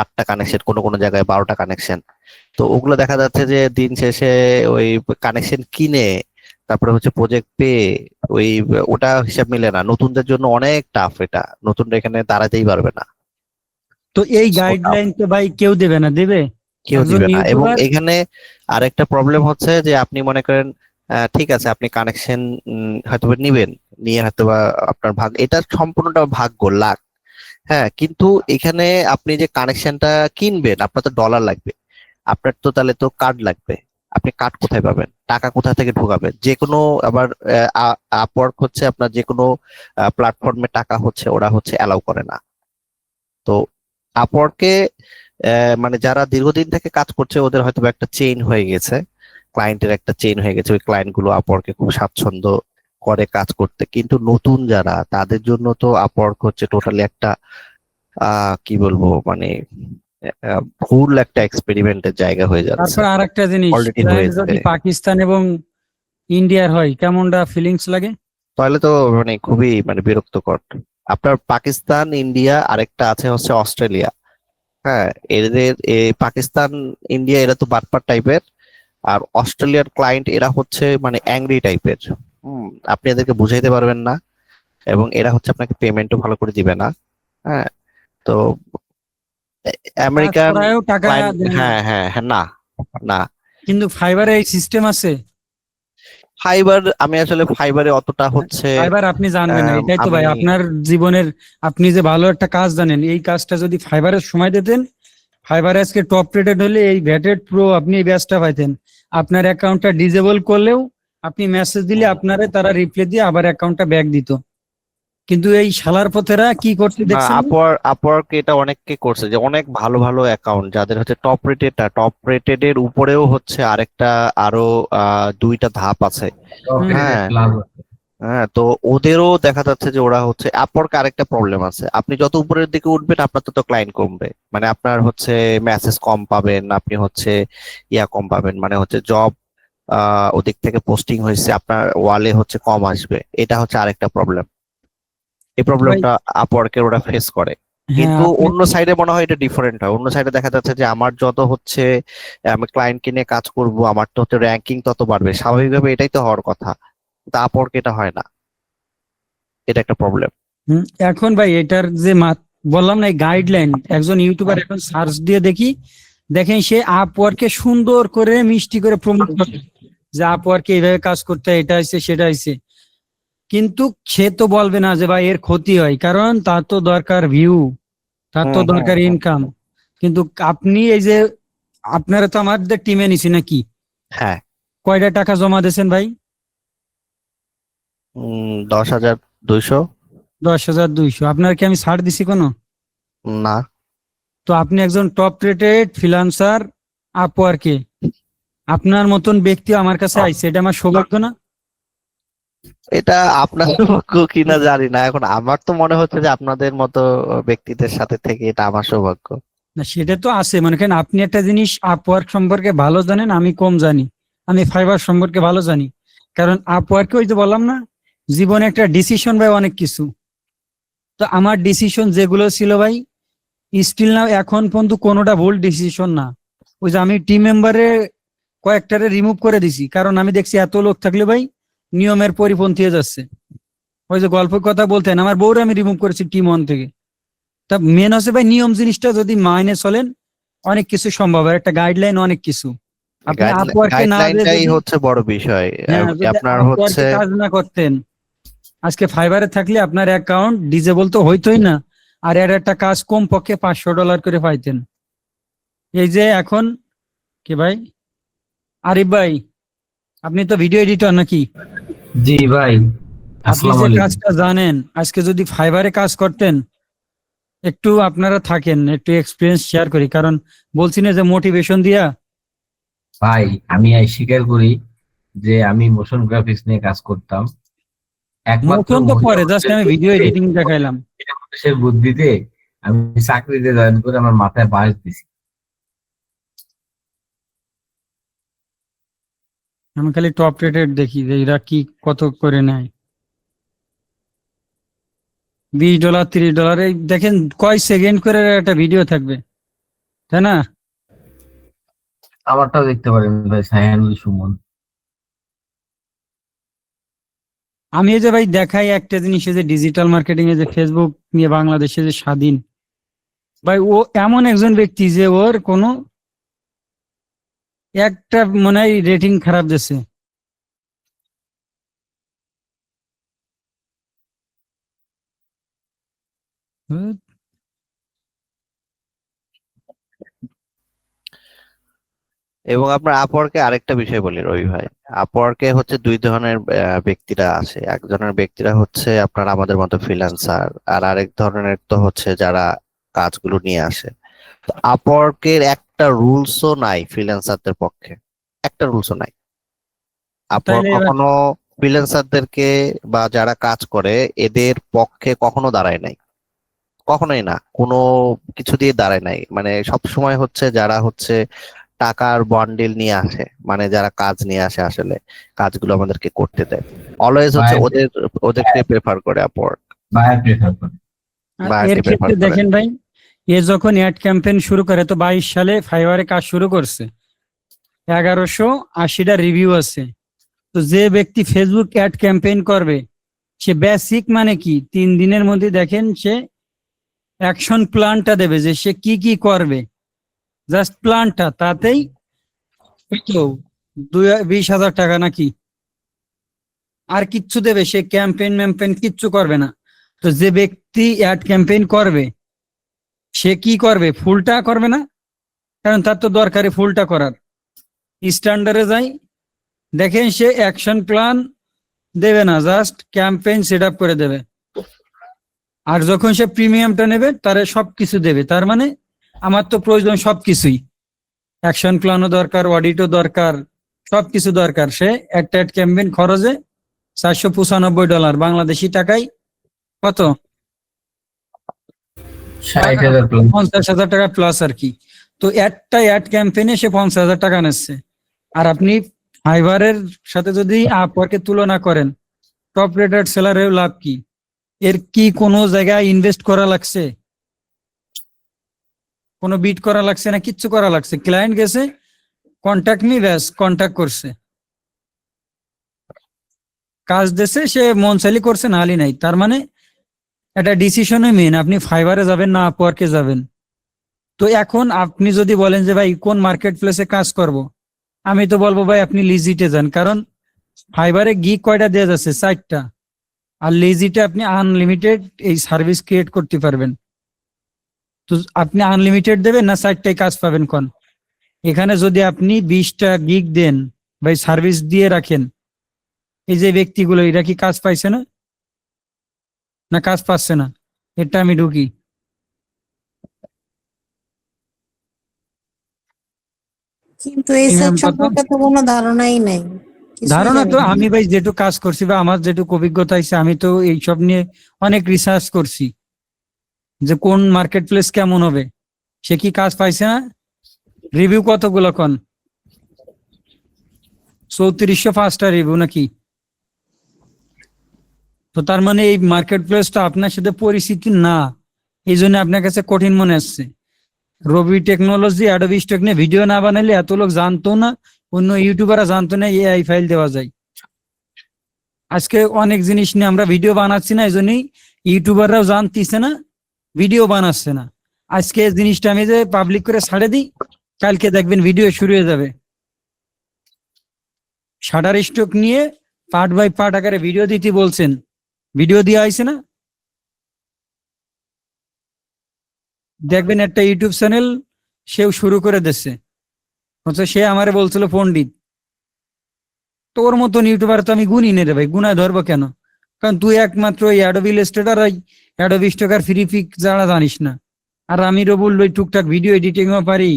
8টা কানেকশন, কোনো কোনো জায়গায় 12টা কানেকশন। তো ওগুলো দেখা যাচ্ছে যে দিন শেষে ওই কানেকশন কিনে তারপরে হচ্ছে প্রজেক্ট পেয়ে ওই ওটা হিসাব মিলে না। নতুনদের জন্য অনেক টাফ, এটা নতুনরা এখানে দাঁড়াতেই পারবে না। তো এই গাইডলাইন তো ভাই কেউ দেবে না, দেবে কেউ একজন দিবে না। এবং ইউটিউবার। এখানে আরেকটা প্রবলেম হচ্ছে যে আপনি মনে করেন ঠিক আছে আপনি কানেকশন হয়তোবা নিবেন, নিয়ে হয়তোবা আপনার ভাগ, এটা সম্পূর্ণটা ভাগ্য, লাক। হ্যাঁ, কিন্তু এখানে আপনি যে কানেকশনটা কিনবেন আপনার তো ডলার লাগবে, আপনার তো তাহলে তো কার্ড লাগবে। আপনি কার্ড কোথায় পাবেন? টাকা কোথা থেকে ঢোকাবেন? যে কোনো আবার আপওয়ার্ক হচ্ছে আপনার যে কোনো প্ল্যাটফর্মে টাকা হচ্ছে ওরা হচ্ছে অ্যালাউ করে না। তো আপওয়ার্কে মানে যারা দীর্ঘদিন থেকে কাজ করছে ওদের হয়তো একটা চেইন হয়ে গেছে, ক্লায়েন্টের একটা চেইন হয়ে গেছে, ওই ক্লায়েন্ট গুলো আপওয়ার্কে খুব স্বাচ্ছন্দ্য করে কাজ করতে। কিন্তু নতুন যারা তাদের জন্য তো আপওয়ার্ক হচ্ছে টোটালি একটা কি বলবো মানে ভুল একটা এক্সপেরিমেন্টের জায়গা হয়ে যাচ্ছে। তারপর আরেকটা জিনিস, অলরেডি client যদি হয়েছে, পাকিস্তান এবং ইন্ডিয়ার হয় কেমনটা ফিলিংস লাগে? তাহলে তো মানে খুবই মানে বিরক্তকর। আপনার পাকিস্তান, ইন্ডিয়া, আরেকটা আছে হচ্ছে অস্ট্রেলিয়া। হ্যাঁ, এদের পাকিস্তান, ইন্ডিয়া এরা তো বাটপার টাইপের, আর অস্ট্রেলিয়ার ক্লায়েন্ট এরা হচ্ছে মানে অ্যাংরি টাইপের। আপনি এদেরকে বুঝাইতে পারবেন না, এবং এরা হচ্ছে আপনাকে পেমেন্টও ভালো করে দিবে না। হ্যাঁ, তো আমেরিকান করায়ও টাকা ক্লায়েন্ট, দেয় না। হ্যাঁ হ্যাঁ হ্যাঁ, না না, কিন্তু ফাইবারে এই সিস্টেম আছে। ফাইবার আমি আসলে ফাইবারে অতটা হচ্ছে ফাইবার আপনি জানবেন না, এটাই তো ভাই আমি আপনার জীবনের, আপনি যে ভালো একটা কাজ জানেন, এই কাজটা যদি ফাইবারের সময় দিতেন, ফাইবারে আজকে টপ রেটেড হলে এই ভ্যাটেড প্রো আপনি এই ব্যাচটা পাইতেন। আপনার অ্যাকাউন্টটা ডিজেবল করলেও আপনি মেসেজ দিলে আপনারে তারা রিপ্লাই দিয়ে আবার অ্যাকাউন্টটা ব্যাক দিত। কিন্তু এই শালার পথেরা কি করতে দেখছেন না? আপওয়ার্ক এটা অনেককে করছে, যে অনেক ভালো ভালো অ্যাকাউন্ট যাদের হচ্ছে টপ রেটেড এর উপরেও হচ্ছে আরেকটা আরো 2টা ধাপ আছে। হ্যাঁ হ্যাঁ, তো ওদেরও দেখা যাচ্ছে যে ওরা হচ্ছে আপওয়ার্ক আরেকটা প্রবলেম আছে, আপনি যত উপরের দিকে উঠবেন আপনার তত ক্লায়েন্ট কমবে, মানে আপনার হচ্ছে মেসেজ কম পাবেন, আপনি হচ্ছে কম পাবেন, মানে হচ্ছে জব ওদিক থেকে পোস্টিং হয়েছে আপনার ওয়ালে হচ্ছে কম আসবে, এটা হচ্ছে আরেকটা প্রবলেম। এই প্রবলেমটা আপওয়ার্কের ওরা ফেস করে। কিন্তু অন্য সাইডে মনে হয় এটা ডিফারেন্ট হয়, অন্য সাইডে দেখা যাচ্ছে যে আমার যত হচ্ছে আমি ক্লায়েন্টকে নিয়ে কাজ করব, আমার তো হচ্ছে র্যাঙ্কিং তত বাড়বে, স্বাভাবিকভাবে এটাই তো হওয়ার কথা, কিন্তু আপওয়ার্ক এটা হয় না, এটা একটা প্রবলেম। এখন ভাই এটার যে বললাম না, এই গাইডলাইন একজন ইউটিউবার এখন সার্চ দিয়ে দেখেন সে আপওয়ার্কে সুন্দর করে মিষ্টি করে প্রমোট করে যে আপওয়ার্কে এইভাবে কাজ করতে হয়, এটা হয়েছে সেটা হয়েছে, কিন্তু সে তো বলবে না যে ভাই এর ক্ষতি হয়, কারণ তার তো দরকার ভিউ, তার তো দরকার ইনকাম। কিন্তু আপনি এই যে আপনারা তো আমাদের টিমে নিছি নাকি? হ্যাঁ। কয়টা টাকা জমা দিয়েছেন ভাই? 10,200। 10,200। আপনার কি আমি ছাড় দিছি কোনো? না। তো আপনি একজন টপ রেটেড ফ্রিল্যান্সার আপওয়ার্কে, আপনার মতন ব্যক্তি আমার কাছে আইছে, এটা আমার সৌভাগ্য না? এটা আপনার সৌভাগ্য কিনা জানি না, এখন আমার তো মনে হচ্ছে যে আপনাদের মতো ব্যক্তিদের সাথে থেকে এটা আমার সৌভাগ্য। না সেটা তো আছে, মনে করেন আপনি একটা জিনিস আপওয়ার্ক সম্পর্কে ভালো জানেন, আমি কম জানি, আমি ফাইবার সম্পর্কে ভালো জানি, কারণ আপওয়ার্কে ওই যে বললাম না, জীবনে একটা ডিসিশন ভাই অনেক কিছু। তো আমার ডিসিশন যেগুলো ছিল ভাই, স্টিল নাও এখন পর্যন্ত কোনোটা ভুল ডিসিশন না। ওই যে আমি টিম মেম্বারে কয়েকটারে রিমুভ করে দিছি, কারণ আমি দেখছি এত লোক থাকলে ভাই নিয়মের পরিপন্থী হয়ে যাচ্ছে। ওই যে গল্পের কথা বলতেন, আমার বউরে আমি রিমুভ করেছি টিম 1 থেকে। তা মেন হচ্ছে ভাই নিয়ম জিনিসটা যদি মাইনে চলেন অনেক কিছু সম্ভব, আর একটা গাইডলাইন অনেক কিছু। আপনি আপওয়ার্কে না গাইডলাইনটাই হচ্ছে বড় বিষয়। আপনার হচ্ছে কাজ না করতেন, আজকে ফাইবারে থাকলে আপনার অ্যাকাউন্ট ডিজেবল তো হইতোই না, আর এর একটা কাজ কম পক্ষে $500 করে পাইতেন। এই যে এখন কি ভাই আরিফ ভাই, আপনি তো ভিডিও এডিটর নাকি? জি ভাই, আপনি যে কাজটা জানেন, আজকে যদি ফাইবারে কাজ করতেন, একটু আপনারা থাকেন, একটু এক্সপিরিয়েন্স শেয়ার করি, কারণ বলছি না যে মোটিভেশন দিয়া। ভাই আমি স্বীকার করি যে আমি মোশন গ্রাফিক্স নিয়ে কাজ করতাম, একমাত্র মোশন তো পরে, জাস্ট আমি ভিডিও এডিটিং দেখাইলাম। মানুষের বুদ্ধিতে আমি চাকরিতে জয়েন করে আমার মাথায় বাস দিছি। আমি খালি টপ রেটেড দেখি যে এরা কি কত করে নেয়, $20 $30। এই দেখেন কয় সেকেন্ড করে একটা ভিডিও থাকবে, তাই না? আমারটাও দেখতে পারেন ভাই, সায়ানুল সুমন। আমি এই যে ভাই দেখাই একটা জিনিস, যে ডিজিটাল মার্কেটিং এ যে ফেসবুক নিয়ে বাংলাদেশে যে স্বাধীন ভাই, ও এমন একজন ব্যক্তি যে ওর কোনো একটা মনে হয় রেটিং খারাপ দিছে। এবং আপনার আপওয়ার্কে আরেকটা বিষয় বলি রবি ভাই, আপওয়ার্কে হচ্ছে 2 ধরনের ব্যক্তিরা আছে। এক ধরনের ব্যক্তিরা হচ্ছে আপনার আমাদের মতো ফ্রিল্যান্সার, আর আরেক ধরনের তো হচ্ছে যারা কাজগুলো নিয়ে আসে। তো আপওয়ার্কের একটা রুলসও নাই ফ্রিল্যান্সারদের পক্ষে, একটা রুলসও নাই। আপওয়ার্ক কখনো ফ্রিল্যান্সারদেরকে বা যারা কাজ করে এদের পক্ষে কখনো দাঁড়ায় নাই, কখনোই না, কোনো কিছু দিয়ে দাঁড়ায় নাই। মানে সব সময় হচ্ছে যারা হচ্ছে টাকার বান্ডিল নিয়ে আসে, মানে যারা কাজ নিয়ে আসে আসলে কাজগুলো আমাদেরকে করতে দেয়, অলওয়েজ হচ্ছে ওদেরকে প্রেফার করে আপওয়ার্ক। বায়ার প্রেফার করে। বায়ারকে এর prefer ক্ষেত্রে করে। দেখেন ভাই, এ যখন অ্যাড ক্যাম্পেইন শুরু করে তো 22 সালে ফাইবারে কাজ শুরু করছে, 1180টা রিভিউ আছে। তো যে ব্যক্তি ফেসবুক অ্যাড ক্যাম্পেইন করবে সে বেসিক মানে কি 3 দিনের মধ্যে দেখেন সে অ্যাকশন প্ল্যানটা দেবে যে সে কি কি করবে, জাস্ট প্ল্যানটা, তাতেই 20,000 টাকা নাকি, আর কিচ্ছু দেবে, সে ক্যাম্পেইন কিচ্ছু করবে না। তো যে ব্যক্তি অ্যাড ক্যাম্পেইন করবে সে কি করবে, ফুলটা করবে না, কারণ তার তো দরকারি ফুলটা করার। স্ট্যান্ডার্ডে যাই, দেখেন সে অ্যাকশন প্ল্যান দেবে না, জাস্ট ক্যাম্পেইন সেট আপ করে দেবে। আর যখন সে প্রিমিয়ামটা নেবে তারে সবকিছু দেবে। তার মানে আমার তো প্রয়োজন সবকিছুই, অ্যাকশন প্ল্যানও দরকার, অডিটও দরকার, সবকিছু দরকার। সে একটা অ্যাড ক্যাম্পেইন খরচে $495, বাংলাদেশি টাকায় কত, 60,000 প্লাস। 50,000 টাকা প্লাস আর কি। তো একটা অ্যাড ক্যাম্পেইনে সে 50,000 টাকা নিচ্ছে। আর আপনি ফাইবারের সাথে যদি আপওয়ার্কের তুলনা করেন, টপ রেটেড সেলারের লাভ কি? এর কি কোনো জায়গায় ইনভেস্ট করা লাগছে, কোনো বিট করা লাগছে না, কিচ্ছু করা লাগছে? ক্লায়েন্ট গেছে, কন্ট্যাক্ট মি, ব্যাস কন্ট্যাক্ট করছে, কাজ দেশে, সে মনসালি করছে, নালি নাই। তার মানে একটা ডিসিশনে মেন, আপনি ফাইবারে যাবেন না আপওয়ার্কে যাবেন। তো এখন আপনি যদি বলেন যে ভাই কোন মার্কেট প্লেসে কাজ করব, আমি তো বলবো ভাই আপনি লিজিটে যান, কারণ ফাইবারে গিগ কয়টা দেওয়া যাচ্ছে, 4টা, আর লিজিটে আপনি আনলিমিটেড এই সার্ভিস ক্রিয়েট করতে পারবেন। তো আপনি আনলিমিটেড দেবেন না 4টায় কাজ পাবেন কোন? এখানে যদি আপনি 20টা গিগ দেন ভাই, সার্ভিস দিয়ে রাখেন, এই যে ব্যক্তিগুলো এরা কি কাজ পাইছে না, না কাজ পাচ্ছে না? এটা আমি ঢুকি, কিন্তু এই সেট সম্পর্কে তো কোনো ধারণাই নাই, কিছুই ধারণা জানি তো না। আমি ভাই যেটুকু কাজ করছি বা আমার যেটুকু অভিজ্ঞতা আছে, আমি তো এইসব নিয়ে অনেক রিসার্চ করছি যে কোন মার্কেট প্লেস কেমন হবে। সে কি কাজ পাইছে না? রিভিউ কতগুলো কোন? 3405টা রিভিউ নাকি? তো তার মানে এই মার্কেট প্লেসটা আপনার সাথে পরিচিতি না, এই জন্য আপনার কাছে কঠিন মনে আসছে। রবি টেকনোলজি, অ্যাডোবি স্টক নিয়ে ভিডিও না বানালে এত লোক জানতো না, অন্য ইউটিউবাররা জানতো না এআই ফাইল দেওয়া যায়। আজকে অনেক জিনিস নিয়ে আমরা ভিডিও বানাচ্ছি না, এই জন্যই ইউটিউবাররাও জানতেছে না, ভিডিও বানাচ্ছে না। আজকে এই জিনিসটা আমি যে পাবলিক করে ছাড়ে দিই, কালকে দেখবেন ভিডিও শুরু হয়ে যাবে। শাটার স্টক নিয়ে পার্ট বাই পার্ট আকারে ভিডিও দিতে বলছেন, ভিডিও দেওয়া হয়েছে না? দেখবেন একটা ইউটিউব চ্যানেল সেও শুরু করে দিচ্ছে, অথচ সে আমারে বলছিল পণ্ডিত। তোর মতন ইউটিউবার তো আমি গুনি নে রে ভাই, গুনায় ধরবো কেন? কারণ তুই একমাত্র ওই অ্যাডোবি ইলাস্ট্রেটর আর অ্যাডোবি স্টক আর ফ্রি পিক যারা জানিস না। আর আমি রবুল ওই টুকটাক ভিডিও এডিটিংও পারি,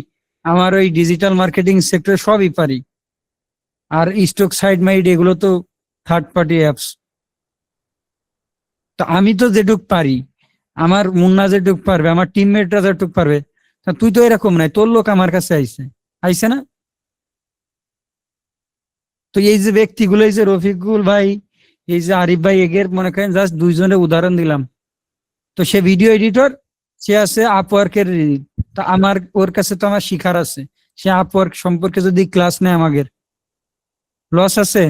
আমার ওই ডিজিটাল মার্কেটিং সেক্টর সবই পারি। আর স্টক সাইড মাইড এগুলো তো থার্ড পার্টি অ্যাপস। তো আমি তো যেটুক পারি, আমার মুন্না যেটুক পারবে, আমার টিমমেটরা যেটুক পারবে, তা তুই তো এরকম নাই, তোর লোক আমার কাছে আইছে না? তো এই যে ব্যক্তিগুলো, এই যে রফিকুল ভাই, এই যে আরিফ ভাই, এগের মনে করেন জাস্ট দুইজনের উদাহরণ দিলাম। তো সে ভিডিও এডিটর, সে আছে আপওয়ার্কের। তা আমার ওর কাছে তো আমার শিখার আছে, সে আপওয়ার্ক সম্পর্কে যদি ক্লাস নেয় আমাদের লস আছে?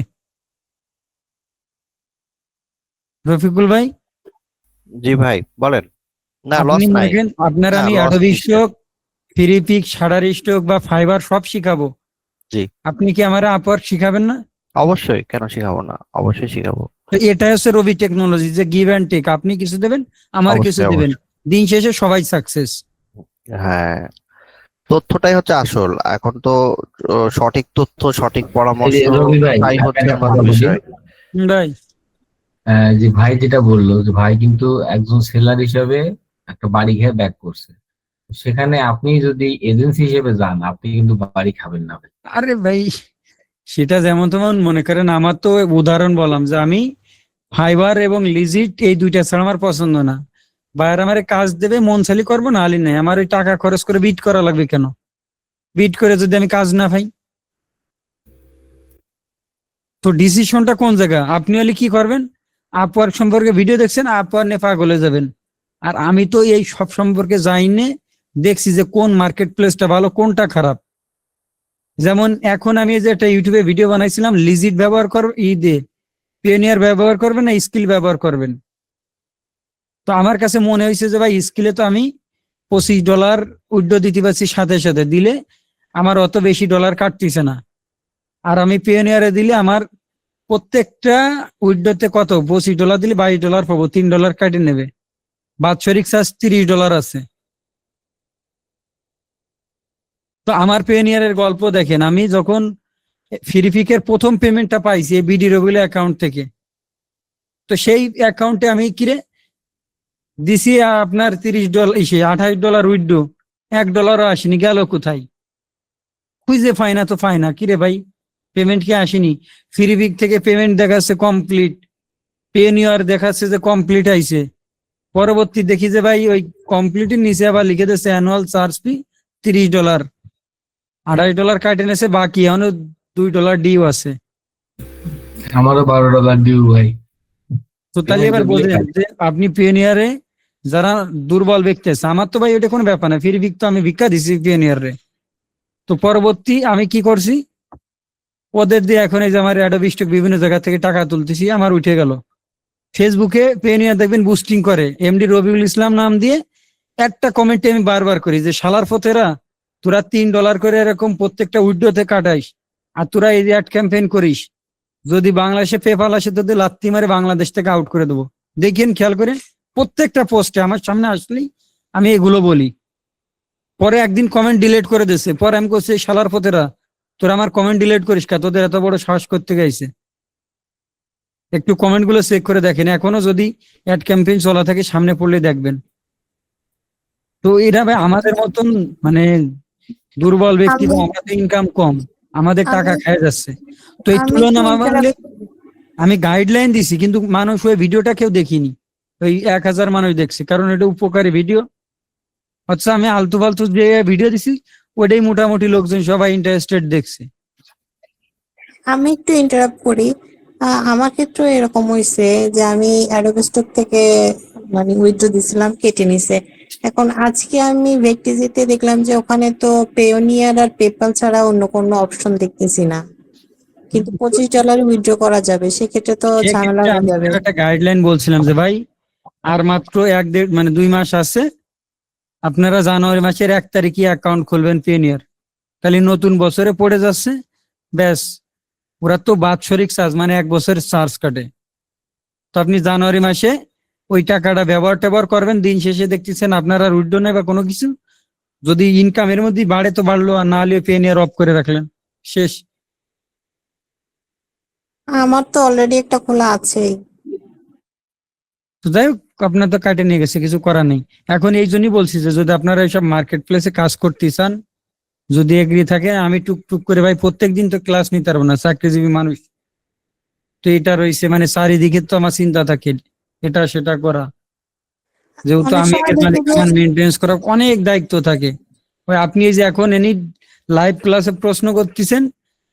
রফিকুল ভাই জি ভাই বলেন। না, লস আপনি মনে নাই। করেন আপনার না, আমি loss অ্যাডোবি কিসের? Stock, Freepik, Shutterstock বা ফাইবার সব শিখাবো, জি, আপনি কি আমার আপওয়ার্ক শিখাবেন না? অবশ্যই, কেন শিখাবো না, অবশ্যই শিখাবো। তো এটা হচ্ছে রবি টেকনোলজি, যে গিভ অ্যান্ড টেক, আপনি কিছু দেবেন, আমার কিছু অবশ্যই, দেবেন, দিন শেষে সবাই সাকসেস। হ্যাঁ, তথ্যটাই হচ্ছে আসল। এখন তো সঠিক তথ্য, সঠিক এই পরামর্শ, যে রবি ভাই, তাই আমি হচ্ছে একটা মূল কথা বলি। বিষয়। ভাই যে ভাই যেটা বললো যে ভাই কিন্তু একজন সেলার হিসেবে একটা বাড়ি খেয়ে ব্যাক করছে, সেখানে আপনি যদি এজেন্সি হিসেবে যান আপনি কিন্তু বাড়ি খাবেন না ভাই। আরে ভাই, সেটা যেমন তেমন মনে করেন, আমার তো উদাহরণ বললাম যে আমি ফাইবার এবং লিজিট এই দুইটা ছাড়া আমার পছন্দ না। বাইরে আমার কাজ দেবে, মনসালি করবো, না আলি নাই, আমার ওই টাকা খরচ করে বিট করা লাগবে কেন? বিট করে যদি আমি কাজ না পাই, তো ডিসিশনটা কোন জায়গা? আপনি হলে কি করবেন? আপওয়ার্ক সম্পর্কে ভিডিও দেখছেন, আপওয়ার্ক নিয়ে পাগল হয়ে যাবেন। আর আমি তো এই সব সম্পর্কে জানি, দেখছি যে কোন মার্কেট প্লেসটা ভালো কোনটা খারাপ। যেমন এখন আমি যে একটা ইউটিউবে ভিডিও বানাইছিলাম, লিজিট ব্যবহার পিওনিয়ার ব্যবহার করবেন না স্কিল ব্যবহার করবেন। তো আমার কাছে মনে হয়েছে যে ভাই স্কিলে তো আমি $25 উইথড্র দিতে পারছি, সাথে সাথে দিলে আমার অত বেশি ডলার কাটতেছে না। আর আমি পিওনিয়ারে দিলে আমার প্রত্যেকটা উইথড্রতে কত $25 দিলে $22 পাবো, $3 কাটে নেবে। বাৎসরিক চার্জ $30 আছে। তো আমার পিওনিয়ারের গল্প দেখেন, আমি যখন ফ্রিপিকের প্রথম পেমেন্টটা পাইছি এই বিডি রবিল অ্যাকাউন্ট থেকে, তো সেই অ্যাকাউন্টে আমি কিরে দিছি আপনার $28 উইথড্র, $1 আসেনি, গেল কোথায়? খুঁজে পাই না, তো পাই না কিরে ভাই, পেমেন্ট কি আসেনি? ফ্রিপিক থেকে পেমেন্ট দেখাচ্ছে কমপ্লিট, পিওনিয়ার দেখাচ্ছে যে কমপ্লিট আইছে। পরবর্তী দেখি যে ভাই ওই কমপ্লিটের নিচে আবার লিখে দিচ্ছে অ্যানুয়াল চার্জ ফি $30, $28 কাটে নেছে, বাকি এখনো $2 ডিউ আছে। আমারও $12 ডিউ ভাই। তো তাহলে এবার বোঝেন যে আপনি পিওনিয়ারে যারা দুর্বল ব্যক্তি আছে, আমার তো ভাই ওটা কোনো ব্যাপার না, ফ্রিপিক তো আমি ভিক্ষা দিছি পিওনিয়ারে। তো পরবর্তী আমি কি করছি, ওদের দিয়ে এখন এই যে আমার অ্যাডোবি স্টক বিভিন্ন জায়গা থেকে টাকা তুলতেছি, আমার উঠে গেল। ফেসবুকে পিওনিয়ার দেখবেন বুস্টিং করে, এমডি রবিউল ইসলাম নাম দিয়ে একটা কমেন্টে আমি বারবার করি যে শালার ফতেরা, তোরা $3 করে এরকম প্রত্যেকটা উইড্রোতে কাটাইস, আর তোরা এই অ্যাড ক্যাম্পেইন করিস, যদি বাংলাদেশে পেপাল আসে তোদের লাত্তি মারে বাংলাদেশ থেকে আউট করে দেবো। দেখেন খেয়াল করে প্রত্যেকটা পোস্টে আমার সামনে আসলেই আমি এগুলো বলি। পরে একদিন কমেন্ট ডিলিট করে দিচ্ছে, পরে আমি করছি শালার ফতেরা, তোরা আমার কমেন্ট ডিলিট করিস কা, তোদের এত বড় সাহস করতে গাইছে। একটু কমেন্ট গুলো চেক করে দেখেন, এখনো যদি অ্যাড ক্যাম্পেইন চলা থাকে সামনে পড়লে দেখবেন। তো এরা ভাই আমাদের মতন মানে দুর্বল ব্যক্তি, বা আমাদের ইনকাম কম, আমাদের টাকা খায় যাচ্ছে। তো এই তুলনা আমি গাইডলাইন দিছি, কিন্তু মানুষ ওই ভিডিওটা কেউ দেখিনি, ওই 1000 মানুষ দেখছে, কারণ এটা উপকারী ভিডিও। আচ্ছা আমি আলতু ফালতু যে ভিডিও দিছি ওটাই মোটামুটি লোকজন সবাই ইন্টারেস্টেড দেখছে। আমি একটু ইন্টারাপ্ট করি। আমার ক্ষেত্রে এরকম হয়েছে যে আমি অ্যাডোবি স্টক থেকে মানে উইথড্র দিছিলাম, কেটে নিছে। এখন আজকে আমি ভেক্টিজিতে দেখলাম যে ওখানে তো পেওনিয়ার আর পেপাল ছাড়া অন্য কোনো অপশন দেখতেছি না, কিন্তু $25 উইথড্র করা যাবে, সেক্ষেত্রে তো ঝামেলা হয়ে যাবে। একটা গাইডলাইন বলছিলাম যে ভাই আর মাত্র 2 মাস আছে, আপনারা জানুয়ারি মাসের 1 তারিখে অ্যাকাউন্ট খুলবেন পিওনিয়ার, তাহলে নতুন বছরে পড়ে যাচ্ছে, ব্যাস। ওরা তো বাৎসরিক চার্জ মানে 1 বছরের চার্জ কাটে। তো আপনি জানুয়ারি মাসে ওই টাকাটা ব্যবহার করবেন, দিন শেষে দেখতেছেন আপনার আর উইথড্র নেই বা কোনো কিছু, যদি ইনকামের মধ্যে বাড়ে তো বাড়লো, আর না হলে পিওনিয়ার অফ করে রাখলেন, শেষ। আমার তো অলরেডি একটা খোলা আছেই। তো যাই হোক, আপনার তো কাটে নিয়ে গেছে, কিছু করার নেই। এখন এই জন্যই বলছি যে যদি আপনারা এইসব মার্কেট প্লেসে কাজ করতে চান, যদি এগ্রি থাকে, আমি টুকটুক করে ভাই প্রত্যেকদিন তো ক্লাস নিতে পারবো না, চাকরিজীবী মানুষ। তো এটা রয়েছে মানে চারিদিকে তো আমার চিন্তা থাকে এটা সেটা করা, যেহেতু আমি মেনটেন্স করা অনেক দায়িত্ব থাকে। ওই আপনি এই যে এখন এনি লাইভ ক্লাসে প্রশ্ন করতেছেন,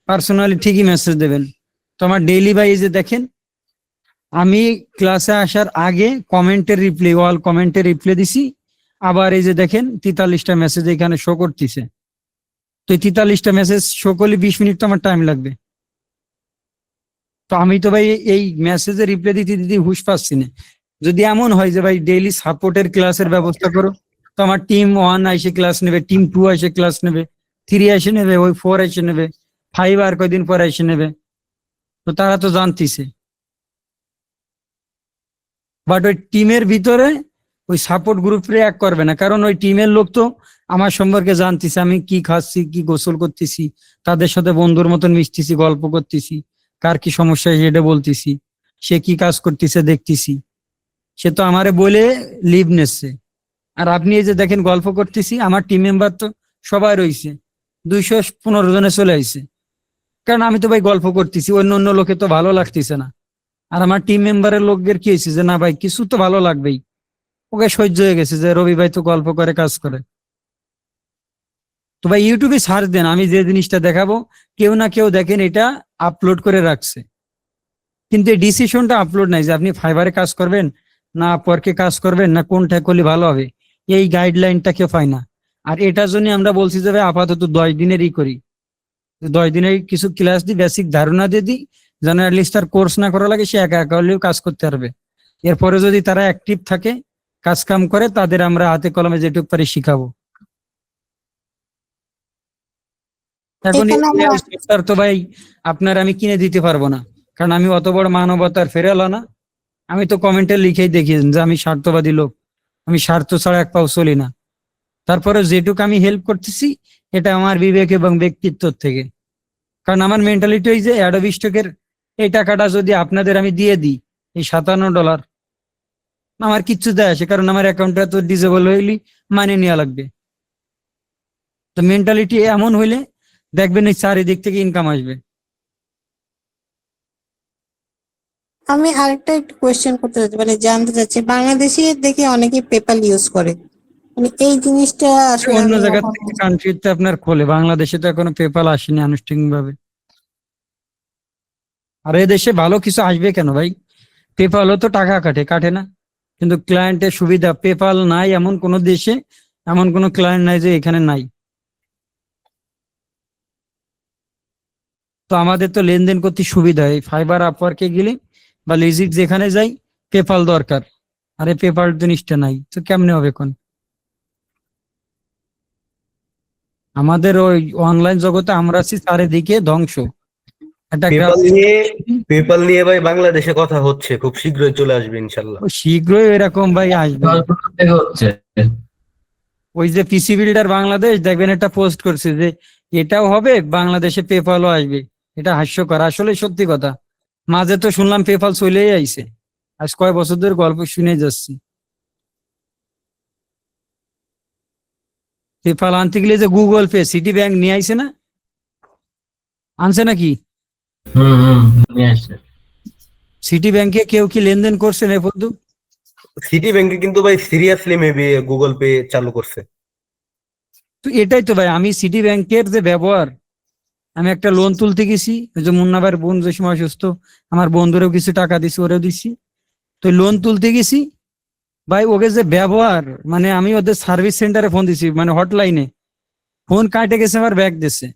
পার্সোনালি ঠিকই মেসেজ দেবেন। তো আমার ডেইলি ভাই এই যে দেখেন, আমি ক্লাসে আসার আগে অল কমেন্টের রিপ্লাই দিছি, আবার এই যে দেখেন 43টা মেসেজ এখানে শো করতেছে। তো 43টা মেসেজ শো করলে 20 মিনিট তো আমার টাইম লাগবে। তো আমি তো ভাই এই মেসেজে রিপ্লাই দিতে দিতে হুশ পাচ্ছি না। যদি এমন হয় যে ভাই ডেইলি সাপোর্টের ক্লাসের ব্যবস্থা করো, তো আমার টিম 1 এসে ক্লাস নেবে, টিম 2 এসে ক্লাস নেবে, 3 এসে নেবে, ওই 4 এসে নেবে, 5 আর কয়দিন পর এসে নেবে। তো তারা তো জানতিছে, বাট ওই টিমের ভিতরে ওই সাপোর্ট গ্রুপে এক করবে না, কারণ ওই টিমের লোক তো আমার সম্পর্কে জানতেছে, আমি কি খাচ্ছি, কি গোসল করতেছি, তাদের সাথে বন্ধুর মতন মিশতেছি, গল্প করতেছি, কার কি সমস্যা সেটা বলতেছি, সে কি কাজ করতেছে দেখতেছি, সে তো আমারে বলে লিভ নেছে। আর আপনি এই যে দেখেন গল্প করতেছি, আমার টিম মেম্বার তো সবাই রয়েছে, 215 জনে চলে আসছে, কারণ আমি তো ভাই গল্প করতেছি, অন্য লোকে তো ভালো লাগতেছে না। আর আমার টিম মেম্বারের লোকদের কি হয়েছে যে না ভাই কিছু তো ভালো লাগবেই, ওকে সহ্য হয়ে গেছে যে রবি ভাই তো গল্প করে কাজ করে। তো ভাই ইউটিউবে সার্চ দেন, আমি যে জিনিসটা দেখাবো কেউ না কেউ দেখেন এটা আপলোড করে রাখছে। কিন্তু এই ডিসিশনটা আপলোড নাই যে আপনি ফাইবারে কাজ করবেন না আপওয়ার্কে কাজ করবেন না কোনটা করলে ভালো হবে, এই গাইডলাইনটা কেউ পায় না। আর এটার জন্য আমরা বলছি যে ভাই আপাতত 10 দিনেরই করি, 10 দিনের কিছু ক্লাস দিই, বেসিক ধারণা দিয়ে দিই, যেন অ্যাটলিস্ট তার কোর্স না করা লাগে, সে একা একা হলেও কাজ করতে পারবে। এরপরে যদি তারা অ্যাক্টিভ থাকে, কাজ কাম করে, তাদের আমরা হাতে কলমে যেটুকু পারি শিখাবো। এখন এই এখানে আমরা AI সফটওয়্যার তো ভাই আপনার আমি কিনে দিতে পারবো না, কারণ আমি অত বড় মানবতার ফেরালো না। আমি তো কমেন্টে লিখেই দেখি যে আমি স্বার্থবাদী লোক, আমি স্বার্থ ছাড়া এক পাও চলি না। তারপরে যেটুকু আমি হেল্প করতেছি এটা আমার বিবেক এবং ব্যক্তিত্ব থেকে, কারণ আমার মেন্টালিটি ওই যে অ্যাডোবি স্টকের এই টাকাটা যদি আপনাদের আমি দিয়ে দিই, এই $57, আমার কিচ্ছু দেয় আসে, কারণ আমার অ্যাকাউন্টটা তো ডিজেবল হইলি মানে নেওয়া লাগবে। তো মেন্টালিটি এমন হইলে দেখবেন এই চারিদিক থেকে ইনকাম আসবে। আমি আরেকটা একটু কোয়েশ্চেন করতে চাচ্ছি, মানে জানতে চাচ্ছি, বাংলাদেশে দেখে অনেকে পেপাল ইউজ করে, মানে এই জিনিসটা আসলে অন্য আমি জায়গা কখনো- থেকে কান্ট্রিতে আপনার খোলে, বাংলাদেশে তো এখনো পেপাল আসেনি আনুষ্ঠানিক ভাবে। আর এই দেশে ভালো কিছু আসবে কেন ভাই? পেপালও তো টাকা কাটে না, কিন্তু ক্লায়েন্টের সুবিধা পেপাল নাই এমন কোন দেশে, এমন কোন ক্লায়েন্ট নাই যে এখানে নাই। তো আমাদের তো লেনদেন করতে সুবিধা হয়, ফাইবার আপওয়ার্কে গেলে বা লিজিক যেখানে যাই পেপাল দরকার, আরে পেপাল জিনিসটা নাই তো কেমনে হবে কোন? আমাদের ওই অনলাইন জগতে আমরা আছি চারিদিকে ধ্বংস। একটা পেপাল নিয়ে ভাই বাংলাদেশে কথা হচ্ছে, খুব শীঘ্রই চলে আসবে ইনশাল্লাহ। শীঘ্রই এরকম ভাই আসবে। হচ্ছে ওই যে পিসি বিল্ডার বাংলাদেশ দেখবেন একটা পোস্ট করছে যে এটাও হবে, বাংলাদেশে পেপালও আসবে। এটা হাস্যকর, আসলে সত্যি কথা। মাঝে তো শুনলাম পেপাল চলেই আইছে, আজ কয় বছর ধরে গল্প শুনে যাচ্ছি। পেপাল আনতে গেলে যে গুগল পে, সিটি ব্যাংক নিয়ে আইছে না, আনছে নাকি? নিয়ে আসছে। সিটি ব্যাংকে কেউ কি লেনদেন করছে না বন্ধু? সিটি ব্যাংকে কিন্তু ভাই সিরিয়াসলি মেবি গুগল পে চালু করছে। তো এটাই তো ভাই, আমি সিটি ব্যাংকের যে ব্যবহার, আমি একটা লোন তুলতে গেছি, ওই যে মুন্নাবার বোন যে সময় অসুস্থ, আমার বন্ধুরেও কিছু টাকা দিছি, ওরেও দিছি। তো লোন তুলতে গেছি ভাই, ওকে যে ব্যবহার, মানে আমি ওদের সার্ভিস সেন্টারে ফোন দিছি, মানে হটলাইনে, ফোন কাটে গেছে, আমার ব্যাগ দিছে,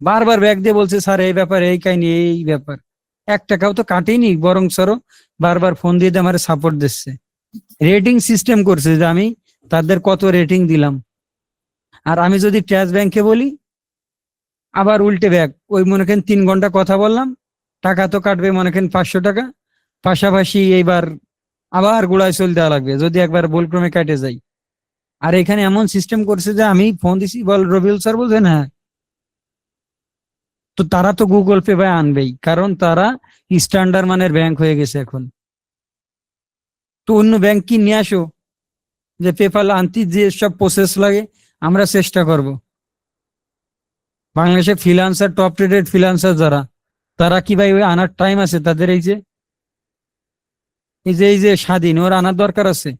বারবার ব্যাগ দিয়ে বলছে স্যার এই ব্যাপার, এই কাহিনী, এই ব্যাপার। 1 টাকাও তো কাটেনি, বরং সরো বারবার ফোন দিয়ে আমার সাপোর্ট দিচ্ছে। রেটিং সিস্টেম করছে যে আমি তাদের কত রেটিং দিলাম। আর আমি যদি ট্রাস্ট ব্যাংকে বলি, আবার উল্টে ব্যাগ, ওই মনে করেন 3 ঘন্টা কথা বললাম, টাকা তো কাটবে মনে করেন 500 টাকা, পাশাপাশি এইবার আবার গুড়ায় চল দেওয়া লাগবে যদি একবার ভুলক্রমে কাটে যাই। আর এখানে এমন সিস্টেম করছে যে আমি ফোন দিছি, বল রবিউল স্যার বলছেন হ্যাঁ, তো তারা তো গুগল পে ভাই আনবেই, কারণ তারা স্ট্যান্ডার্ড মানের ব্যাংক হয়ে গেছে এখন। তো অন্য ব্যাংক কি নিয়ে আসো, যে পেপাল আনতে যে সব প্রসেস লাগে আমরা চেষ্টা করব। বাংলাদেশে ফ্রিল্যান্সার, টপ রেটেড ফ্রিল্যান্সার যারা, তারা কি ভাই ওই আনার টাইম আছে তাদের? এই যে স্বাধীন, ওর আনার দরকার আছে।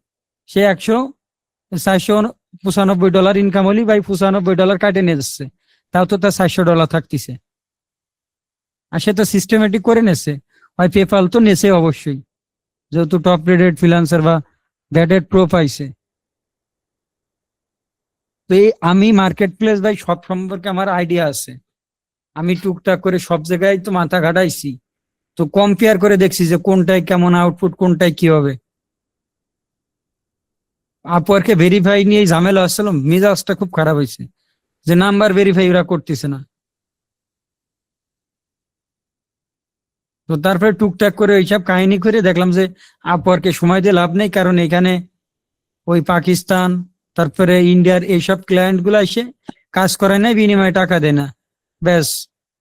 সে $495 ইনকাম হলি ভাই $95 কাটে নিয়ে যাচ্ছে, তাও তো তার $400 থাকতেছে। আর সে তো সিস্টেমেটিক করে নেছে, হয় পেপাল তো নেছে অবশ্যই, যেহেতু টপ রেটেড ফ্রিল্যান্সার বা ভ্যাটেড প্রো পাইছে। তো এই আমি মার্কেট প্লেস ভাই সব সম্পর্কে আমার আইডিয়া আছে, আমি টুকটাক করে সব জায়গায় তো মাথা ঘাটাইছি, তো কম্পেয়ার করে দেখছি যে কোনটায় কেমন আউটপুট, কোনটায় কি হবে। আপওয়ার্কে ভেরিফাই নিয়ে ঝামেলা আসছিল, মেজাজটা খুব খারাপ হয়েছে যে নাম্বার ভেরিফাই ওরা করতেছে না। তো তারপরে টুকটাক করে এইসব কাহিনী করে দেখলাম যে আপওয়ার্কে সময় দিয়ে লাভ নেই, কারণ এখানে ওই পাকিস্তান, তারপরে ইন্ডিয়ার এইসব ক্লায়েন্ট গুলো এসে কাজ করে না, বিনিময়ে টাকা দেয় না, ব্যাস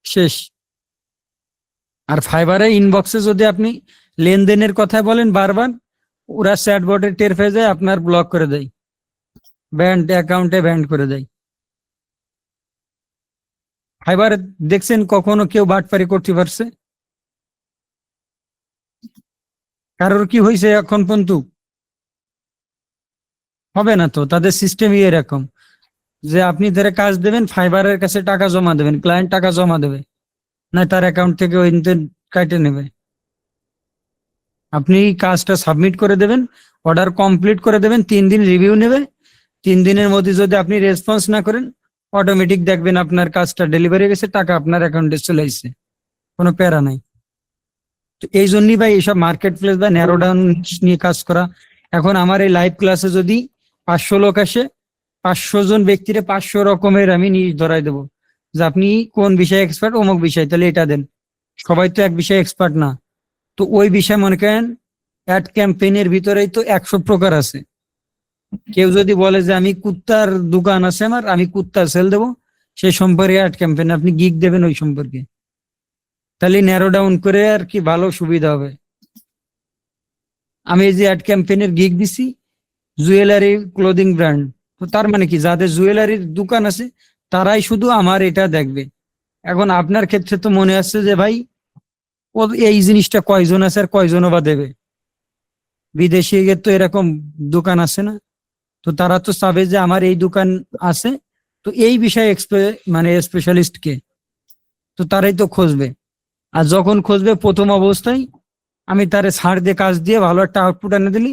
শেষ। আর ফাইবারে ইনবক্সে যদি আপনি লেনদেনের কথা বলেন বারবার, ওরা চ্যাটবটে টের পেয়ে যায়, আপনার ব্লক করে দেয়, ব্যান্ড অ্যাকাউন্টে ব্যান্ড করে দেয়। ফাইবার দেখছেন কখনো কেউ বাটপারি করতে পারছে? কারোর কি হয়েছে এখন পর্যন্ত? হবে না তো, তাদের সিস্টেমই এরকম যে আপনি ধরে কাজ দেবেন, ফাইবারের কাছে টাকা জমা দেবেন, ক্লায়েন্ট টাকা জমা দেবে, না তার অ্যাকাউন্ট থেকে ওই কাটে নেবে। আপনি কাজটা সাবমিট করে দেবেন, অর্ডার কমপ্লিট করে দেবেন, 3 দিন রিভিউ নেবে। 3 দিনের মধ্যে যদি আপনি রেসপন্স না করেন, অটোমেটিক দেখবেন আপনার কাজটা ডেলিভারি গেছে, টাকা আপনার অ্যাকাউন্টে চলে আসছে, কোনো প্যারা নাই। তো এই জন্যই ভাই এইসব মার্কেট প্লেস বা ন্যারো ডাউন নিয়ে কাজ করা। এখন আমার এই লাইভ ক্লাসে যদি 500 লোক আসে, 500 জন ব্যক্তিরে 500 রকমের আমি নিজ ধরাই দেবো যে আপনি কোন বিষয়ে এক্সপার্ট, অমুক বিষয়, তাহলে এটা দেন। সবাই তো এক বিষয়ে এক্সপার্ট না। তো ওই বিষয় মনে করেন অ্যাড ক্যাম্পেইনের ভিতরেই তো 100 প্রকার আছে। কেউ যদি বলে যে আমি কুত্তার দোকান আছে আমার, আমি কুত্তার সেল দেবো, সেই সম্পর্কে অ্যাড ক্যাম্পেইন আপনি গিগ দেবেন ওই সম্পর্কে, তাহলে ন্যারো ডাউন করে আর কি ভালো সুবিধা হবে। আমি এই যে অ্যাড ক্যাম্পেইনের গিগ দিছি জুয়েলারি ক্লোদিং ব্র্যান্ড, তো তার মানে কি যাদের জুয়েলারির দোকান আছে তারাই শুধু আমার এটা দেখবে। এখন আপনার ক্ষেত্রে তো মনে আসছে যে ভাই ও এই জিনিসটা কয়জন আছে আর কয়জন বা দেবে, বিদেশি তো এরকম দোকান আছে না, তো তারা তো চাবে যে আমার এই দোকান আছে, তো এই বিষয়ে মানে স্পেশালিস্ট কে, তো তারাই তো খুঁজবে। আর যখন খুঁজবে প্রথম অবস্থায় আমি তারে ছাড় দিয়ে কাজ দিয়ে ভালো একটা আউটপুট এনে দিলি,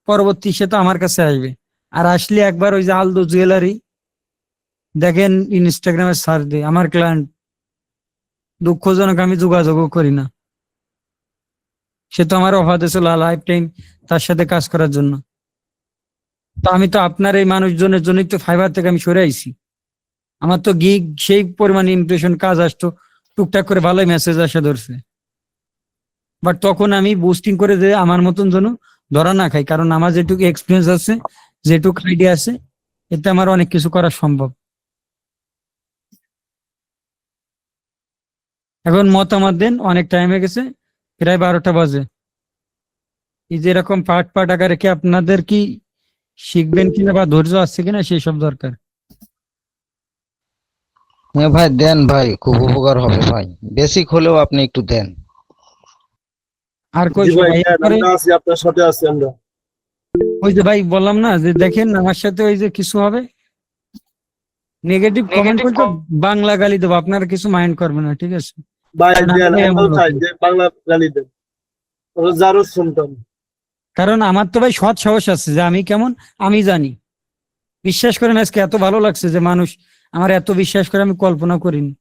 পরবর্তী সে তো আমার কাছে আসবে। আর আসলে একবার ওই যে আলদো জুয়েলারি দেখেন ইনস্টাগ্রামে সার্চ দিয়ে, আমার ক্লায়েন্ট, দুঃখজনক আমি যোগাযোগও করি না, সে তো আমার অফার ছিল লাইফ টাইম তার সাথে কাজ করার জন্য। তো আমি তো আপনার এই মানুষজনের জন্যই তো ফাইবার থেকে আমি সরে আইছি। আমার তো গিগ সেই পরিমাণ ইমপ্রেশন কাজ আসতো, টুকটাক করে ভালোই মেসেজ আসা ধরছে, বাট তখন আমি বুস্টিং করে যে আমার মতন যেন ধরা না খাই, কারণ আমার যেটুকু এক্সপিরিয়েন্স আছে, যেটুকু আইডিয়া আছে, এতে আমার অনেক কিছু করা সম্ভব। এখন মতামত দেন, অনেক টাইম হয়ে গেছে, প্রায় 12টা বাজে। এই যে এরকম পার্ট পার্ট আকারে কি আপনাদের কি শিখবেন কিনা বা ধৈর্য আছে কিনা সেই সব দরকার। হ্যাঁ ভাই দেন ভাই, খুব উপকার হবে ভাই, বেসিক হলেও আপনি একটু দেন। আর কই সবাই আপনার সাথে আছি আমরা। ওই যে ভাই বললাম না যে দেখেন আমার সাথে ওই যে কিছু হবে, নেগেটিভ কমেন্ট করতে বাংলা গালি দেবো, আপনারা কিছু মাইন্ড করবেন না, ঠিক আছে? বাংলা গালি দেন, যারও শুনতাম। কারণ আমার তো ভাই সৎ সাহস আছে যে আমি কেমন আমি জানি। বিশ্বাস করেন আজকে এত ভালো লাগছে যে মানুষ আমার এত বিশ্বাস করে, আমি কল্পনা করিনি।